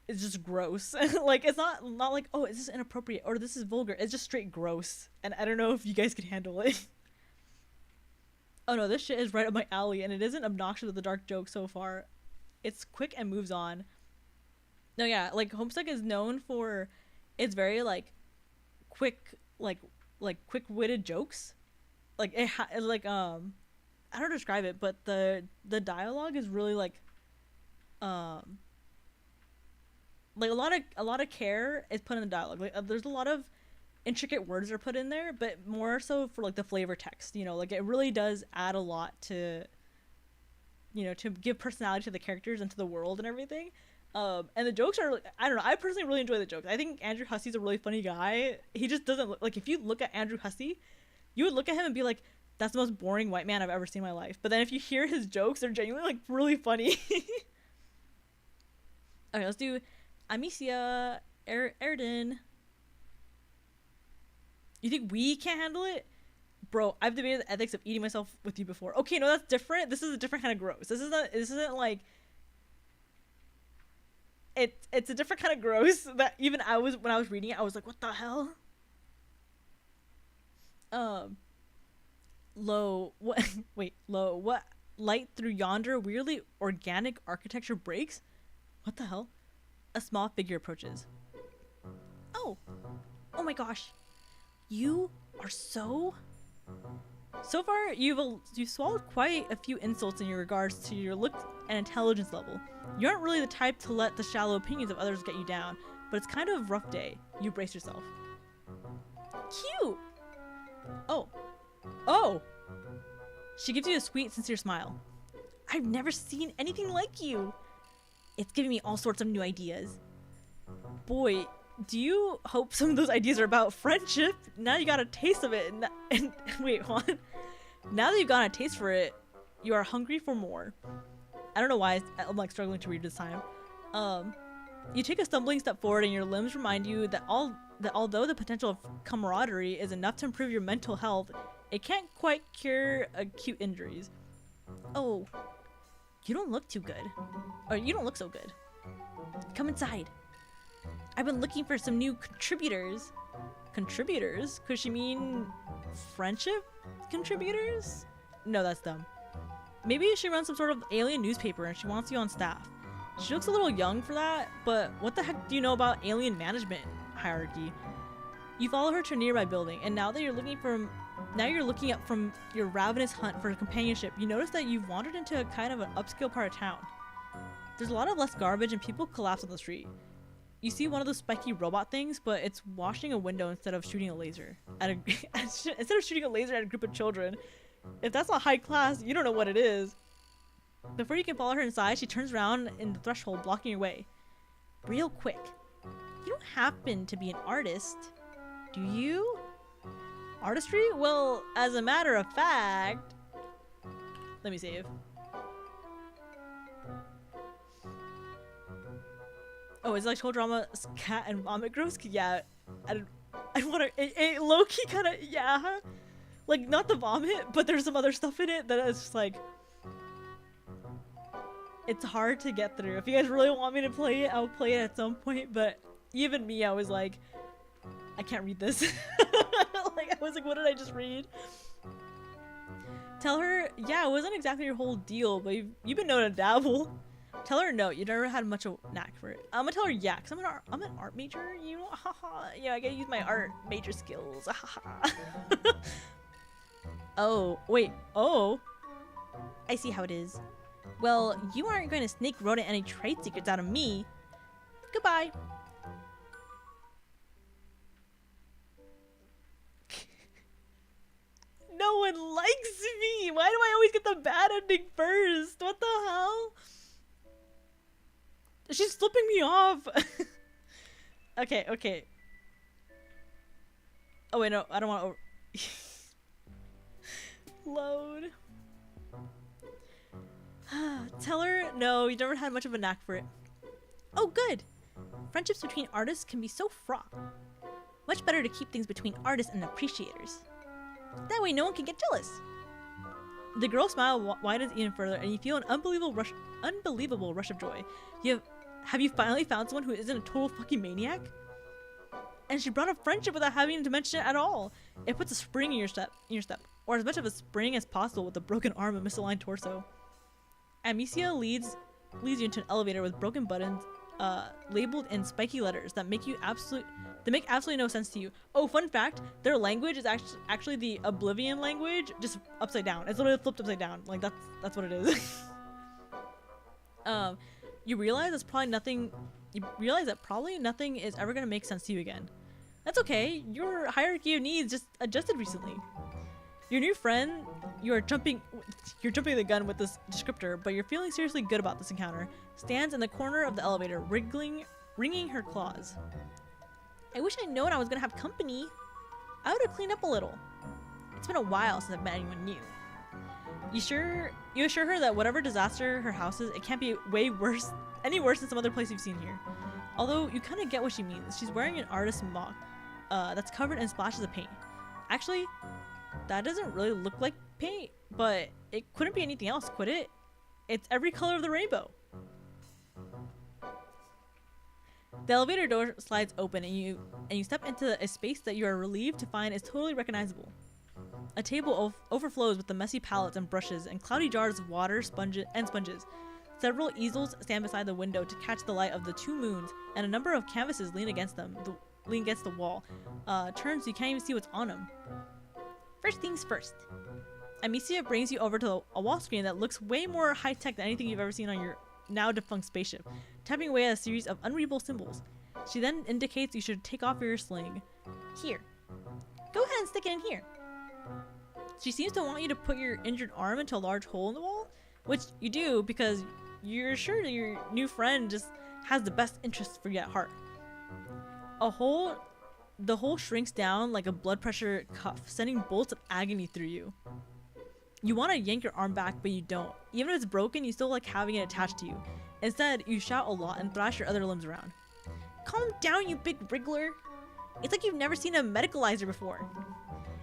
is just gross. Like, it's not like, oh, is this inappropriate or this is vulgar. It's just straight gross, and I don't know if you guys can handle it. Oh no, this shit is right up my alley, and it isn't obnoxious with the dark joke so far. It's quick and moves on. No, yeah, like, Homestuck is known for its very like quick, like quick-witted jokes. Like, I don't know how to describe it, but the dialogue is really like a lot of care is put in the dialogue. Like, there's a lot of intricate words are put in there, but more so for like the flavor text, you know, like, it really does add a lot to, you know, to give personality to the characters and to the world and everything. And the jokes are, I don't know, I personally really enjoy the jokes. I think Andrew Hussey's a really funny guy. He just doesn't look like, if you look at Andrew Hussey, you would look at him and be like, that's the most boring white man I've ever seen in my life. But then if you hear his jokes, they're genuinely like really funny. Okay, let's do Amicia Erden. You think we can't handle it? Bro, I've debated the ethics of eating myself with you before. Okay, no, that's different. This is a different kind of gross. This isn't like, it's a different kind of gross that even when I was reading it, I was like, what the hell? What light through yonder weirdly organic architecture breaks? What the hell? A small figure approaches. Oh my gosh. You are so far you've swallowed quite a few insults in your regards to your look and intelligence level. You aren't really the type to let the shallow opinions of others get you down, but it's kind of a rough day. You brace yourself. Cute. Oh. She gives you a sweet, sincere smile. I've never seen anything like you. It's giving me all sorts of new ideas. Boy, do you hope some of those ideas are about friendship? Now you got a taste of it, and wait, hold on. Now that you've gotten a taste for it, you are hungry for more. I don't know why I'm like struggling to read this time. You take a stumbling step forward, and your limbs remind you that although the potential of camaraderie is enough to improve your mental health, it can't quite cure acute injuries. Oh, you don't look too good. Or you don't look so good. Come inside. I've been looking for some new contributors. Contributors? Could she mean friendship contributors? No, that's dumb. Maybe she runs some sort of alien newspaper and she wants you on staff. She looks a little young for that, but what the heck do you know about alien management hierarchy? You follow her to a nearby building, and now you're looking up from your ravenous hunt for companionship, you notice that you've wandered into a kind of an upscale part of town. There's a lot of less garbage and people collapse on the street. You see one of those spiky robot things, but it's washing a window instead of shooting a laser at instead of shooting a laser at a group of children. If that's not high class, you don't know what it is. Before you can follow her inside, she turns around in the threshold, blocking your way. Real quick, you don't happen to be an artist, do you? Artistry? Well, as a matter of fact... Let me save. Oh, is it like whole drama cat and vomit gross? Yeah, I want to... It low-key kind of... Yeah. Like, not the vomit, but there's some other stuff in it that is just like, it's hard to get through. If you guys really want me to play it, I'll play it at some point, but even me, I was like, I can't read this. Like, I was like, what did I just read? Tell her, yeah, it wasn't exactly your whole deal, but you've been known to dabble. Tell her no, you never had much of a knack for it. I'm gonna tell her yeah, because I'm an art major, you know? Yeah, I gotta use my art major skills. Oh, wait, oh. I see how it is. Well, you aren't going to snake rodent any trade secrets out of me. Goodbye. No one likes me. Why do I always get the bad ending first? What the hell? She's flipping me off. Okay, okay. Oh wait, no, I don't want to load. Tell her no, you never had much of a knack for it. Oh good. Friendships between artists can be so fraught. Much better to keep things between artists and appreciators. That way no one can get jealous. The girl's smile widens even further and you feel an unbelievable rush of joy. Have you finally found someone who isn't a total fucking maniac? And she brought up friendship without having to mention it at all. It puts a spring in your step, or as much of a spring as possible with a broken arm and misaligned torso. Amicia leads you into an elevator with broken buttons, labeled in spiky letters that make absolutely no sense to you. Oh, fun fact: their language is actually the Oblivion language, just upside down. It's literally flipped upside down. Like that's what it is. You realize that probably nothing is ever gonna make sense to you again. That's okay. Your hierarchy of needs just adjusted recently. Your new friend, you're jumping the gun with this descriptor, but you're feeling seriously good about this encounter, stands in the corner of the elevator, wringing her claws. I wish I'd known I was gonna have company. I would have cleaned up a little. It's been a while since I've met anyone new. You assure her that whatever disaster her house is, it can't be any worse than some other place you've seen here. Although you kind of get what she means. She's wearing an artist's mock that's covered in splashes of paint. Actually, that doesn't really look like paint, but it couldn't be anything else, could it? It's every color of the rainbow. The elevator door slides open and you step into a space that you are relieved to find is totally recognizable. A table overflows with the messy palettes and brushes and cloudy jars of water, sponges. Several easels stand beside the window to catch the light of the two moons, and a number of canvases lean against the wall, turned so you can't even see what's on them. First things first. Amicia brings you over to a wall screen that looks way more high-tech than anything you've ever seen on your now-defunct spaceship, tapping away at a series of unreadable symbols. She then indicates you should take off your sling. Here. Go ahead and stick it in here. She seems to want you to put your injured arm into a large hole in the wall, which you do because you're sure that your new friend just has the best interests for you at heart. The hole shrinks down like a blood pressure cuff, sending bolts of agony through you. You want to yank your arm back, but you don't. Even if it's broken, you still like having it attached to you. Instead, you shout a lot and thrash your other limbs around. Calm down, you big wriggler. It's like you've never seen a medicalizer before.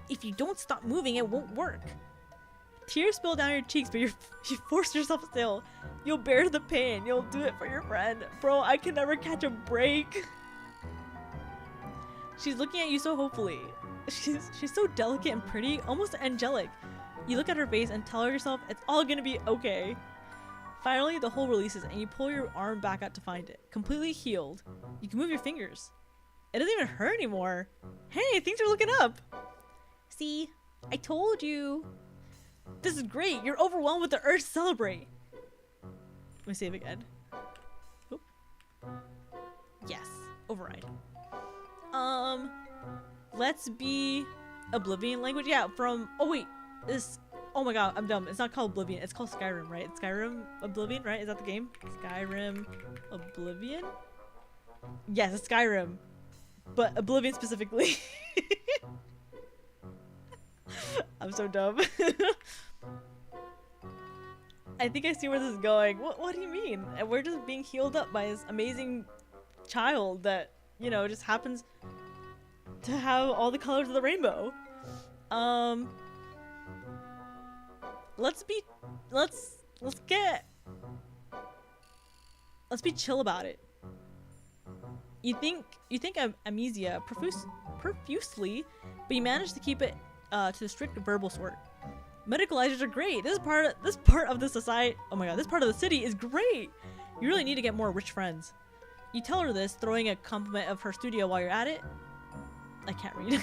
If you don't stop moving, it won't work. Tears spill down your cheeks, but you force yourself still. You'll bear the pain. You'll do it for your friend. Bro, I can never catch a break. She's looking at you so hopefully. She's so delicate and pretty, almost angelic. You look at her face and tell yourself it's all gonna be okay. Finally, the hole releases and you pull your arm back out to find it. Completely healed. You can move your fingers. It doesn't even hurt anymore. Hey, things are looking up. See, I told you. This is great. You're overwhelmed with the urge to celebrate. Let me save again. Oop. Yes, override. Let's be Oblivion language. Yeah, from oh my god, I'm dumb. It's not called Oblivion. It's called Skyrim, right? It's Skyrim Oblivion, right? Is that the game? Skyrim Oblivion? Yes, it's Skyrim. But Oblivion specifically. I'm so dumb. I think I see where this is going. What do you mean? And we're just being healed up by this amazing child that, you know, just happens to have all the colors of the rainbow. let's be chill about it. You think amnesia profusely, but you managed to keep it to the strict verbal sort. Medicalizers are great. This part of the society. Oh my god, this part of the city is great. You really need to get more rich friends. You tell her this, throwing a compliment of her studio while you're at it. I can't read.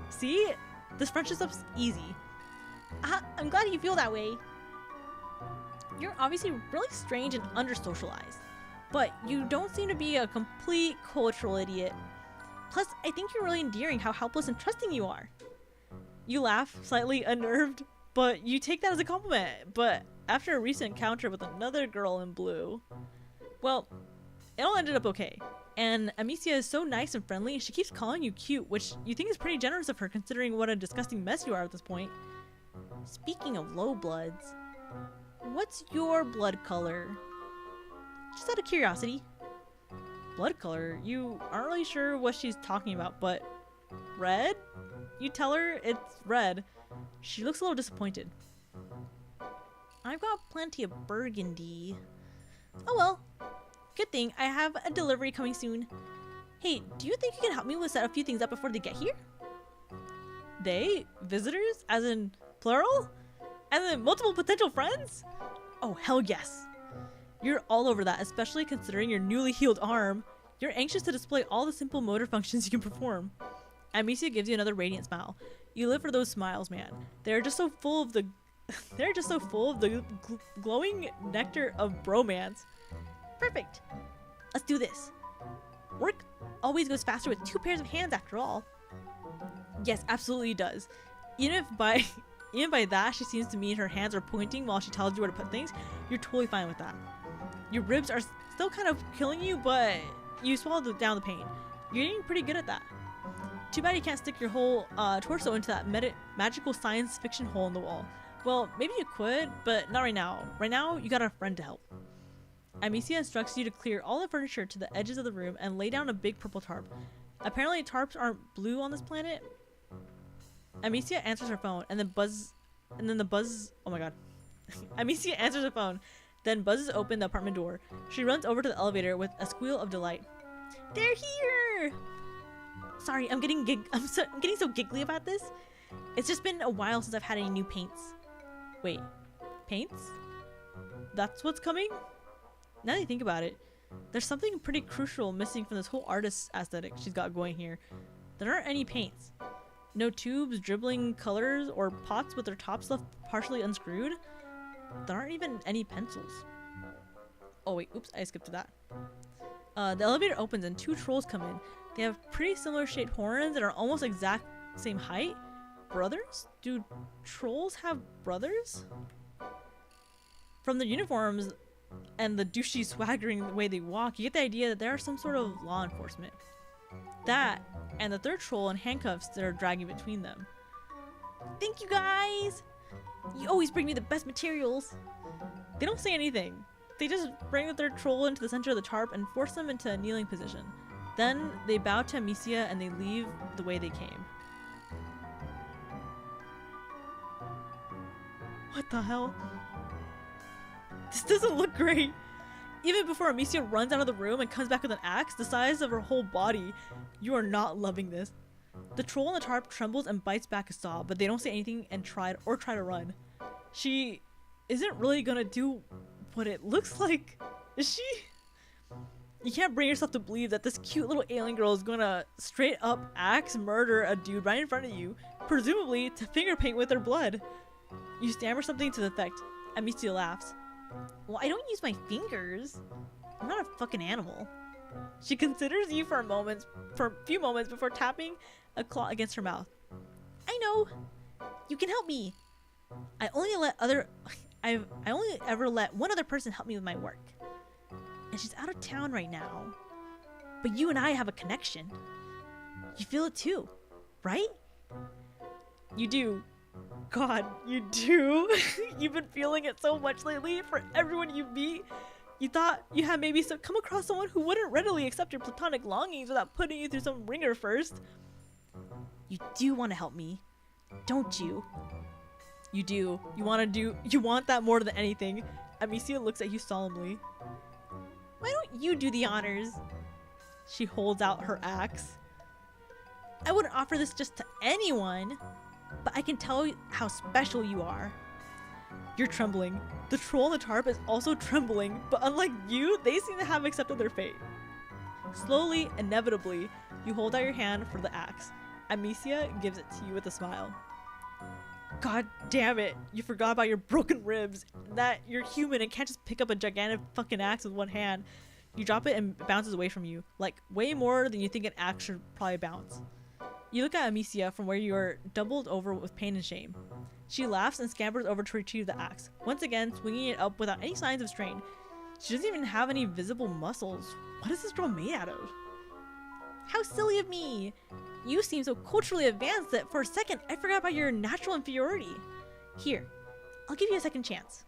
See, this friendship stuff's easy. I'm glad you feel that way. You're obviously really strange and under-socialized, but you don't seem to be a complete cultural idiot. Plus, I think you're really endearing how helpless and trusting you are. You laugh, slightly unnerved, but you take that as a compliment. But after a recent encounter with another girl in blue, well, it all ended up okay. And Amicia is so nice and friendly, she keeps calling you cute, which you think is pretty generous of her considering what a disgusting mess you are at this point. Speaking of low bloods, what's your blood color? Just out of curiosity. Blood color? You aren't really sure what she's talking about, but red? You tell her it's red. She looks a little disappointed. I've got plenty of burgundy. Oh well. Good thing I have a delivery coming soon. Hey, do you think you can help me with set a few things up before they get here? They? Visitors? As in plural? As in multiple potential friends? Oh, hell yes. You're all over that, especially considering your newly healed arm. You're anxious to display all the simple motor functions you can perform. Amicia gives you another radiant smile. You live for those smiles, man. They're just so full of the glowing nectar of bromance. Perfect. Let's do this. Work always goes faster with 2 pairs of hands after all. Yes, absolutely does. Even by that she seems to mean her hands are pointing while she tells you where to put things, you're totally fine with that. Your ribs are still kind of killing you, but you swallowed down the pain. You're getting pretty good at that. Too bad you can't stick your whole torso into that magical science fiction hole in the wall. Well, maybe you could, but not right now. Right now, you got a friend to help. Amicia instructs you to clear all the furniture to the edges of the room and lay down a big purple tarp. Apparently, tarps aren't blue on this planet. Amicia answers her phone and then the buzz. Oh my god. Amicia answers her phone, then buzzes open the apartment door. She runs over to the elevator with a squeal of delight. They're here! Sorry, I'm getting so giggly about this. It's just been a while since I've had any new paints. Wait, paints? That's what's coming? Now that you think about it, there's something pretty crucial missing from this whole artist aesthetic she's got going here. There aren't any paints. No tubes dribbling colors or pots with their tops left partially unscrewed. There aren't even any pencils. Oh wait, oops, I skipped to that. The elevator opens and 2 trolls come in. They have pretty similar shaped horns and are almost exact same height. Brothers? Do trolls have brothers? From their uniforms and the douchey swaggering way they walk, you get the idea that they are some sort of law enforcement. That and the 3rd troll in handcuffs that are dragging between them. Thank you guys! You always bring me the best materials. They don't say anything. They just bring the 3rd troll into the center of the tarp and force them into a kneeling position. Then they bow to Amicia and they leave the way they came. What the hell? This doesn't look great. Even before Amicia runs out of the room and comes back with an axe the size of her whole body, you are not loving this. The troll on the tarp trembles and bites back a saw, but they don't say anything and try to run. She isn't really gonna do what it looks like, is she? You can't bring yourself to believe that this cute little alien girl is gonna straight up axe murder a dude right in front of you, presumably to finger paint with her blood. You stammer something to the effect. Amicia laughs. Well, I don't use my fingers. I'm not a fucking animal. She considers you for a few moments before tapping a claw against her mouth. I know. You can help me. I only ever let one other person help me with my work. And she's out of town right now. But you and I have a connection. You feel it too, right? You do. God, you do. You've been feeling it so much lately for everyone you meet. You thought you had maybe come across someone who wouldn't readily accept your platonic longings without putting you through some ringer first. You do want to help me, don't you? You do. You want that more than anything. Amicia looks at you solemnly. Why don't you do the honors? She holds out her axe. I wouldn't offer this just to anyone, but I can tell you how special you are. You're trembling. The troll on the tarp is also trembling, but unlike you, they seem to have accepted their fate. Slowly, inevitably, you hold out your hand for the axe. Amicia gives it to you with a smile. God damn it, you forgot about your broken ribs, that you're human and can't just pick up a gigantic fucking axe with one hand. You drop it and it bounces away from you, like way more than you think an axe should probably bounce. You look at Amicia from where you are doubled over with pain and shame. She laughs and scampers over to retrieve the axe, once again swinging it up without any signs of strain. She doesn't even have any visible muscles. What is this girl made out of? How silly of me! You seem so culturally advanced that for a second I forgot about your natural inferiority. Here, I'll give you a second chance.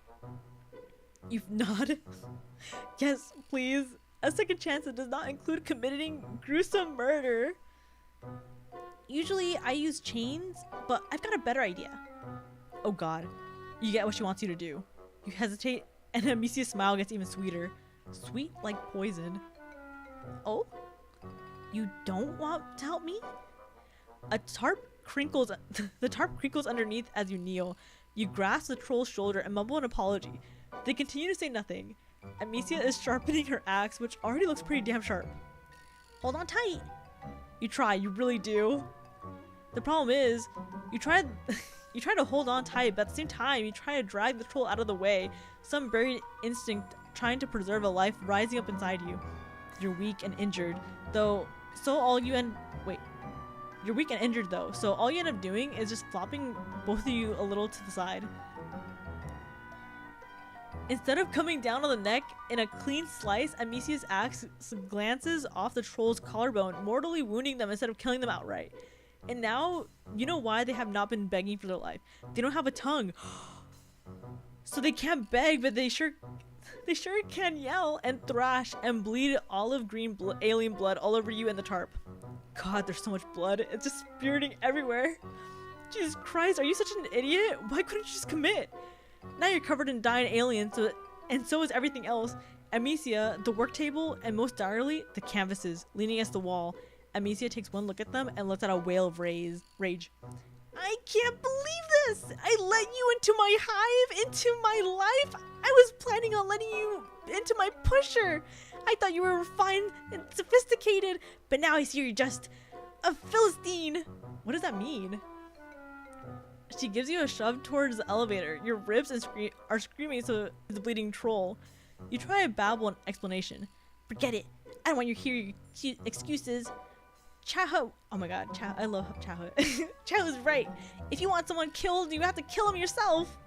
You've not? Yes, please. A second chance that does not include committing gruesome murder. Usually I use chains, but I've got a better idea. Oh god. You get what she wants you to do. You hesitate, and Amicia's smile gets even sweeter. Sweet like poison. Oh? You don't want to help me? The tarp crinkles underneath as you kneel. You grasp the troll's shoulder and mumble an apology. They continue to say nothing. Amicia is sharpening her axe, which already looks pretty damn sharp. Hold on tight. You try, you really do. The problem is, you try to hold on tight, but at the same time, you try to drag the troll out of the way. Some buried instinct trying to preserve a life rising up inside you. You're weak and injured, though. You're weak and injured though, so all you end up doing is just flopping both of you a little to the side. Instead of coming down on the neck in a clean slice, Amicia's axe glances off the troll's collarbone, mortally wounding them instead of killing them outright. And now, you know why they have not been begging for their life. They don't have a tongue. So they can't beg, but they sure can yell and thrash and bleed olive green alien blood all over you and the tarp. God, there's so much blood. It's just spurting everywhere. Jesus Christ, are you such an idiot? Why couldn't you just commit? Now you're covered in dying aliens, and so is everything else. Amicia, the work table, and most direly, the canvases leaning against the wall. Amicia takes one look at them and lets out a wail of rage. I can't believe this! I let you into my hive, into my life! I was planning on letting you into my pusher! I thought you were refined and sophisticated, but now I see you're just a Philistine! What does that mean? She gives you a shove towards the elevator. Your ribs are screaming, so is the bleeding troll. You try to babble an explanation. Forget it. I don't want you to hear your excuses. Chaho. Oh my god, I love Chaho. Chaho's right. If you want someone killed, you have to kill him yourself.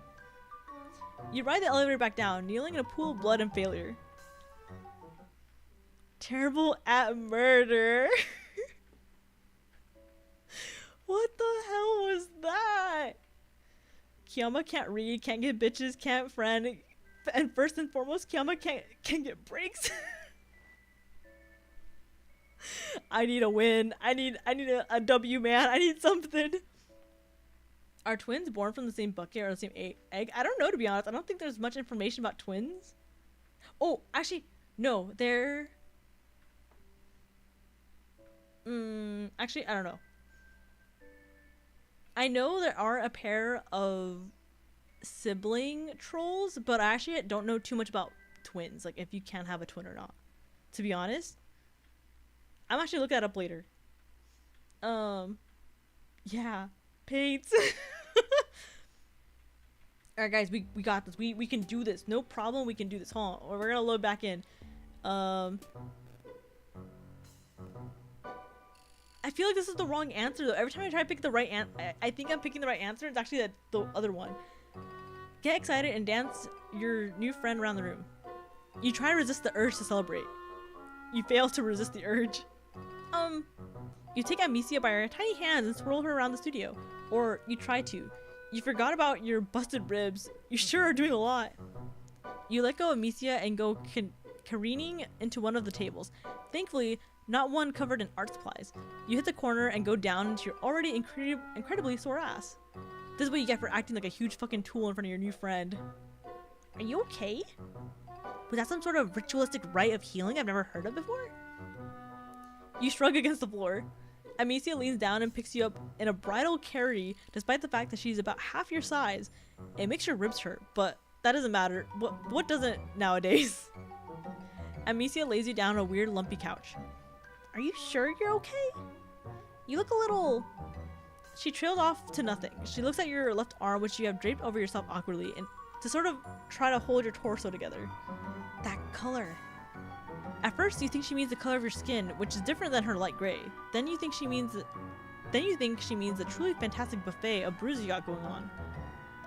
You ride the elevator back down, kneeling in a pool of blood and failure. Terrible at murder. What the hell was that? Kiayama can't read, can't get bitches, can't friend, and first and foremost, Kiayama can't get breaks. I need a win. I need a W, man. I need something. Are twins born from the same bucket or the same egg? I don't know, to be honest. I don't think there's much information about twins. Oh, actually, no. They're... actually, I don't know. I know there are a pair of sibling trolls, but I actually don't know too much about twins. Like, if you can have a twin or not. To be honest. I'm actually looking that up later. Yeah. Paints. Alright guys, we got this. We can do this. No problem, we can do this. Hold on. We're gonna load back in. I feel like this is the wrong answer though. Every time I try to pick the right answer, I think I'm picking the right answer. It's actually the other one. Get excited and dance your new friend around the room. You try to resist the urge to celebrate. You fail to resist the urge. You take Amicia by her tiny hands and swirl her around the studio. Or you try to. You forgot about your busted ribs. You sure are doing a lot. You let go of Amicia and go careening into one of the tables. Thankfully, not one covered in art supplies. You hit the corner and go down into your already incredibly sore ass. This is what you get for acting like a huge fucking tool in front of your new friend. Are you okay? Was that some sort of ritualistic rite of healing I've never heard of before? You shrug against the floor. Amicia leans down and picks you up in a bridal carry, despite the fact that she's about half your size. It makes your ribs hurt, but that doesn't matter. What doesn't nowadays? Amicia lays you down on a weird lumpy couch. Are you sure you're okay? You look a little... She trailed off to nothing. She looks at your left arm, which you have draped over yourself awkwardly, and to sort of try to hold your torso together. That color. At first, you think she means the color of your skin, which is different than her light gray. Then you think she means the truly fantastic buffet of bruises you got going on.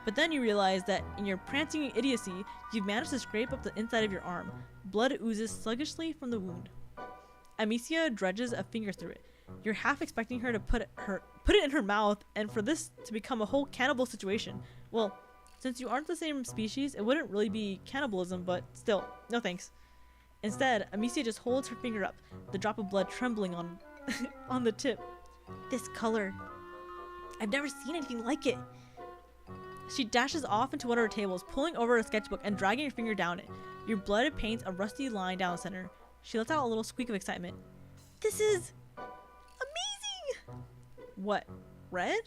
But then you realize that in your prancing idiocy, you've managed to scrape up the inside of your arm. Blood oozes sluggishly from the wound. Amicia dredges a finger through it. You're half expecting her to put it in her mouth, and for this to become a whole cannibal situation. Well, since you aren't the same species, it wouldn't really be cannibalism, but still, no thanks. Instead, Amicia just holds her finger up, the drop of blood trembling on on the tip. This color. I've never seen anything like it. She dashes off into one of her tables, pulling over a sketchbook and dragging her finger down it. Your blood paints a rusty line down the center. She lets out a little squeak of excitement. This is amazing! What? Red?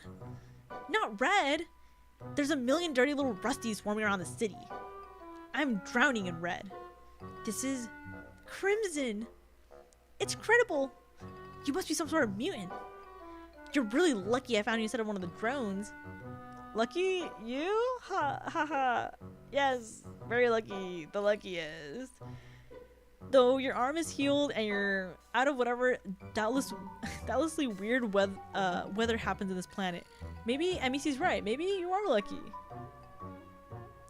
Not red! There's a million dirty little rusties swarming around the city. I'm drowning in red. This is crimson. It's incredible. You must be some sort of mutant. You're really lucky I found you instead of one of the drones. Lucky? You? Ha ha ha. Yes, very lucky. The luckiest. Though your arm is healed and you're out of whatever doubtlessly weird weather happens in this planet. Maybe Amici's right. Maybe you are lucky.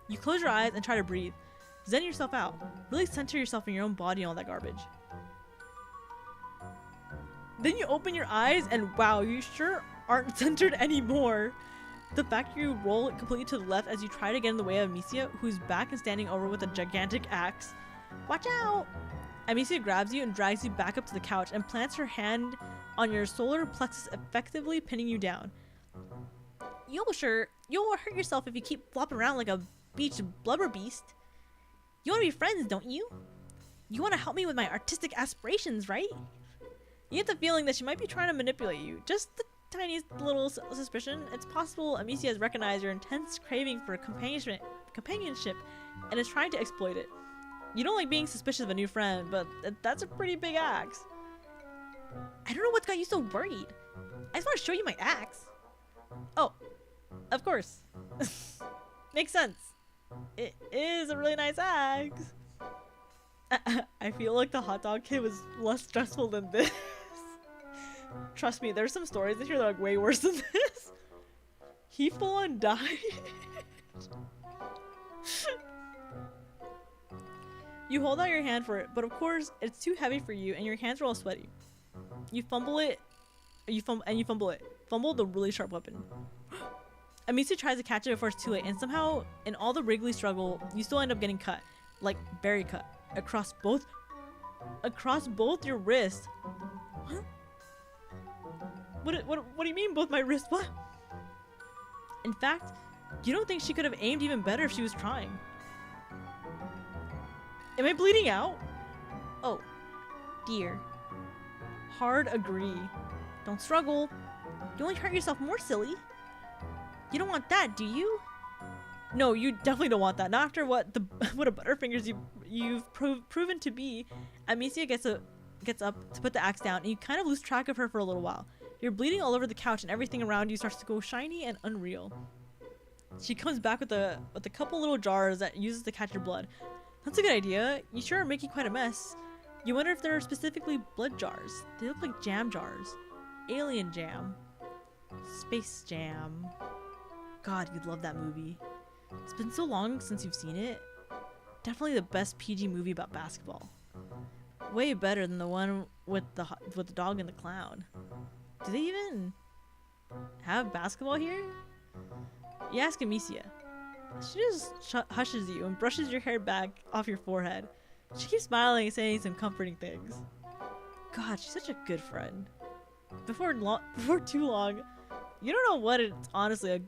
You close your eyes and try to breathe. Zen yourself out. Really center yourself in your own body and all that garbage. Then you open your eyes and wow, you sure aren't centered anymore. The fact you roll it completely to the left as you try to get in the way of Amicia, who's back and standing over with a gigantic axe. Watch out! Amicia grabs you and drags you back up to the couch and plants her hand on your solar plexus, effectively pinning you down. You'll hurt yourself if you keep flopping around like a beach blubber beast. You want to be friends, don't you? You want to help me with my artistic aspirations, right? You get the feeling that she might be trying to manipulate you. Just the tiniest little suspicion. It's possible Amicia has recognized your intense craving for companionship and is trying to exploit it. You don't like being suspicious of a new friend, but that's a pretty big axe. I don't know what's got you so worried. I just want to show you my axe. Oh, of course. Makes sense. It is a really nice axe. I feel like the hot dog kid was less stressful than this. Trust me, there's some stories in here that are like way worse than this. He full on died. You hold out your hand for it, but of course it's too heavy for you and your hands are all sweaty. You fumble it. You fumble it. Fumble the really sharp weapon. Amicia tries to catch it before it's too late, and somehow, in all the wriggly struggle, you still end up getting cut. Like, very cut. Across both your wrists. What? What do you mean, both my wrists? What? In fact, you don't think she could have aimed even better if she was trying. Am I bleeding out? Oh, dear. Hard agree. Don't struggle. You only hurt yourself more, silly. You don't want that, do you? No, you definitely don't want that. Not after what a butterfingers you've proven to be. Amicia gets up to put the axe down, and you kind of lose track of her for a little while. You're bleeding all over the couch, and everything around you starts to go shiny and unreal. She comes back with a couple little jars that uses to catch your blood. That's a good idea. You sure are making quite a mess. You wonder if they're specifically blood jars. They look like jam jars. Alien jam. Space jam. God, you'd love that movie. It's been so long since you've seen it. Definitely the best PG movie about basketball. Way better than the one with the dog and the clown. Do they even have basketball here? You ask Amicia. She just hushes you and brushes your hair back off your forehead. She keeps smiling and saying some comforting things. God, she's such a good friend. Before too long, you don't know what it's honestly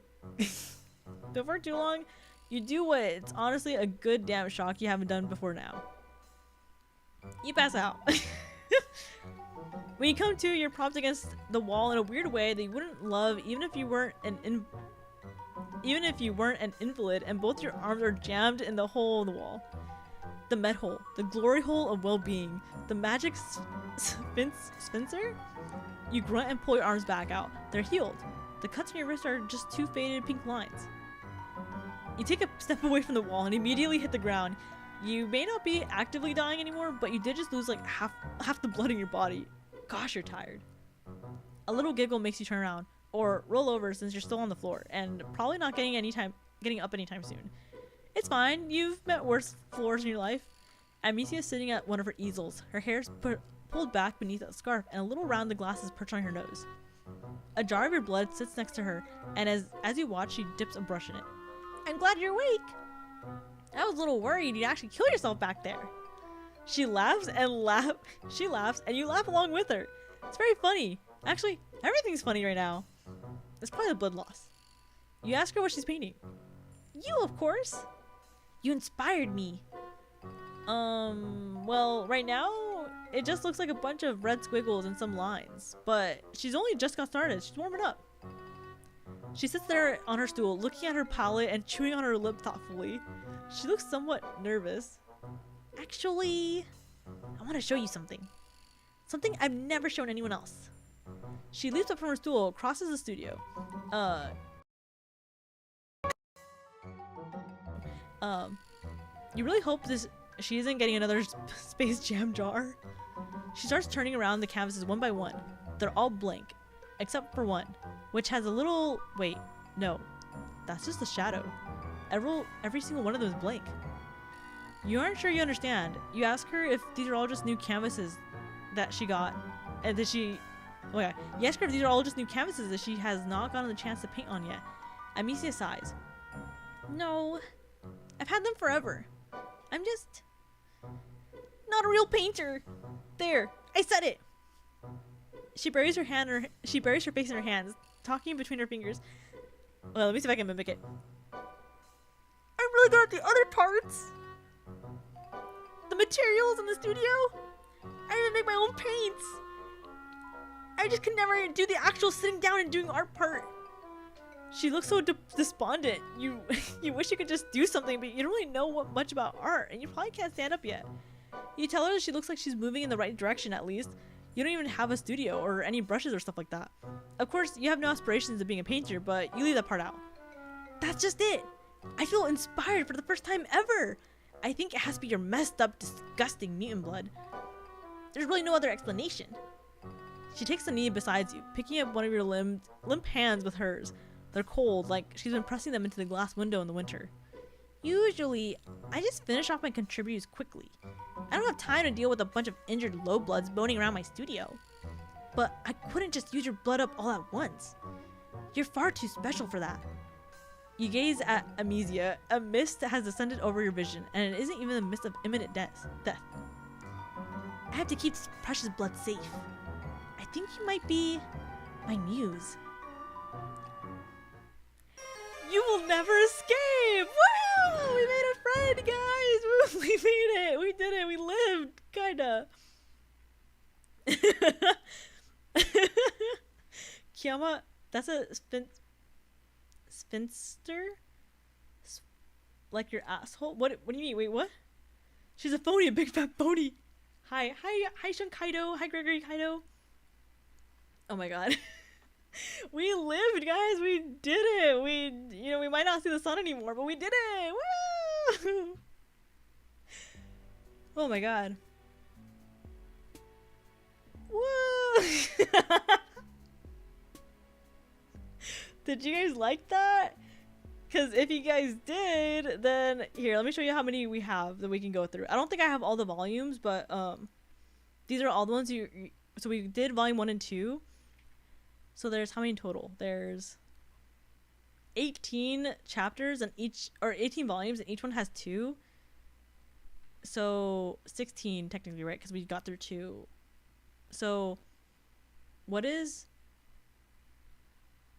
Before too long, you do what it's honestly a good damn shock you haven't done before now. You pass out. When you come to, you're propped against the wall in a weird way that you wouldn't love even if you weren't an invalid, and both your arms are jammed in the hole in the wall. The med hole, the glory hole of well-being, the magic spincer. You grunt and pull your arms back out. They're healed. The cuts on your wrist are just two faded pink lines. You take a step away from the wall and immediately hit the ground. You may not be actively dying anymore, but you did just lose like half the blood in your body. Gosh, you're tired. A little giggle makes you turn around, or roll over since you're still on the floor, and probably not getting up anytime soon. It's fine, you've met worse floors in your life. Amicia is sitting at one of her easels, her hair's pulled back beneath a scarf, and a little round glasses perched on her nose. A jar of your blood sits next to her, and as you watch, she dips a brush in it. I'm glad you're awake! I was a little worried you'd actually kill yourself back there. She laughs and you laugh along with her. It's very funny. Actually, everything's funny right now. It's probably the blood loss. You ask her what she's painting. You, of course. You inspired me. Well, right now, it just looks like a bunch of red squiggles and some lines. But she's only just got started. She's warming up. She sits there on her stool, looking at her palette and chewing on her lip thoughtfully. She looks somewhat nervous. Actually, I want to show you something. Something I've never shown anyone else. She leaps up from her stool, crosses the studio. You really hope she isn't getting another Space Jam jar. She starts turning around the canvases one by one. They're all blank, except for one, which has a little... Wait, no. That's just a shadow. Every single one of them is blank. You aren't sure you understand. You ask her if these are all just new canvases that she got, and that she... Oh yeah. You ask her if these are all just new canvases that she has not gotten the chance to paint on yet. Amicia sighs. No. I've had them forever. I'm just... not a real painter. There. I said it. She buries her face in her hands, talking between her fingers. Well, let me see if I can mimic it. I'm really good at the other parts. The materials in the studio. I even make my own paints. I just could never do the actual sitting down and doing art part. She looks so despondent. You wish you could just do something, but you don't really know much about art, and you probably can't stand up yet. You tell her that she looks like she's moving in the right direction at least. You don't even have a studio or any brushes or stuff like that. Of course, you have no aspirations of being a painter, but you leave that part out. That's just it. I feel inspired for the first time ever. I think it has to be your messed up, disgusting mutant blood. There's really no other explanation. She takes a knee beside you, picking up one of your limp hands with hers. They're cold, like she's been pressing them into the glass window in the winter. Usually, I just finish off my contributors quickly. I don't have time to deal with a bunch of injured low bloods boning around my studio. But I couldn't just use your blood up all at once. You're far too special for that. You gaze at Amicia. A mist has descended over your vision, and it isn't even the mist of imminent death. I have to keep this precious blood safe. I think you might be my muse. You will never escape! Woo! We made a friend, guys! We made it! We did it! We lived! Kinda. Kiayama, that's a spinster? Like your asshole? What do you mean? Wait, what? She's a phony, a big fat phony. Hi Shun Kaido. Hi Gregory Kaido. Oh my god. We lived, guys. We did it. We might not see the sun anymore, but we did it. Woo! Oh my god. Woo! Did you guys like that? Because if you guys did, then here, let me show you how many we have that we can go through. I don't think I have all the volumes, but these are all the ones so we did volume 1 and 2. So there's how many total? There's 18 chapters and 18 volumes, and each one has 2. So 16 technically, right? Because we got through 2. So what is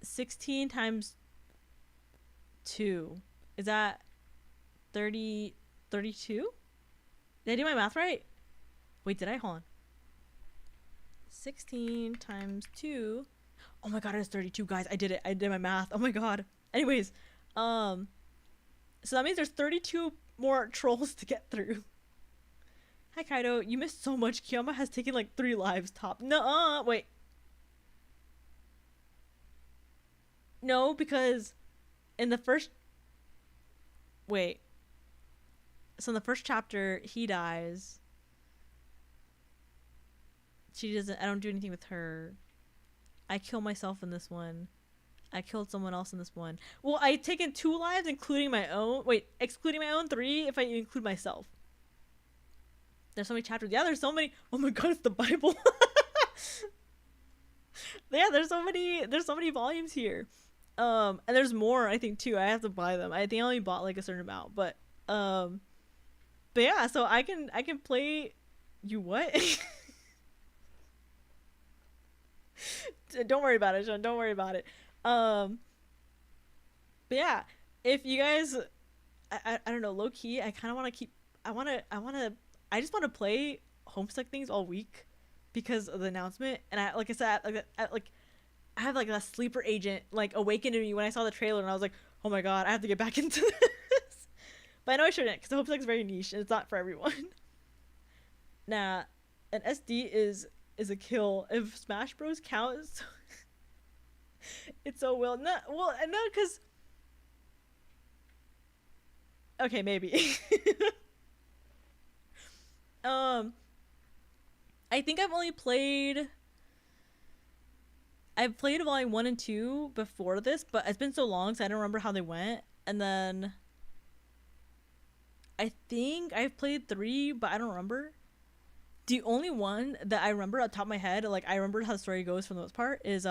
16 times 2. Is that 30, 32? Did I do my math right? Wait, did I? Hold on. 16 times 2. Oh my god, it's 32, guys. I did it. I did my math. Oh my god. Anyways, so that means there's 32 more trolls to get through. Hi, Kaido. You missed so much. Kiayama has taken like 3 lives top. Nuh-uh. Wait. No, because in the first... Wait. So in the first chapter, he dies. She doesn't... I don't do anything with her. I kill myself in this one. I killed someone else in this one. Well, I've taken 2 lives, including my own. Wait, excluding my own 3 if I include myself. There's so many chapters. Yeah, there's so many. Oh my god, it's the Bible. Yeah, there's so many volumes here. And there's more, I think, too. I have to buy them. I think I only bought like a certain amount, but yeah, so I can play. You what? Don't worry about it, Sean. Don't worry about it. But yeah, if you guys, I don't know, low key, I kind of want to keep. I just want to play Homestuck things all week because of the announcement. And like I said, I have like a sleeper agent like awakened in me when I saw the trailer, and I was like, oh my god, I have to get back into this. But I know I shouldn't, because Homestuck is very niche and it's not for everyone. Nah, an SD is a kill. If Smash Bros counts, it's so well. No, because okay, maybe. I think I've played volume 1 and 2 before this, but it's been so long, so I don't remember how they went. And then I think I've played 3, but I don't remember. The only one that I remember off the top of my head, like I remember how the story goes for the most part, is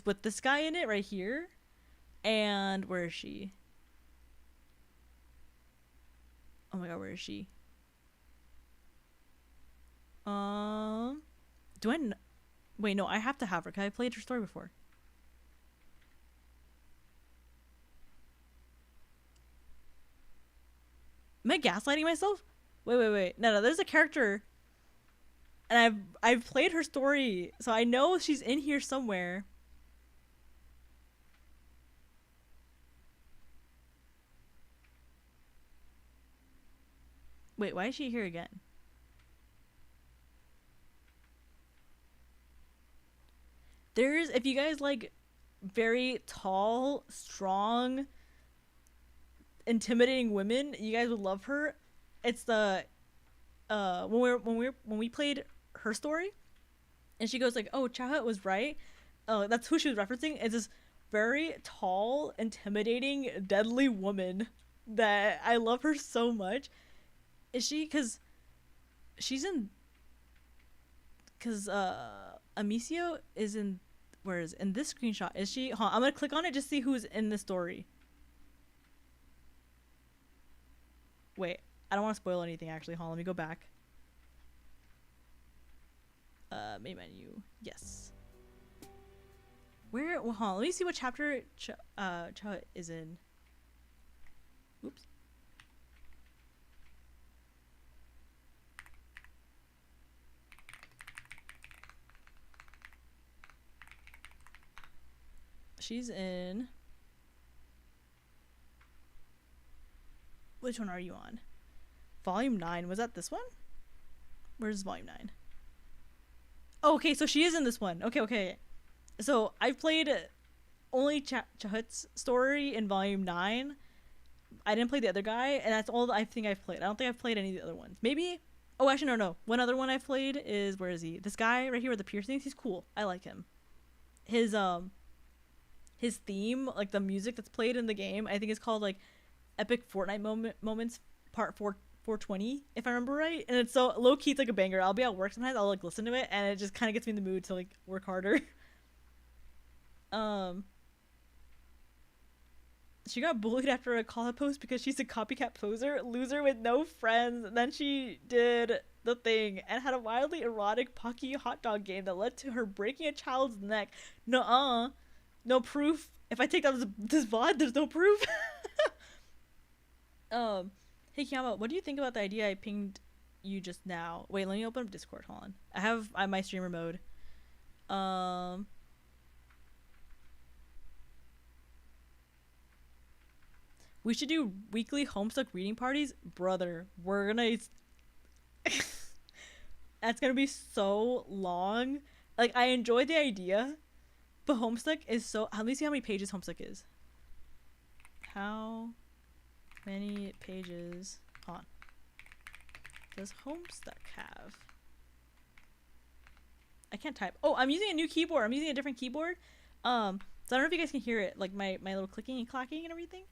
with this guy in it right here. And where is she? Oh my god, where is she? Wait, no, I have to have her, because I played her story before. Am I gaslighting myself? Wait. No, there's a character. And I've played her story, so I know she's in here somewhere. Wait, why is she here again? If you guys like very tall, strong, intimidating women, you guys would love her. It's the when we played her story, and she goes like, "Oh, Chaha was right." Oh, that's who she was referencing. It's this very tall, intimidating, deadly woman that I love her so much. Is she? Because Amicio is in. Where is in this screenshot? Is she? Huh, I'm gonna click on it just to see who's in the story. Wait, I don't want to spoil anything actually. Hold on, let me go back. Main menu. Yes. Where? Well, hold on, let me see what chapter Cha is in. Oops. She's in... Which one are you on? Volume 9. Was that this one? Where's volume 9? Oh, okay, so she is in this one. Okay. So I've played only Chahut's story in volume 9. I didn't play the other guy, and that's all I think I've played. I don't think I've played any of the other ones. Maybe... Oh, actually, no. One other one I've played is... Where is he? This guy right here with the piercings. He's cool. I like him. His theme, like the music that's played in the game, I think it's called like Epic Fortnite Moments Part 420, if I remember right. And it's so low key, it's like a banger. I'll be at work sometimes, I'll like listen to it, and it just kind of gets me in the mood to like work harder. She got bullied after a call out post because she's a copycat poser, loser with no friends. And then she did the thing and had a wildly erotic Pocky hot dog game that led to her breaking a child's neck. Nuh-uh. no proof. If I take down this VOD, there's no proof. Hey Kiyama, what do you think about the idea I pinged you just now? Wait, let me open up Discord. Hold on. I have my streamer mode. We should do weekly Homestuck reading parties, brother. We're gonna. That's gonna be so long. Like, I enjoy the idea, but Homestuck is so. Let me see how many pages Homestuck is. How many pages does Homestuck have? I can't type. Oh, I'm using a new keyboard. I'm using a different keyboard. So I don't know if you guys can hear it, like my little clicking and clacking and everything.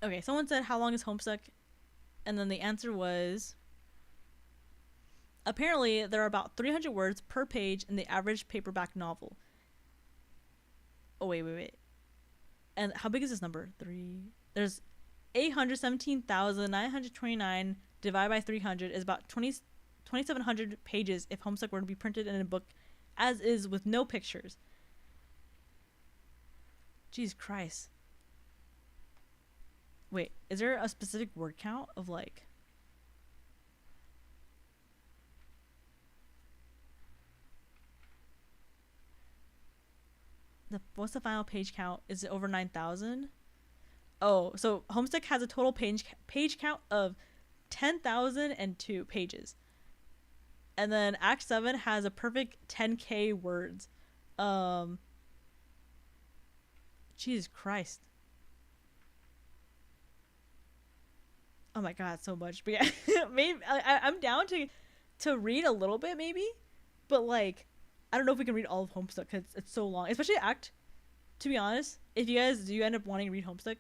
Okay, someone said, how long is Homestuck? And then the answer was, apparently there are about 300 words per page in the average paperback novel. Oh, wait. And how big is this number? There's 817,929 divided by 300 is about 2,700 pages if Homestuck were to be printed in a book as is with no pictures. Jesus Christ. Wait, is there a specific word count of like... What's the final page count? Is it over 9,000? Oh, so Homestuck has a total page count of 10,002 pages. And then Act 7 has a perfect 10k words. Jesus Christ. Oh my god, so much. But yeah, maybe I'm down to read a little bit maybe, but like I don't know if we can read all of Homestuck because it's so long. Especially to be honest, if you guys do end up wanting to read Homestuck,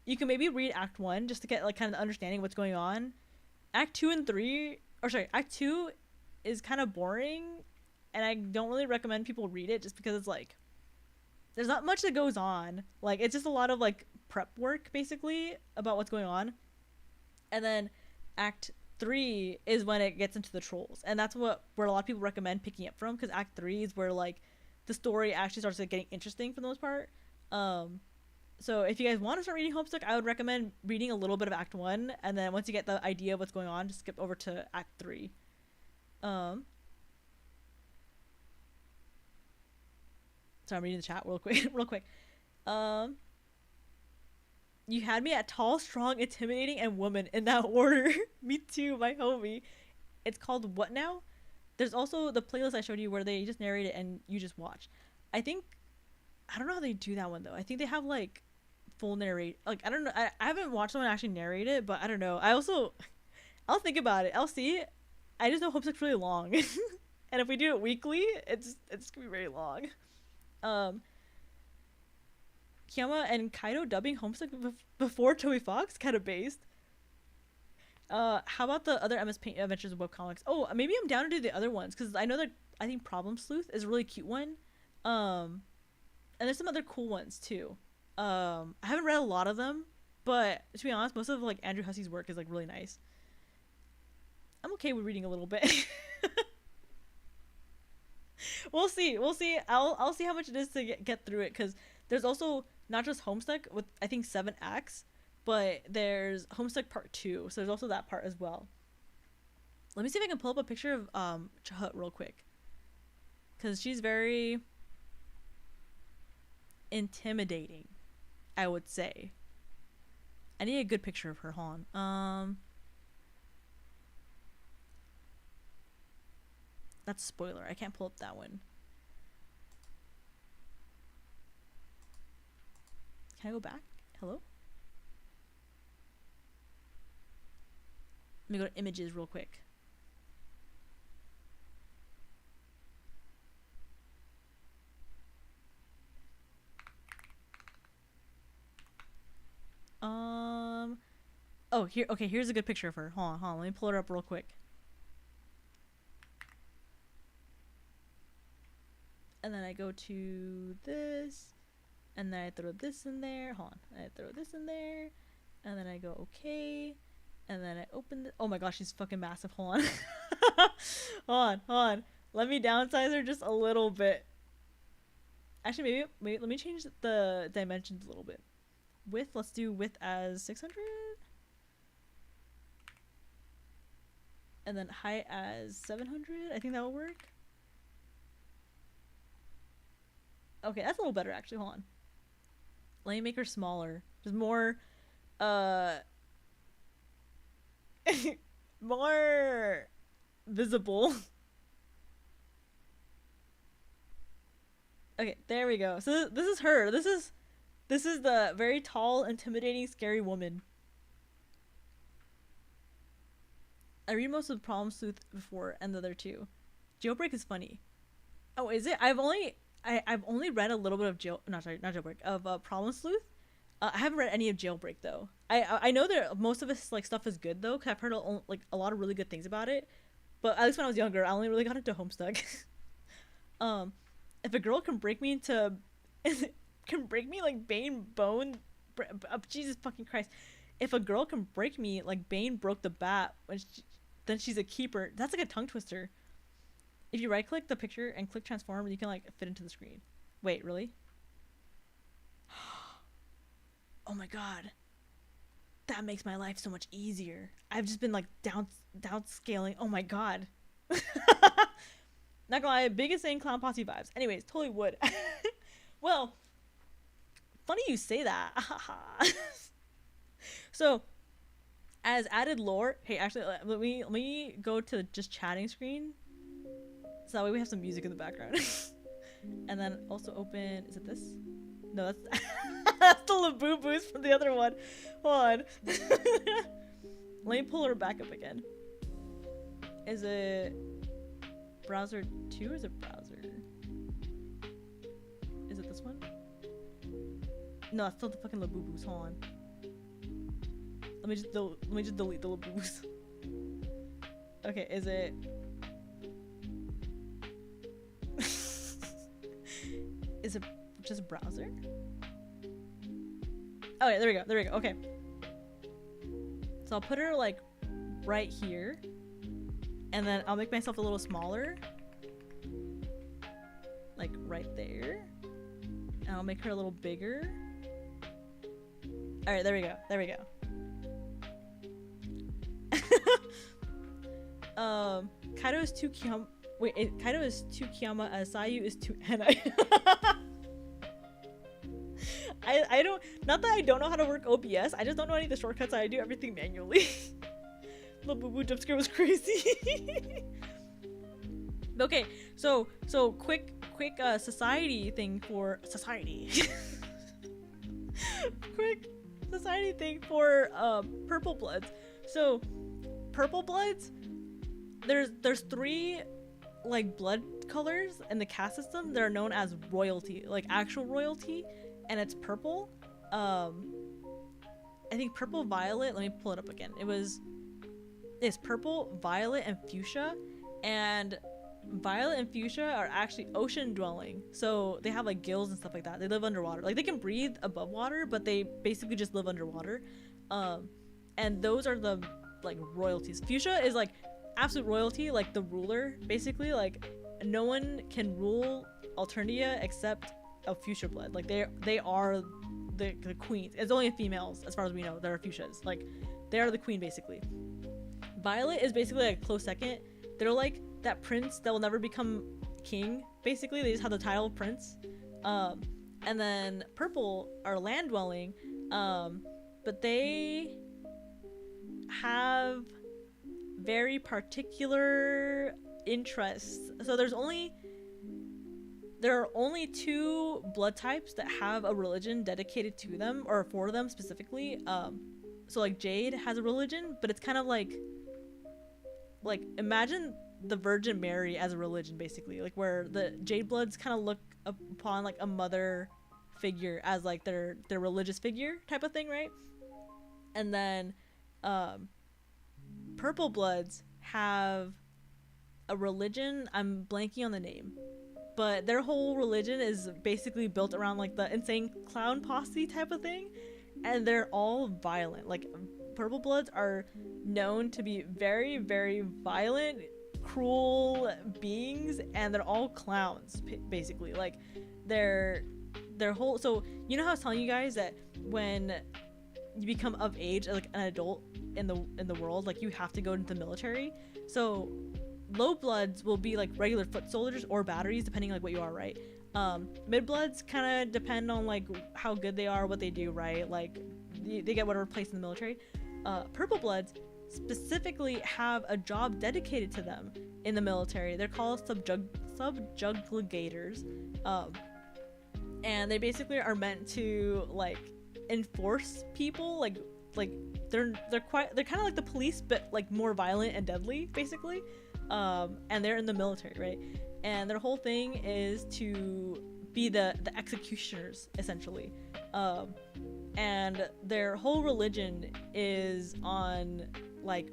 you can maybe read Act 1 just to get like kind of the understanding of what's going on. Act 2 and 3, or sorry, Act 2 is kind of boring, and I don't really recommend people read it just because it's like there's not much that goes on. Like, it's just a lot of like prep work basically about what's going on. And then Act 3 is when it gets into the trolls, and that's where a lot of people recommend picking up from, because Act 3 is where like the story actually starts like getting interesting for the most part. So if you guys want to start reading Homestuck, I would recommend reading a little bit of Act 1, and then once you get the idea of what's going on, just skip over to Act 3. Sorry, I'm reading the chat real quick. You had me at tall, strong, intimidating, and woman in that order. Me too, my homie. It's called What Now? There's also the playlist I showed you where they just narrate it and you just watch. I don't know how they do that one though. I think they have like full narrate. Like, I don't know. I haven't watched someone actually narrate it, but I don't know. I'll think about it. I'll see. I just know Homestuck's really long. And if we do it weekly, it's gonna be very long. Kiyama and Kaido dubbing Homestuck before Toei Fox, kind of based. How about the other MS Paint Adventures of webcomics? Oh, maybe I'm down to do the other ones, because I know that I think Problem Sleuth is a really cute one. And there's some other cool ones too. I haven't read a lot of them, but to be honest, most of like Andrew Hussey's work is like really nice. I'm okay with reading a little bit. We'll see. I'll see how much it is to get through it, because there's also not just Homestuck with I think 7 acts, but there's Homestuck Part 2, so there's also that part as well. Let me see if I can pull up a picture of Chahut real quick, because she's very intimidating, I would say. I need a good picture of her. Hold on. That's a spoiler. I can't pull up that one. Can I go back? Hello? Let me go to images real quick. Oh, here. Okay, here's a good picture of her. Hold on. Let me pull her up real quick. And then I go to this, and then I throw this in there. Hold on. I throw this in there, and then I go okay, and then I open the. Oh my gosh, she's fucking massive. Hold on. Hold on. Let me downsize her just a little bit. Actually, maybe let me change the dimensions a little bit. Width, let's do width as 600. And then height as 700. I think that will work. Okay, that's a little better actually. Hold on. Let me make her smaller. Just more more visible. Okay, there we go. So this is her. This is the very tall, intimidating, scary woman. I read most of Problem Sleuth before and the other two. Jailbreak is funny. Oh, is it? I've only read a little bit of not Jailbreak, of Problem Sleuth. I haven't read any of Jailbreak though. I know that most of his like stuff is good though, cause I've heard like a lot of really good things about it. But at least when I was younger, I only really got into Homestuck. If a girl can break me like Bane Bone, Jesus fucking Christ! If a girl can break me like Bane broke the bat, then she's a keeper. That's like a tongue twister. If you right click the picture and click transform, you can like fit into the screen. Wait, really? Oh my god. That makes my life so much easier. I've just been like downscaling. Oh my god. Not gonna lie, biggest thing, Clown Posse vibes. Anyways, totally would. Well, funny you say that. So, as added lore, hey, actually, let me go to the just chatting screen, so that way we have some music in the background. And then also open. Is it this? No, that's that's the Labubu's from the other one. Hold on. Let me pull her back up again. Is it browser 2 or is it browser? Is it this one? No, it's still the fucking Labubu's. Hold on. Let me just delete the Labubu's. Okay, is it? Is it just browser? Oh yeah, there we go. Okay. So I'll put her like right here, and then I'll make myself a little smaller, like right there, and I'll make her a little bigger. All right, there we go. Kaido is too Kiyama. Wait, Kaido is too Kiyama as Sayu is too Henai. I don't, not that I don't know how to work OBS, I just don't know any of the shortcuts. I do everything manually. The boo boo jump scare was crazy. Okay, so quick society thing for society. Quick society thing for purple bloods. So purple bloods, there's 3 like blood colors in the caste system that are known as royalty, like actual royalty, and it's purple. I think purple, violet, let me pull it up again. It's purple, violet, and fuchsia, and violet and fuchsia are actually ocean dwelling, so they have like gills and stuff like that. They live underwater, like they can breathe above water, but they basically just live underwater. And those are the like royalties. Fuchsia is like absolute royalty, like the ruler, basically. Like no one can rule Alternia except a fuchsia blood. Like they are the queens. It's only females as far as we know that are fuchsias. Like they are the queen basically. Violet is basically like close second. They're like that prince that will never become king, basically. They just have the title of prince. And then purple are land dwelling, but they have very particular interests. So there are only 2 blood types that have a religion dedicated to them or for them specifically. So like Jade has a religion, but it's kind of like imagine the Virgin Mary as a religion, basically, like where the Jade bloods kind of look upon like a mother figure as like their religious figure type of thing, right? And then purple bloods have a religion, I'm blanking on the name, but their whole religion is basically built around like the insane clown posse type of thing, and they're all violent. Like purple bloods are known to be very, very violent, cruel beings, and they're all clowns basically. Like their whole, so you know how I was telling you guys that when you become of age, like an adult in the world, like you have to go into the military. So low bloods will be like regular foot soldiers or batteries, depending on like what you are, right? Mid bloods kind of depend on like how good they are, what they do, right? Like they get whatever place in the military. Purple bloods specifically have a job dedicated to them in the military. They're called subjugators, and they basically are meant to like enforce people, like they're kind of like the police, but like more violent and deadly basically. And they're in the military, right? And their whole thing is to be the executioners essentially. And their whole religion is on like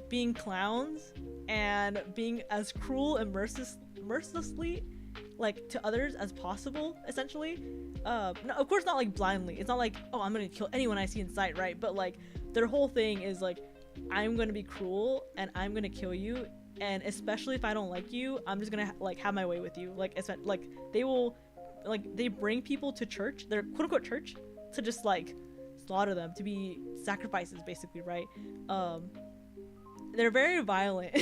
being clowns and being as cruel and mercilessly like to others as possible, essentially. No, of course not like blindly. It's not like, oh, I'm gonna kill anyone I see in sight, right? But like their whole thing is like, I'm gonna be cruel and I'm gonna kill you, and especially if I don't like you, I'm just gonna like have my way with you. Like it's like they will, like they bring people to church, their quote unquote church, to just like slaughter them, to be sacrifices basically, right? They're very violent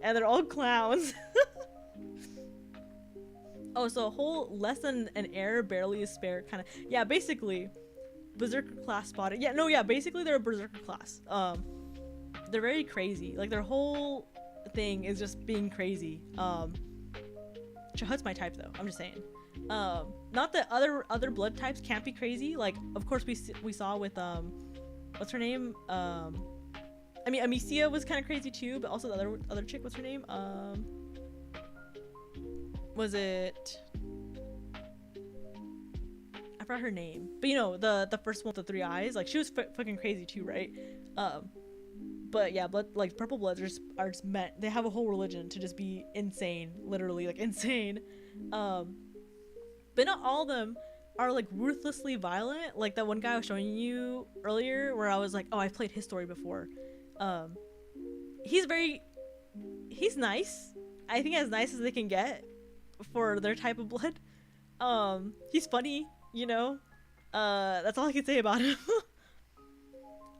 and they're all clowns. Oh, so a whole less than an air, barely a spare kind of, yeah, basically berserker class spotted. Yeah, no, yeah, basically they're a berserker class. They're very crazy. Like their whole thing is just being crazy. Chahut's my type though, I'm just saying. Not that other blood types can't be crazy. Like of course we saw with what's her name? I mean Amicia was kind of crazy too, but also the other chick, what's her name? Was it, I forgot her name, but you know the first one with the 3 eyes, like she was fucking crazy too, right? But yeah, like purple bloods are just meant, they have a whole religion to just be insane, literally like insane. But not all of them are like ruthlessly violent. Like that one guy I was showing you earlier where I was like, oh, I've played his story before. He's nice, I think as nice as they can get for their type of blood. He's funny, you know. That's all I can say about him.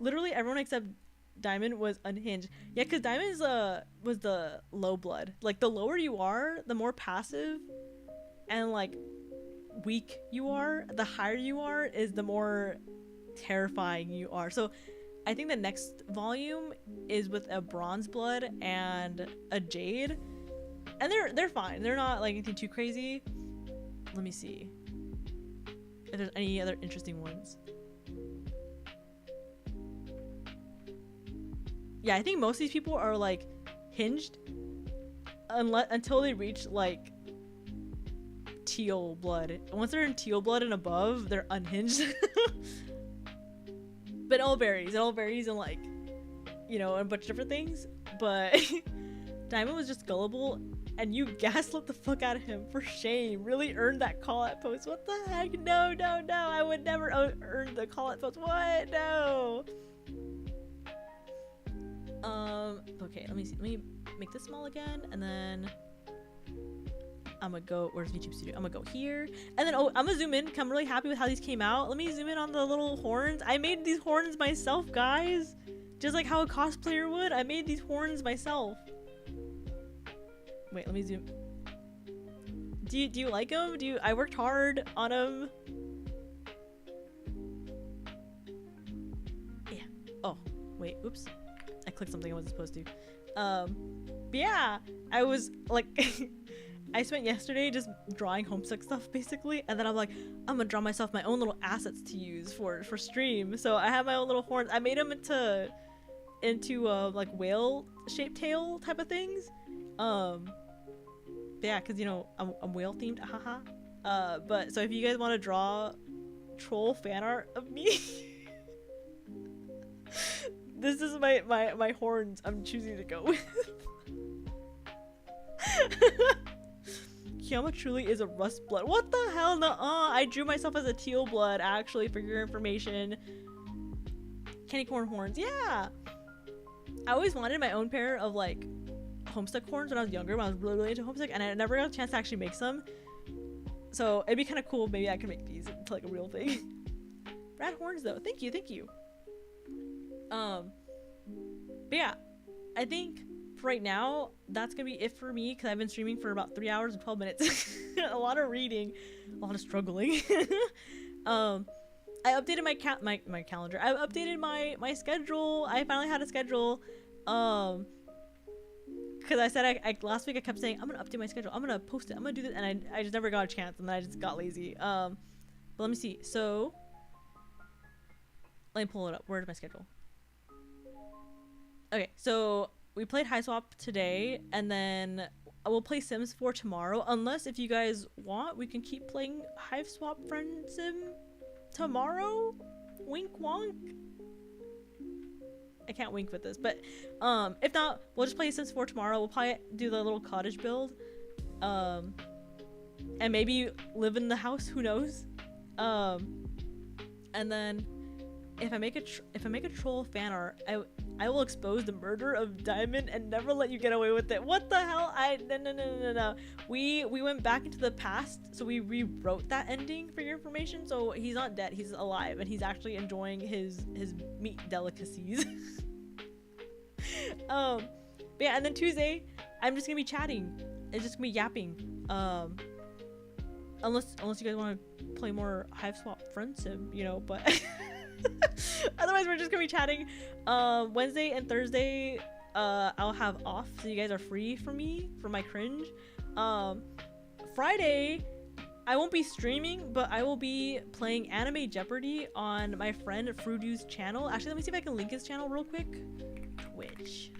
Literally everyone except Diamond was unhinged. Yeah, because Diamond was the low blood. Like the lower you are, the more passive and like weak you are. The higher you are is the more terrifying you are. So I think the next volume is with a bronze blood and a jade, and they're fine. They're not like anything too crazy. Let me see if there's any other interesting ones. Yeah, I think most of these people are like hinged until they reach like teal blood. Once they're in teal blood and above, they're unhinged. But it all varies in like, you know, a bunch of different things. But Diamond was just gullible, and you gaslit the fuck out of him. For shame. Really earned that call out post. What the heck? No, I would never earn the call out post. What? No. Okay, let me see. Let me make this small again, and then I'm gonna go, where's VTuber Studio? I'm gonna go here, and then I'm gonna zoom in. I'm really happy with how these came out. Let me zoom in on the little horns. I made these horns myself, guys, just like how a cosplayer would. I made these horns myself. Wait, let me zoom. Do you like them? I worked hard on them. Yeah. Oh wait, oops, I clicked something I wasn't supposed to. But yeah, I was like I spent yesterday just drawing homestuck stuff basically, and then I'm like, I'm gonna draw myself my own little assets to use for stream. So I have my own little horns. I made them into like whale shaped tail type of things. Yeah, because you know I'm whale themed, haha. But so if you guys want to draw troll fan art of me, this is my horns I'm choosing to go with. Kiayama truly is a rust blood. What the hell? Nuh-uh. I drew myself as a teal blood, actually, for your information. Candy corn horns. Yeah. I always wanted my own pair of like homestuck horns when I was younger, when I was really into homestuck, and I never got a chance to actually make some. So it'd be kind of cool. Maybe I can make these into like a real thing. Rad horns though. Thank you. But yeah, I think for right now that's gonna be it for me because I've been streaming for about 3 hours and 12 minutes. A lot of reading, a lot of struggling. I updated my calendar. I updated my schedule. I finally had a schedule. Because I said last week I kept saying I'm gonna update my schedule. I'm gonna post it. I'm gonna do this, and I just never got a chance, and then I just got lazy. But let me see. So let me pull it up. Where's my schedule? Okay, so we played Hiveswap today, and then I will play Sims 4 tomorrow. Unless if you guys want, we can keep playing Hiveswap Friendsim tomorrow. Wink wonk. I can't wink with this, but if not, we'll just play Sims 4 tomorrow. We'll probably do the little cottage build, and maybe live in the house. Who knows? And then if I make a troll fan art, I will expose the murder of Diamond and never let you get away with it. What the hell? No. We went back into the past, so we rewrote that ending for your information. So he's not dead, he's alive, and he's actually enjoying his meat delicacies. But yeah, and then Tuesday, I'm just gonna be chatting. It's just gonna be yapping. Unless you guys want to play more Hiveswap Friendsim, you know, but otherwise we're just gonna be chatting. Wednesday and Thursday I'll have off, so you guys are free for me for my cringe. Friday I won't be streaming, but I will be playing Anime Jeopardy on my friend Frudu's channel. Actually, let me see if I can link his channel real quick. Twitch.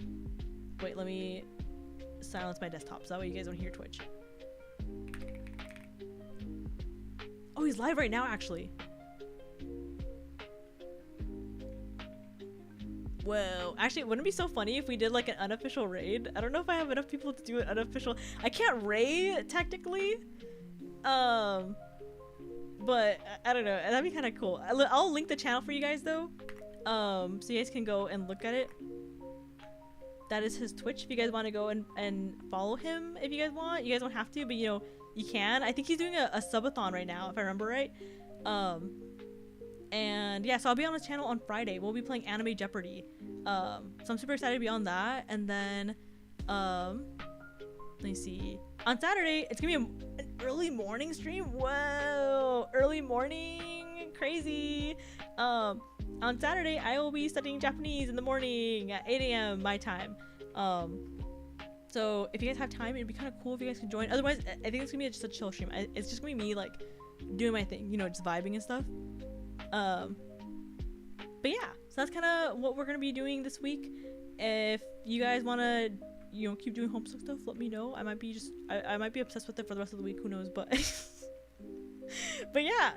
Wait, let me silence my desktop so that way you guys don't hear Twitch. Oh, he's live right now, actually. Whoa. Actually, wouldn't it be so funny if we did like an unofficial raid? I don't know if I have enough people to do an unofficial. I can't raid technically. But I don't know. That'd be kind of cool. I'll link the channel for you guys though. So you guys can go and look at it. That is his Twitch if you guys want to go and follow him if you guys want. You guys don't have to, but you know, you can. I think he's doing a subathon right now, if I remember right. And yeah, so I'll be on his channel on Friday. We'll be playing Anime Jeopardy. So I'm super excited to be on that. And then, let me see. On Saturday, it's gonna be an early morning stream. Whoa, early morning, crazy. On Saturday, I will be studying Japanese in the morning at 8 a.m. my time. So if you guys have time, it'd be kind of cool if you guys can join. Otherwise, I think it's gonna be just a chill stream. It's just gonna be me like doing my thing, you know, just vibing and stuff. But yeah, so that's kind of what we're gonna be doing this week. If you guys want to, you know, keep doing homestuck stuff, let me know. I might be I might be obsessed with it for the rest of the week, who knows, but but yeah,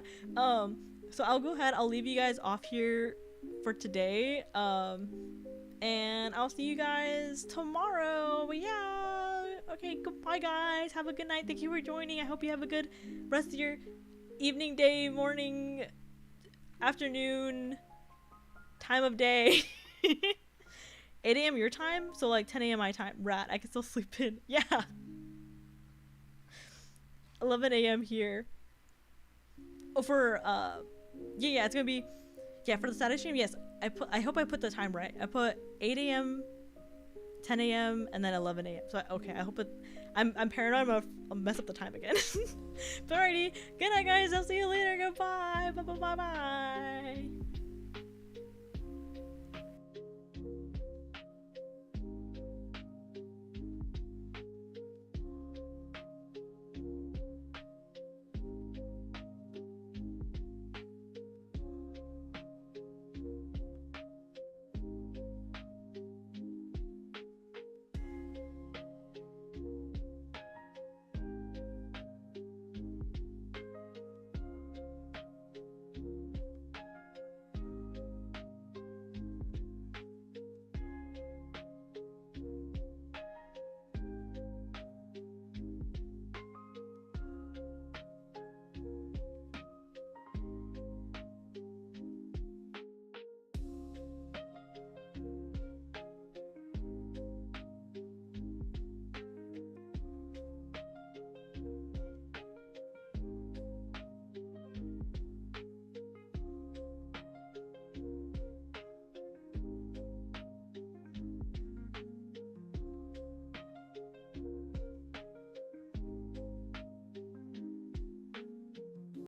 so I'll go ahead, I'll leave you guys off here for today, and I'll see you guys tomorrow. But yeah, okay, goodbye guys, have a good night. Thank you for joining. I hope you have a good rest of your evening, day, morning, afternoon, time of day. 8 a.m. your time, so like 10 a.m. my time. Rat, I can still sleep in. Yeah. 11 a.m. here. Oh, for yeah, it's gonna be, yeah, for the status stream. Yes, I hope I put the time right. I put 8 a.m., 10 a.m. and then 11 a.m. So okay, I hope it. I'm paranoid. I'll mess up the time again. But alrighty, good night, guys. I'll see you later. Goodbye. Bye.